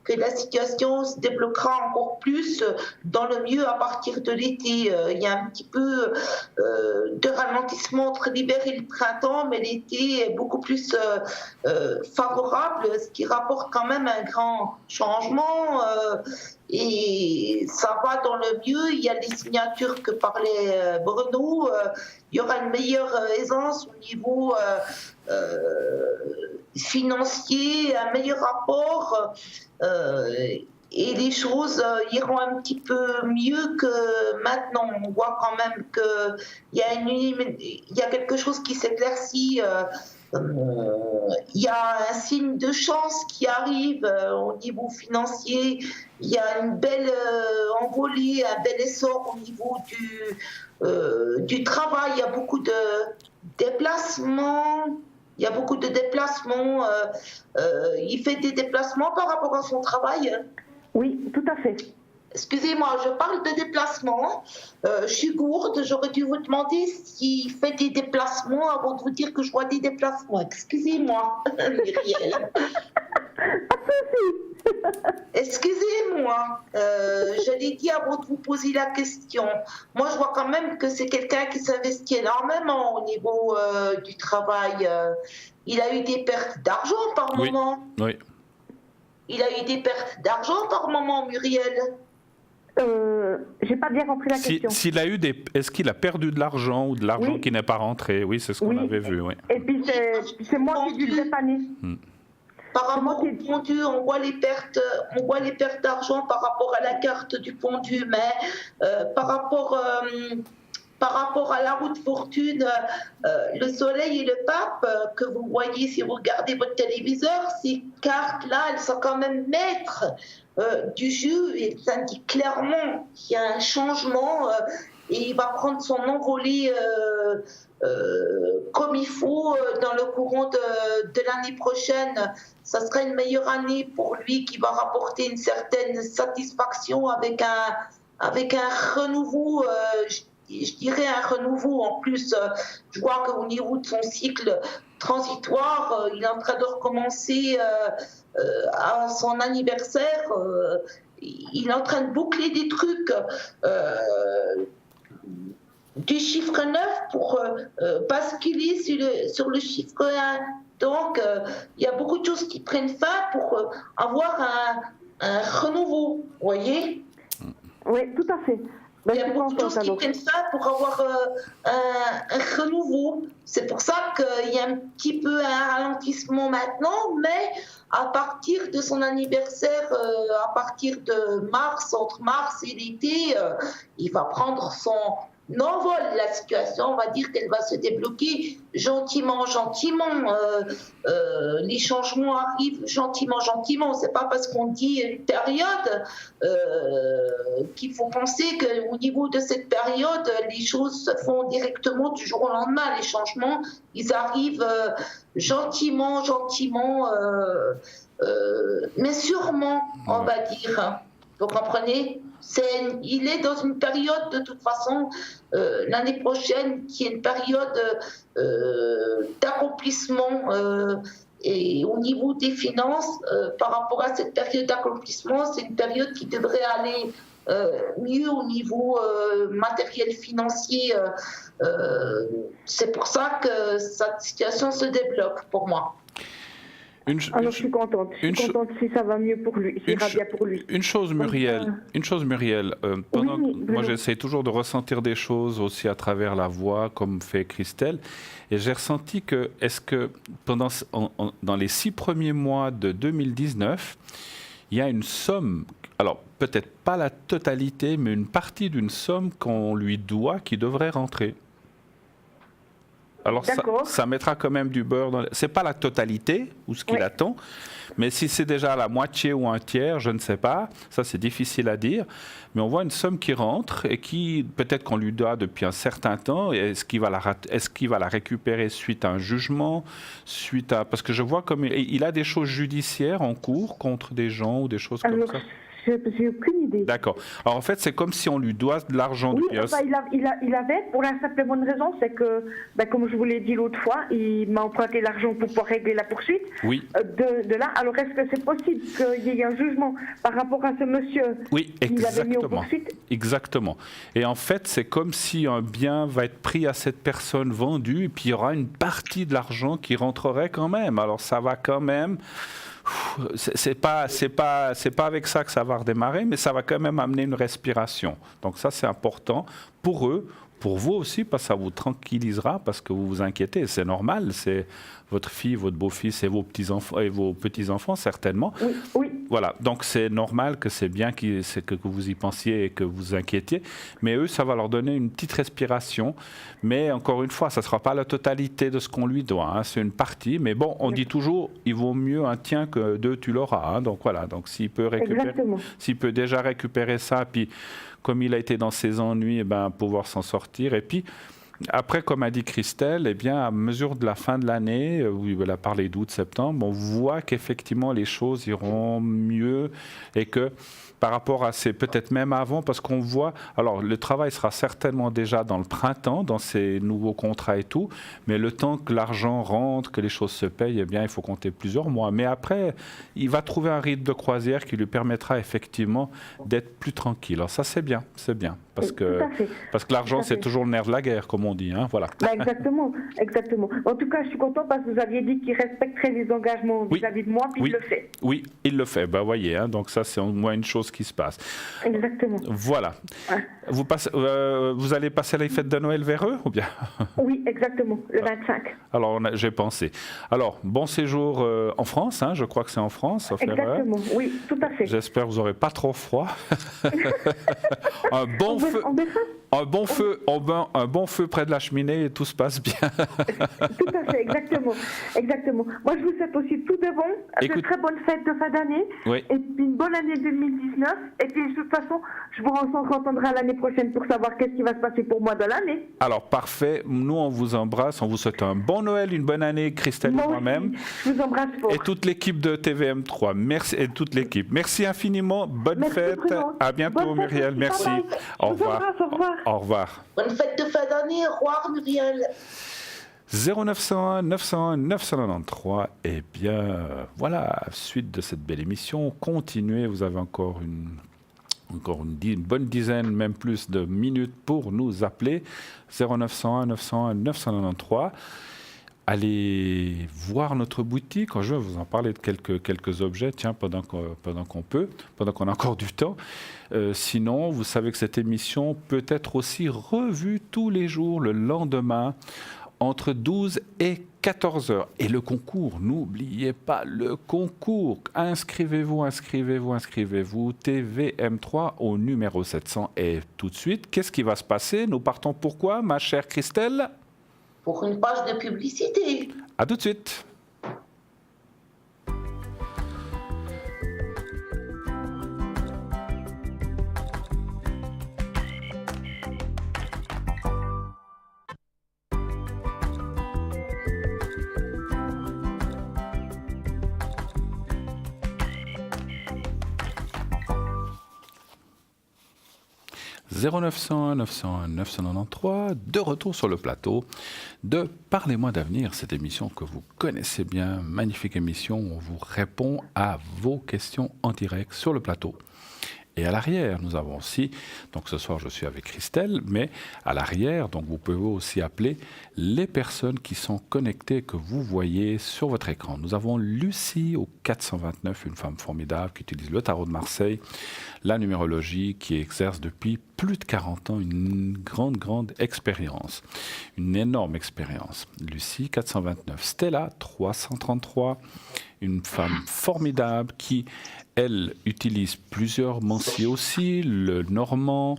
Speaker 2: que la situation se débloquera encore plus dans le mieux à partir de l'été. Il y a un petit peu de ralentissement entre l'hiver et le printemps, mais l'été est beaucoup plus favorable, ce qui rapporte quand même un grand changement. Et ça va dans le mieux. Il y a les signatures que parlait Bruno. Il y aura une meilleure aisance au niveau financier, un meilleur rapport, et les choses iront un petit peu mieux que maintenant. On voit quand même qu'il y a quelque chose qui s'éclaircit. Il y a un signe de chance qui arrive au niveau financier. Il y a une belle envolée, un bel essor au niveau du travail. Il y a beaucoup de déplacements. Il fait des déplacements par rapport à son travail.
Speaker 3: Oui, tout à fait.
Speaker 2: Excusez-moi, je parle de déplacements. Je suis gourde, j'aurais dû vous demander s'il fait des déplacements avant de vous dire que je vois des déplacements. Excusez-moi, Myriel. Excusez-moi, je l'ai dit avant de vous poser la question. Moi, je vois quand même que c'est quelqu'un qui s'investit énormément au niveau du travail. Il a eu des pertes d'argent par moment.
Speaker 1: Oui.
Speaker 2: Il a eu des pertes d'argent par moment, Muriel.
Speaker 3: J'ai pas bien compris la question.
Speaker 1: Est-ce qu'il a perdu de l'argent ou de l'argent qui n'est pas rentré ? Oui, c'est ce qu'on avait vu. Oui.
Speaker 3: Et puis c'est moi qui lui dépanné.
Speaker 2: Par rapport au pondu, on voit les pertes d'argent par rapport à la carte du pondu, mais par rapport à la roue de fortune, le soleil et le pape que vous voyez si vous regardez votre téléviseur, ces cartes-là, elles sont quand même maîtres du jeu et ça indique clairement qu'il y a un changement et il va prendre son envolée comme il faut dans le courant de l'année prochaine. Ça sera une meilleure année pour lui qui va rapporter une certaine satisfaction avec un renouveau. Je dirais un renouveau en plus. Je vois qu'au niveau de son cycle transitoire, il est en train de recommencer à son anniversaire. Il est en train de boucler des trucs du chiffre 9 pour basculer sur le chiffre 1. Donc, il y a beaucoup de choses qui prennent fin pour avoir un renouveau, vous voyez ?
Speaker 3: Oui, tout à fait.
Speaker 2: Il y a beaucoup de choses qui prennent fin pour avoir un renouveau. C'est pour ça qu'il y a un petit peu un ralentissement maintenant, mais à partir de son anniversaire, à partir de mars, entre mars et l'été, il va prendre n'envole la situation, on va dire qu'elle va se débloquer gentiment. Les changements arrivent gentiment. C'est pas parce qu'on dit une période qu'il faut penser qu'au niveau de cette période, les choses se font directement du jour au lendemain. Les changements, ils arrivent gentiment, mais sûrement, on va dire. Vous comprenez? Il est dans une période, de toute façon, l'année prochaine, qui est une période d'accomplissement. Et au niveau des finances, par rapport à cette période d'accomplissement, c'est une période qui devrait aller mieux au niveau matériel financier. C'est pour ça que cette situation se débloque pour moi.
Speaker 3: Alors je suis contente. Je suis contente si ça va mieux pour lui, si ça ira bien pour lui.
Speaker 1: Une chose, Muriel, moi j'essaie toujours de ressentir des choses aussi à travers la voix, comme fait Christelle, et j'ai ressenti que, dans les 6 premiers mois de 2019, il y a une somme, alors peut-être pas la totalité, mais une partie d'une somme qu'on lui doit qui devrait rentrer. Alors ça mettra quand même du beurre dans c'est pas la totalité ou ce qu'il attend, mais si c'est déjà la moitié ou un tiers, je ne sais pas, ça c'est difficile à dire, mais on voit une somme qui rentre et qui peut-être qu'on lui doit depuis un certain temps. Est-ce qu'il va la récupérer suite à un jugement, parce que je vois comme il a des choses judiciaires en cours contre des gens ou des choses comme ça.
Speaker 3: J'ai aucune idée.
Speaker 1: D'accord. Alors en fait, c'est comme si on lui doit de l'argent.
Speaker 3: Oui, il avait, pour la simple et bonne raison, c'est que, comme je vous l'ai dit l'autre fois, il m'a emprunté l'argent pour pouvoir régler la poursuite.
Speaker 1: Oui.
Speaker 3: De là, alors est-ce que c'est possible qu'il y ait un jugement par rapport à ce monsieur?
Speaker 1: Oui, exactement.
Speaker 3: Il avait mis en poursuite.
Speaker 1: Exactement. Et en fait, c'est comme si un bien va être pris à cette personne vendue, et puis il y aura une partie de l'argent qui rentrerait quand même. Alors ça va quand même. C'est pas avec ça que ça va redémarrer, mais ça va quand même amener une respiration. Donc ça, c'est important pour eux, pour vous aussi, parce que ça vous tranquillisera, parce que vous vous inquiétez. C'est normal, c'est votre fille, votre beau-fils et vos petits-enfants, certainement.
Speaker 3: Oui.
Speaker 1: Voilà, donc c'est normal que c'est bien que vous y pensiez et que vous vous inquiétiez. Mais eux, ça va leur donner une petite respiration. Mais encore une fois, ça ne sera pas la totalité de ce qu'on lui doit. Hein. C'est une partie. Mais bon, on dit toujours, il vaut mieux un tien que 2, tu l'auras. Hein. Donc voilà, donc s'il peut déjà récupérer ça, puis comme il a été dans ses ennuis, pouvoir s'en sortir. Et puis, après, comme a dit Christelle, à mesure de la fin de l'année, où elle a parlé d'août, septembre, on voit qu'effectivement les choses iront mieux et que par rapport à peut-être même avant, parce qu'on voit, alors le travail sera certainement déjà dans le printemps, dans ces nouveaux contrats et tout, mais le temps que l'argent rentre, que les choses se payent, il faut compter plusieurs mois. Mais après, il va trouver un rythme de croisière qui lui permettra effectivement d'être plus tranquille. Alors ça, c'est bien. Parce que l'argent, c'est toujours le nerf de la guerre, comme on dit. Hein, voilà.
Speaker 3: Exactement. En tout cas, je suis content parce que vous aviez dit qu'il respecterait les engagements vis-à-vis de moi, puis il le fait.
Speaker 1: Oui, il le fait. Voyez, hein, donc ça, c'est au moins une chose qui se passe.
Speaker 3: Exactement.
Speaker 1: Voilà.
Speaker 3: Ouais.
Speaker 1: Vous allez passer les fêtes de Noël vers eux ou bien?
Speaker 3: Oui, exactement, le 25.
Speaker 1: Alors, j'ai pensé. Alors, bon séjour en France, hein, je crois que c'est en France.
Speaker 3: Exactement, oui, tout à fait.
Speaker 1: J'espère que vous n'aurez pas trop froid. Un bon feu près de la cheminée et tout se passe bien.
Speaker 3: Tout à fait, exactement. Moi, je vous souhaite aussi tout de bon, de très bonnes fêtes de fin d'année, et puis une bonne année 2019. Et puis, de toute façon, je vous entendrai l'année prochaine pour savoir qu'est-ce qui va se passer pour moi dans l'année. Alors,
Speaker 1: parfait. Nous, on vous embrasse. On vous souhaite un bon Noël, une bonne année, Christelle et moi-même.
Speaker 3: Je vous embrasse fort.
Speaker 1: Et toute l'équipe de TVM3. Merci, et toute l'équipe. Merci infiniment. Bonne fête.
Speaker 3: Bruno.
Speaker 1: À bientôt, Muriel. Merci.
Speaker 3: Au revoir.
Speaker 1: Au revoir.
Speaker 2: Bonne fête de fin d'année. Au revoir, Muriel.
Speaker 1: 0901 901 993. Voilà, suite de cette belle émission. Continuez, vous avez encore une bonne dizaine, même plus de minutes pour nous appeler. 0901 901 993. Allez voir notre boutique. Je vais vous en parler de quelques objets, pendant qu'on a encore du temps. Sinon, vous savez que cette émission peut être aussi revue tous les jours, le lendemain, entre 12 et 14h. Et le concours, n'oubliez pas le concours. Inscrivez-vous. TVM3 au numéro 700. Et tout de suite, qu'est-ce qui va se passer? Nous partons pourquoi, ma chère Christelle?
Speaker 2: Pour une page de publicité.
Speaker 1: À tout de suite. « 0901 901 993, de retour sur le plateau de Parlez-moi d'avenir, cette émission que vous connaissez bien, magnifique émission où on vous répond à vos questions en direct sur le plateau. Et à l'arrière, nous avons aussi, donc ce soir je suis avec Christelle, mais à l'arrière, donc vous pouvez aussi appeler les personnes qui sont connectées, que vous voyez sur votre écran. Nous avons Lucie au 429, une femme formidable qui utilise le tarot de Marseille, la numérologie, qui exerce depuis plus de 40 ans une grande expérience, une énorme expérience. Lucie, 429. Stella, 333, une femme formidable qui, elle, utilise plusieurs manciers aussi, le normand,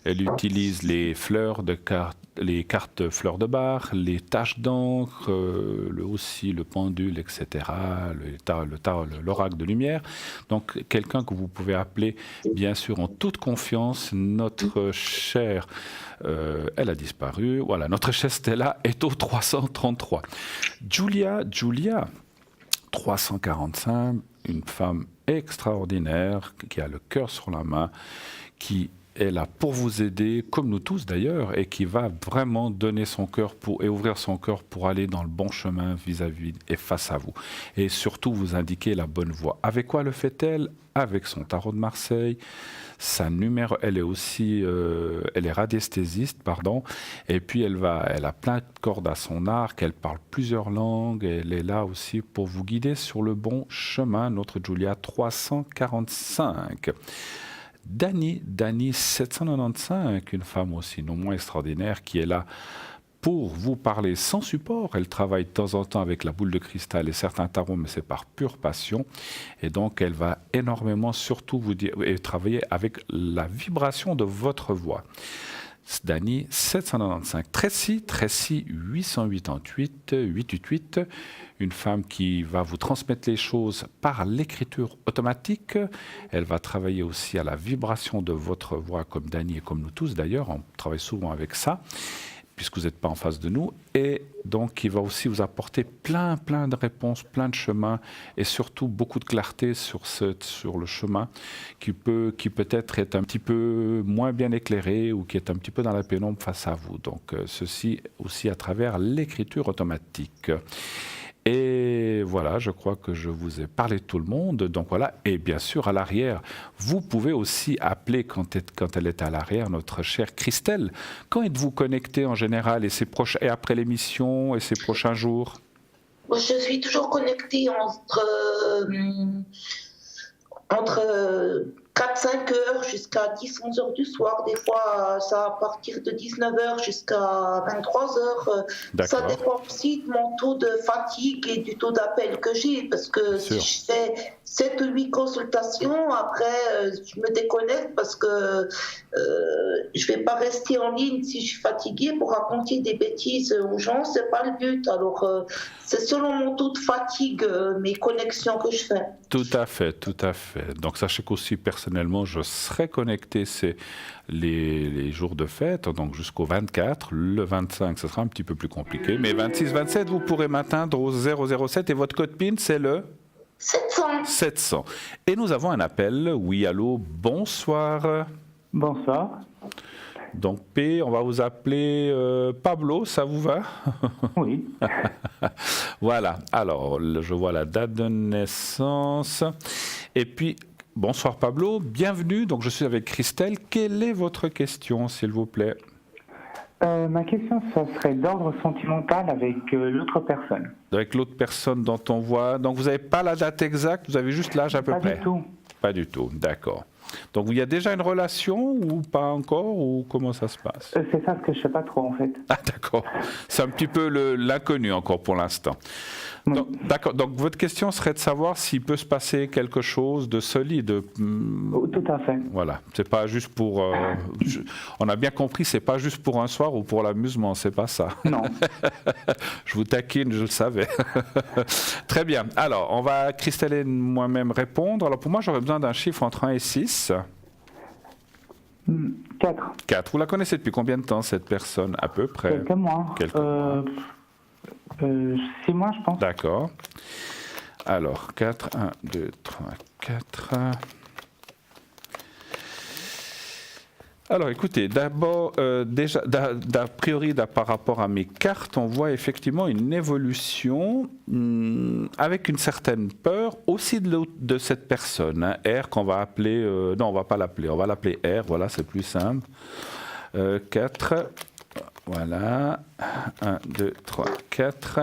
Speaker 1: elle utilise les fleurs de cartes, les cartes fleurs de bar, les taches d'encre, aussi le pendule, etc., l'oracle de lumière. Donc, quelqu'un que vous pouvez appeler, bien sûr, en toute confiance, notre chère, elle a disparu, voilà, notre chère Stella est au 333. Julia, 345, une femme extraordinaire, qui a le cœur sur la main, qui est là pour vous aider, comme nous tous d'ailleurs, et qui va vraiment donner son cœur et ouvrir son cœur pour aller dans le bon chemin vis-à-vis et face à vous. Et surtout vous indiquer la bonne voie. Avec quoi le fait-elle? Avec son tarot de Marseille. Sa numéro, elle est aussi, elle est radiesthésiste, pardon, et puis elle a plein de cordes à son arc, elle parle plusieurs langues, et elle est là aussi pour vous guider sur le bon chemin, notre Julia 345. Dani 795, une femme aussi non moins extraordinaire, qui est là pour vous parler sans support. Elle travaille de temps en temps avec la boule de cristal et certains tarots, mais c'est par pure passion. Et donc, elle va énormément surtout vous dire et travailler avec la vibration de votre voix. Dani 795. Tracy 888, une femme qui va vous transmettre les choses par l'écriture automatique. Elle va travailler aussi à la vibration de votre voix, comme Dani et comme nous tous d'ailleurs. On travaille souvent avec ça, puisque vous n'êtes pas en face de nous, et donc il va aussi vous apporter plein de réponses, plein de chemins, et surtout beaucoup de clarté sur le chemin qui peut-être est un petit peu moins bien éclairé ou qui est un petit peu dans la pénombre face à vous. Donc ceci aussi à travers l'écriture automatique. Et voilà, je crois que je vous ai parlé de tout le monde. Donc voilà, et bien sûr à l'arrière, vous pouvez aussi appeler quand elle est à l'arrière, notre chère Christelle. Quand êtes-vous connecté en général et après l'émission et ces prochains jours?
Speaker 2: Je suis toujours connectée entre 4-5 heures jusqu'à 10-11 heures du soir. Des fois, ça à partir de 19 heures jusqu'à 23 heures. Ça dépend aussi de mon taux de fatigue et du taux d'appel que j'ai. Parce que si je fais 7 ou 8 consultations, après, je me déconnecte parce que je ne vais pas rester en ligne si je suis fatiguée pour raconter des bêtises aux gens. Ce n'est pas le but. Alors, c'est selon mon taux de fatigue, mes connexions que je fais.
Speaker 1: Tout à fait. Donc, sachez qu'aussi, personnellement, je serai connecté les jours de fête, donc jusqu'au 24. Le 25, ce sera un petit peu plus compliqué. Mais 26, 27, vous pourrez m'atteindre au 007 et votre code PIN, c'est le 700. Et nous avons un appel. Oui, allô, bonsoir.
Speaker 4: Bonsoir.
Speaker 1: Donc P, on va vous appeler Pablo, ça vous va?
Speaker 4: Oui.
Speaker 1: Voilà, alors je vois la date de naissance. Et puis, bonsoir Pablo, bienvenue. Donc je suis avec Christelle. Quelle est votre question, s'il vous plaît?
Speaker 4: Ma question, ça serait d'ordre sentimental avec l'autre personne.
Speaker 1: Avec l'autre personne dont on voit. Donc vous n'avez pas la date exacte, vous avez juste l'âge à peu près?
Speaker 4: Pas du tout.
Speaker 1: Pas du tout, d'accord. Donc il y a déjà une relation ou pas encore, ou comment ça se passe?
Speaker 4: C'est ça ce que je sais pas trop en fait.
Speaker 1: Ah d'accord, c'est un petit peu l'inconnu encore pour l'instant.
Speaker 4: Oui.
Speaker 1: D'accord, donc votre question serait de savoir s'il peut se passer quelque chose de solide.
Speaker 4: Tout à fait.
Speaker 1: Voilà, c'est pas juste pour... on a bien compris, c'est pas juste pour un soir ou pour l'amusement, c'est pas ça.
Speaker 4: Non.
Speaker 1: Je vous taquine, je le savais. Très bien, alors on va, Christelle et moi-même, répondre. Alors pour moi, j'aurais besoin d'un chiffre entre 1 et 6.
Speaker 4: 4.
Speaker 1: 4. Vous la connaissez depuis combien de temps, cette personne, à peu près?
Speaker 4: Quelques mois.
Speaker 1: Quelques mois.
Speaker 4: 6 mois, je pense.
Speaker 1: D'accord. Alors, 4, 1, 2, 3, 4. Alors, écoutez, d'abord, déjà, d'a priori, par rapport à mes cartes, on voit effectivement une évolution avec une certaine peur aussi de cette personne, hein, R, qu'on va appeler... non, on ne va pas l'appeler, on va l'appeler R, voilà, c'est plus simple. 4, voilà, 1, 2, 3, 4...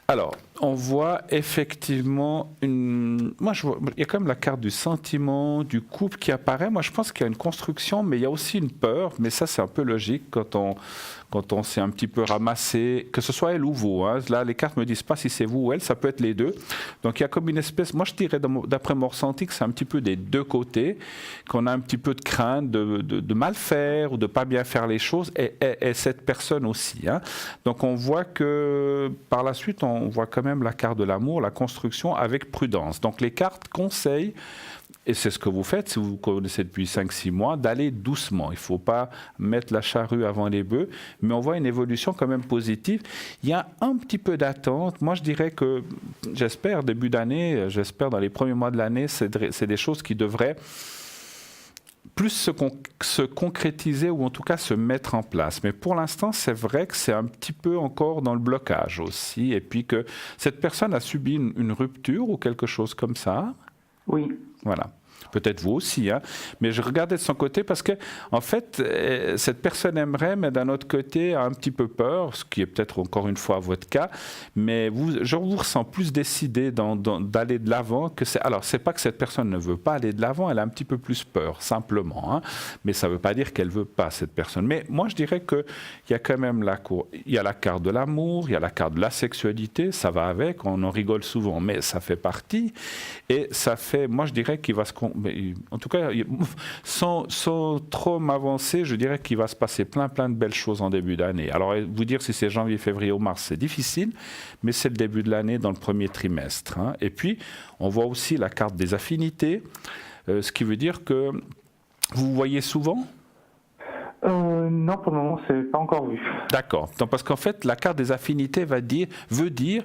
Speaker 1: Alors, on voit effectivement moi, il y a quand même la carte du sentiment, du couple qui apparaît. Moi, je pense qu'il y a une construction, mais il y a aussi une peur. Mais ça, c'est un peu logique quand on s'est un petit peu ramassé, que ce soit elle ou vous. Hein. Là, les cartes ne me disent pas si c'est vous ou elle, ça peut être les deux. Donc, il y a comme une espèce... Moi, je dirais, d'après mon ressenti, que c'est un petit peu des deux côtés, qu'on a un petit peu de crainte de mal faire ou de pas bien faire les choses, et cette personne aussi. Hein. Donc, on voit que, par la suite, on voit quand même la carte de l'amour, la construction avec prudence. Donc les cartes conseillent, et c'est ce que vous faites si vous vous connaissez depuis 5-6 mois, d'aller doucement. Il ne faut pas mettre la charrue avant les bœufs, mais on voit une évolution quand même positive. Il y a un petit peu d'attente. Moi, je dirais que, j'espère, début d'année, j'espère dans les premiers mois de l'année, c'est des choses qui devraient plus se concrétiser ou en tout cas se mettre en place. Mais pour l'instant, c'est vrai que c'est un petit peu encore dans le blocage aussi. Et puis que cette personne a subi une rupture ou quelque chose comme ça.
Speaker 4: Oui.
Speaker 1: Voilà. Peut-être vous aussi, hein. Mais je regardais de son côté parce que, en fait, cette personne aimerait, mais d'un autre côté, a un petit peu peur, ce qui est peut-être encore une fois votre cas. Mais je vous ressens plus décidé d'aller de l'avant que c'est. Alors, c'est pas que cette personne ne veut pas aller de l'avant, elle a un petit peu plus peur, simplement. Hein. Mais ça ne veut pas dire qu'elle veut pas cette personne. Mais moi, je dirais que il y a quand même il y a la carte de l'amour, il y a la carte de la sexualité, ça va avec. On en rigole souvent, mais ça fait partie. Et ça fait, moi, je dirais qu'il va en tout cas, sans trop m'avancer, je dirais qu'il va se passer plein de belles choses en début d'année. Alors, vous dire si c'est janvier, février ou mars, c'est difficile, mais c'est le début de l'année dans le premier trimestre. Hein. Et puis, on voit aussi la carte des affinités, ce qui veut dire que vous voyez souvent ?
Speaker 4: Non, pour le moment, c'est pas encore vu.
Speaker 1: D'accord. Donc, parce qu'en fait, la carte des affinités veut dire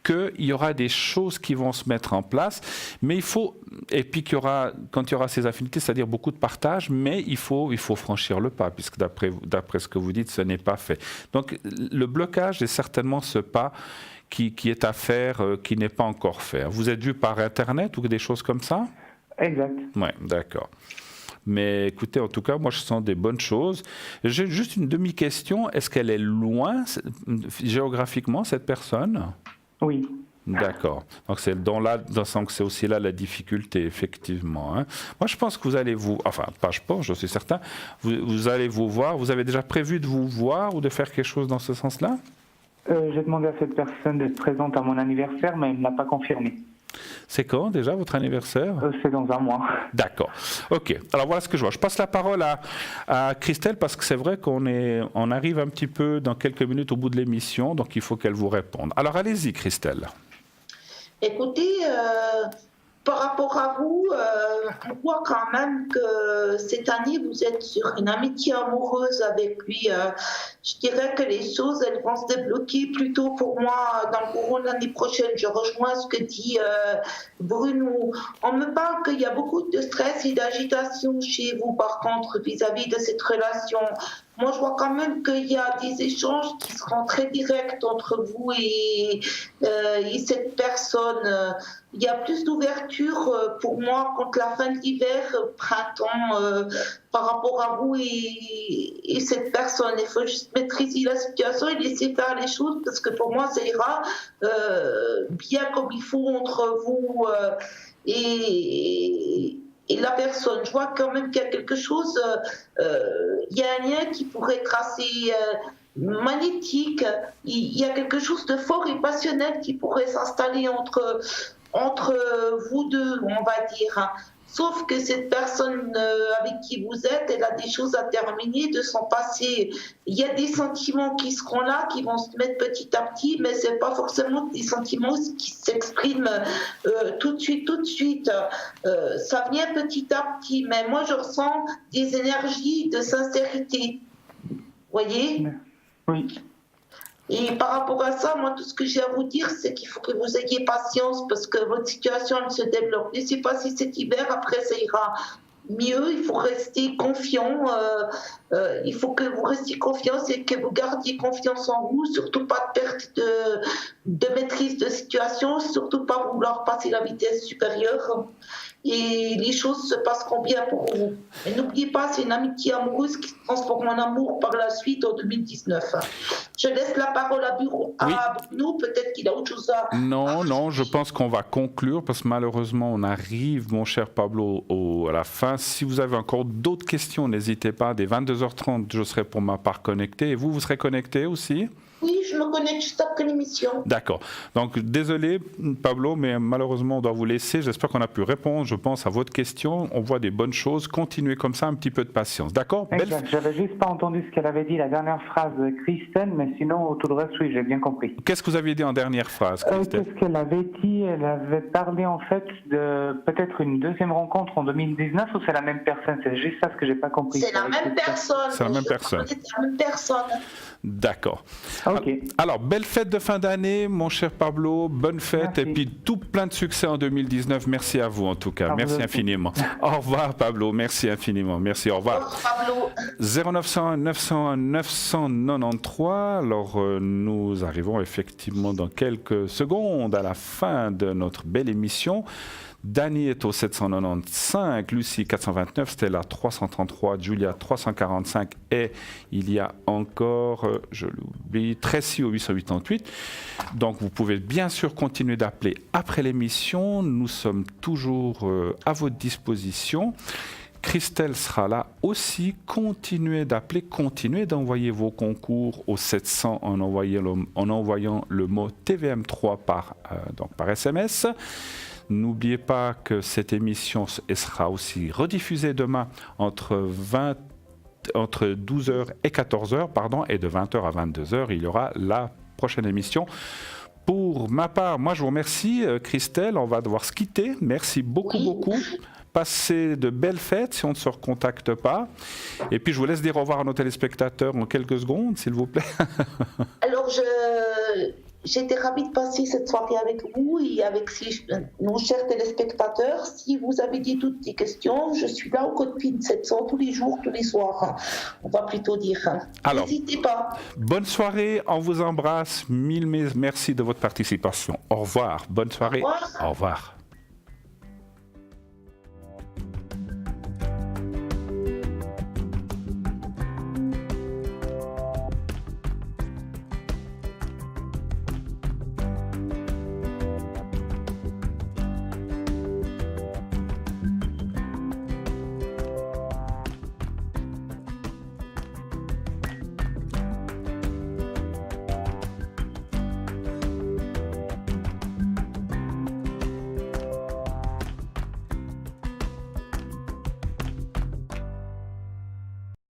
Speaker 1: qu'il y aura des choses qui vont se mettre en place, mais il faut, et puis quand il y aura ces affinités, c'est-à-dire beaucoup de partage, mais il faut franchir le pas, puisque d'après ce que vous dites, ce n'est pas fait. Donc, le blocage est certainement ce pas qui est à faire, qui n'est pas encore fait. Vous êtes vu par Internet ou des choses comme ça ?
Speaker 4: Exact.
Speaker 1: Oui, d'accord. Mais écoutez, en tout cas, moi, je sens des bonnes choses. J'ai juste une demi-question. Est-ce qu'elle est loin géographiquement, cette personne ?
Speaker 4: Oui.
Speaker 1: D'accord. Donc, c'est que c'est aussi là la difficulté, effectivement. Hein. Moi, je pense que vous allez enfin, pas je pense, je suis certain, vous allez vous voir. Vous avez déjà prévu de vous voir ou de faire quelque chose dans ce sens-là ?
Speaker 4: J'ai demandé à cette personne d'être présente à mon anniversaire, mais elle ne l'a pas confirmé.
Speaker 1: C'est quand déjà votre anniversaire ?
Speaker 4: C'est dans un mois.
Speaker 1: D'accord. Ok. Alors voilà ce que je vois. Je passe la parole à Christelle parce que c'est vrai on arrive un petit peu dans quelques minutes au bout de l'émission, donc il faut qu'elle vous réponde. Alors allez-y, Christelle.
Speaker 2: Écoutez, par rapport à vous, on voit quand même que cette année, vous êtes sur une amitié amoureuse avec lui. Je dirais que les choses, elles vont se débloquer plutôt pour moi dans le courant de l'année prochaine. Je rejoins ce que dit Bruno. On me parle qu'il y a beaucoup de stress et d'agitation chez vous, par contre, vis-à-vis de cette relation. Moi, je vois quand même qu'il y a des échanges qui seront très directs entre vous et cette personne. Il y a plus d'ouverture pour moi contre la fin de l'hiver, printemps, par rapport à vous et cette personne. Il faut juste maîtriser la situation et laisser faire les choses parce que pour moi, ça ira bien comme il faut entre vous. Et et la personne. Je vois quand même qu'il y a quelque chose, il y a un lien qui pourrait être assez magnétique, il y a quelque chose de fort et passionnel qui pourrait s'installer entre vous deux, on va dire, hein. Sauf que cette personne avec qui vous êtes, elle a des choses à terminer de son passé. Il y a des sentiments qui seront là, qui vont se mettre petit à petit, mais ce n'est pas forcément des sentiments qui s'expriment tout de suite. Ça vient petit à petit, mais moi je ressens des énergies de sincérité. Vous voyez ?
Speaker 4: Oui.
Speaker 2: Et par rapport à ça, moi, tout ce que j'ai à vous dire, c'est qu'il faut que vous ayez patience parce que votre situation, elle se développe. Laissez passer cet hiver, après ça ira mieux. Il faut rester confiant. Il faut que vous restiez confiant et que vous gardiez confiance en vous. Surtout pas de perte de maîtrise de situation. Surtout pas vouloir passer la vitesse supérieure. Et les choses se passeront bien pour vous. Et n'oubliez pas, c'est une amitié amoureuse qui se transforme en amour par la suite en 2019. Je laisse la parole à Bruno, peut-être qu'il a autre chose à...
Speaker 1: Non, je pense qu'on va conclure parce que malheureusement on arrive, mon cher Pablo, à la fin. Si vous avez encore d'autres questions, n'hésitez pas. Dès 22h30, je serai pour ma part connecté. Et vous serez connecté aussi ?
Speaker 2: Oui, je me connecte juste après l'émission.
Speaker 1: D'accord. Donc, désolé, Pablo, mais malheureusement, on doit vous laisser. J'espère qu'on a pu répondre, je pense, à votre question. On voit des bonnes choses. Continuez comme ça, un petit peu de patience. D'accord ?
Speaker 4: Exact. J'avais juste pas entendu ce qu'elle avait dit, la dernière phrase, Christelle, mais sinon, tout le reste, oui, j'ai bien compris.
Speaker 1: Qu'est-ce que vous aviez dit en dernière phrase, Christelle ?
Speaker 4: Qu'est-ce qu'elle avait dit ? Elle avait parlé, en fait, de peut-être une deuxième rencontre en 2019, ou c'est la même personne ? C'est juste ça ce que j'ai pas compris.
Speaker 2: C'est la même personne.
Speaker 1: C'est la même personne.
Speaker 2: C'est la même personne.
Speaker 1: D'accord.
Speaker 4: Ok.
Speaker 1: Alors, belle fête de fin d'année, mon cher Pablo. Bonne fête.
Speaker 4: Merci.
Speaker 1: Et puis, tout plein de succès en 2019. Merci à vous, en tout cas. Merci infiniment. Au revoir, Pablo. Merci infiniment. Merci. Au revoir.
Speaker 2: Au revoir, Pablo.
Speaker 1: 0901 901 993. Alors, nous arrivons effectivement dans quelques secondes à la fin de notre belle émission. Dany est au 795, Lucie 429, Stella 333, Julia 345 et il y a encore, je l'oublie, Tracy au 888. Donc vous pouvez bien sûr continuer d'appeler après l'émission, nous sommes toujours à votre disposition. Christelle sera là aussi. Continuez d'appeler, continuez d'envoyer vos concours au 700 en envoyant le mot TVM3 par SMS. N'oubliez pas que cette émission sera aussi rediffusée demain entre 12h et 14h, et de 20h à 22h, il y aura la prochaine émission. Pour ma part, moi je vous remercie, Christelle, on va devoir se quitter. Merci beaucoup. Passez de belles fêtes si on ne se recontacte pas. Et puis je vous laisse dire au revoir à nos téléspectateurs en quelques secondes, s'il vous plaît.
Speaker 2: Alors, j'étais ravie de passer cette soirée avec vous et avec nos chers téléspectateurs. Si vous avez toutes des questions, je suis là au code PIN 700 tous les jours, tous les soirs. On va plutôt dire.
Speaker 1: Alors,
Speaker 2: n'hésitez pas.
Speaker 1: Bonne soirée, on vous embrasse. Mille merci de votre participation. Au revoir. Bonne soirée.
Speaker 2: Au revoir.
Speaker 1: Au revoir.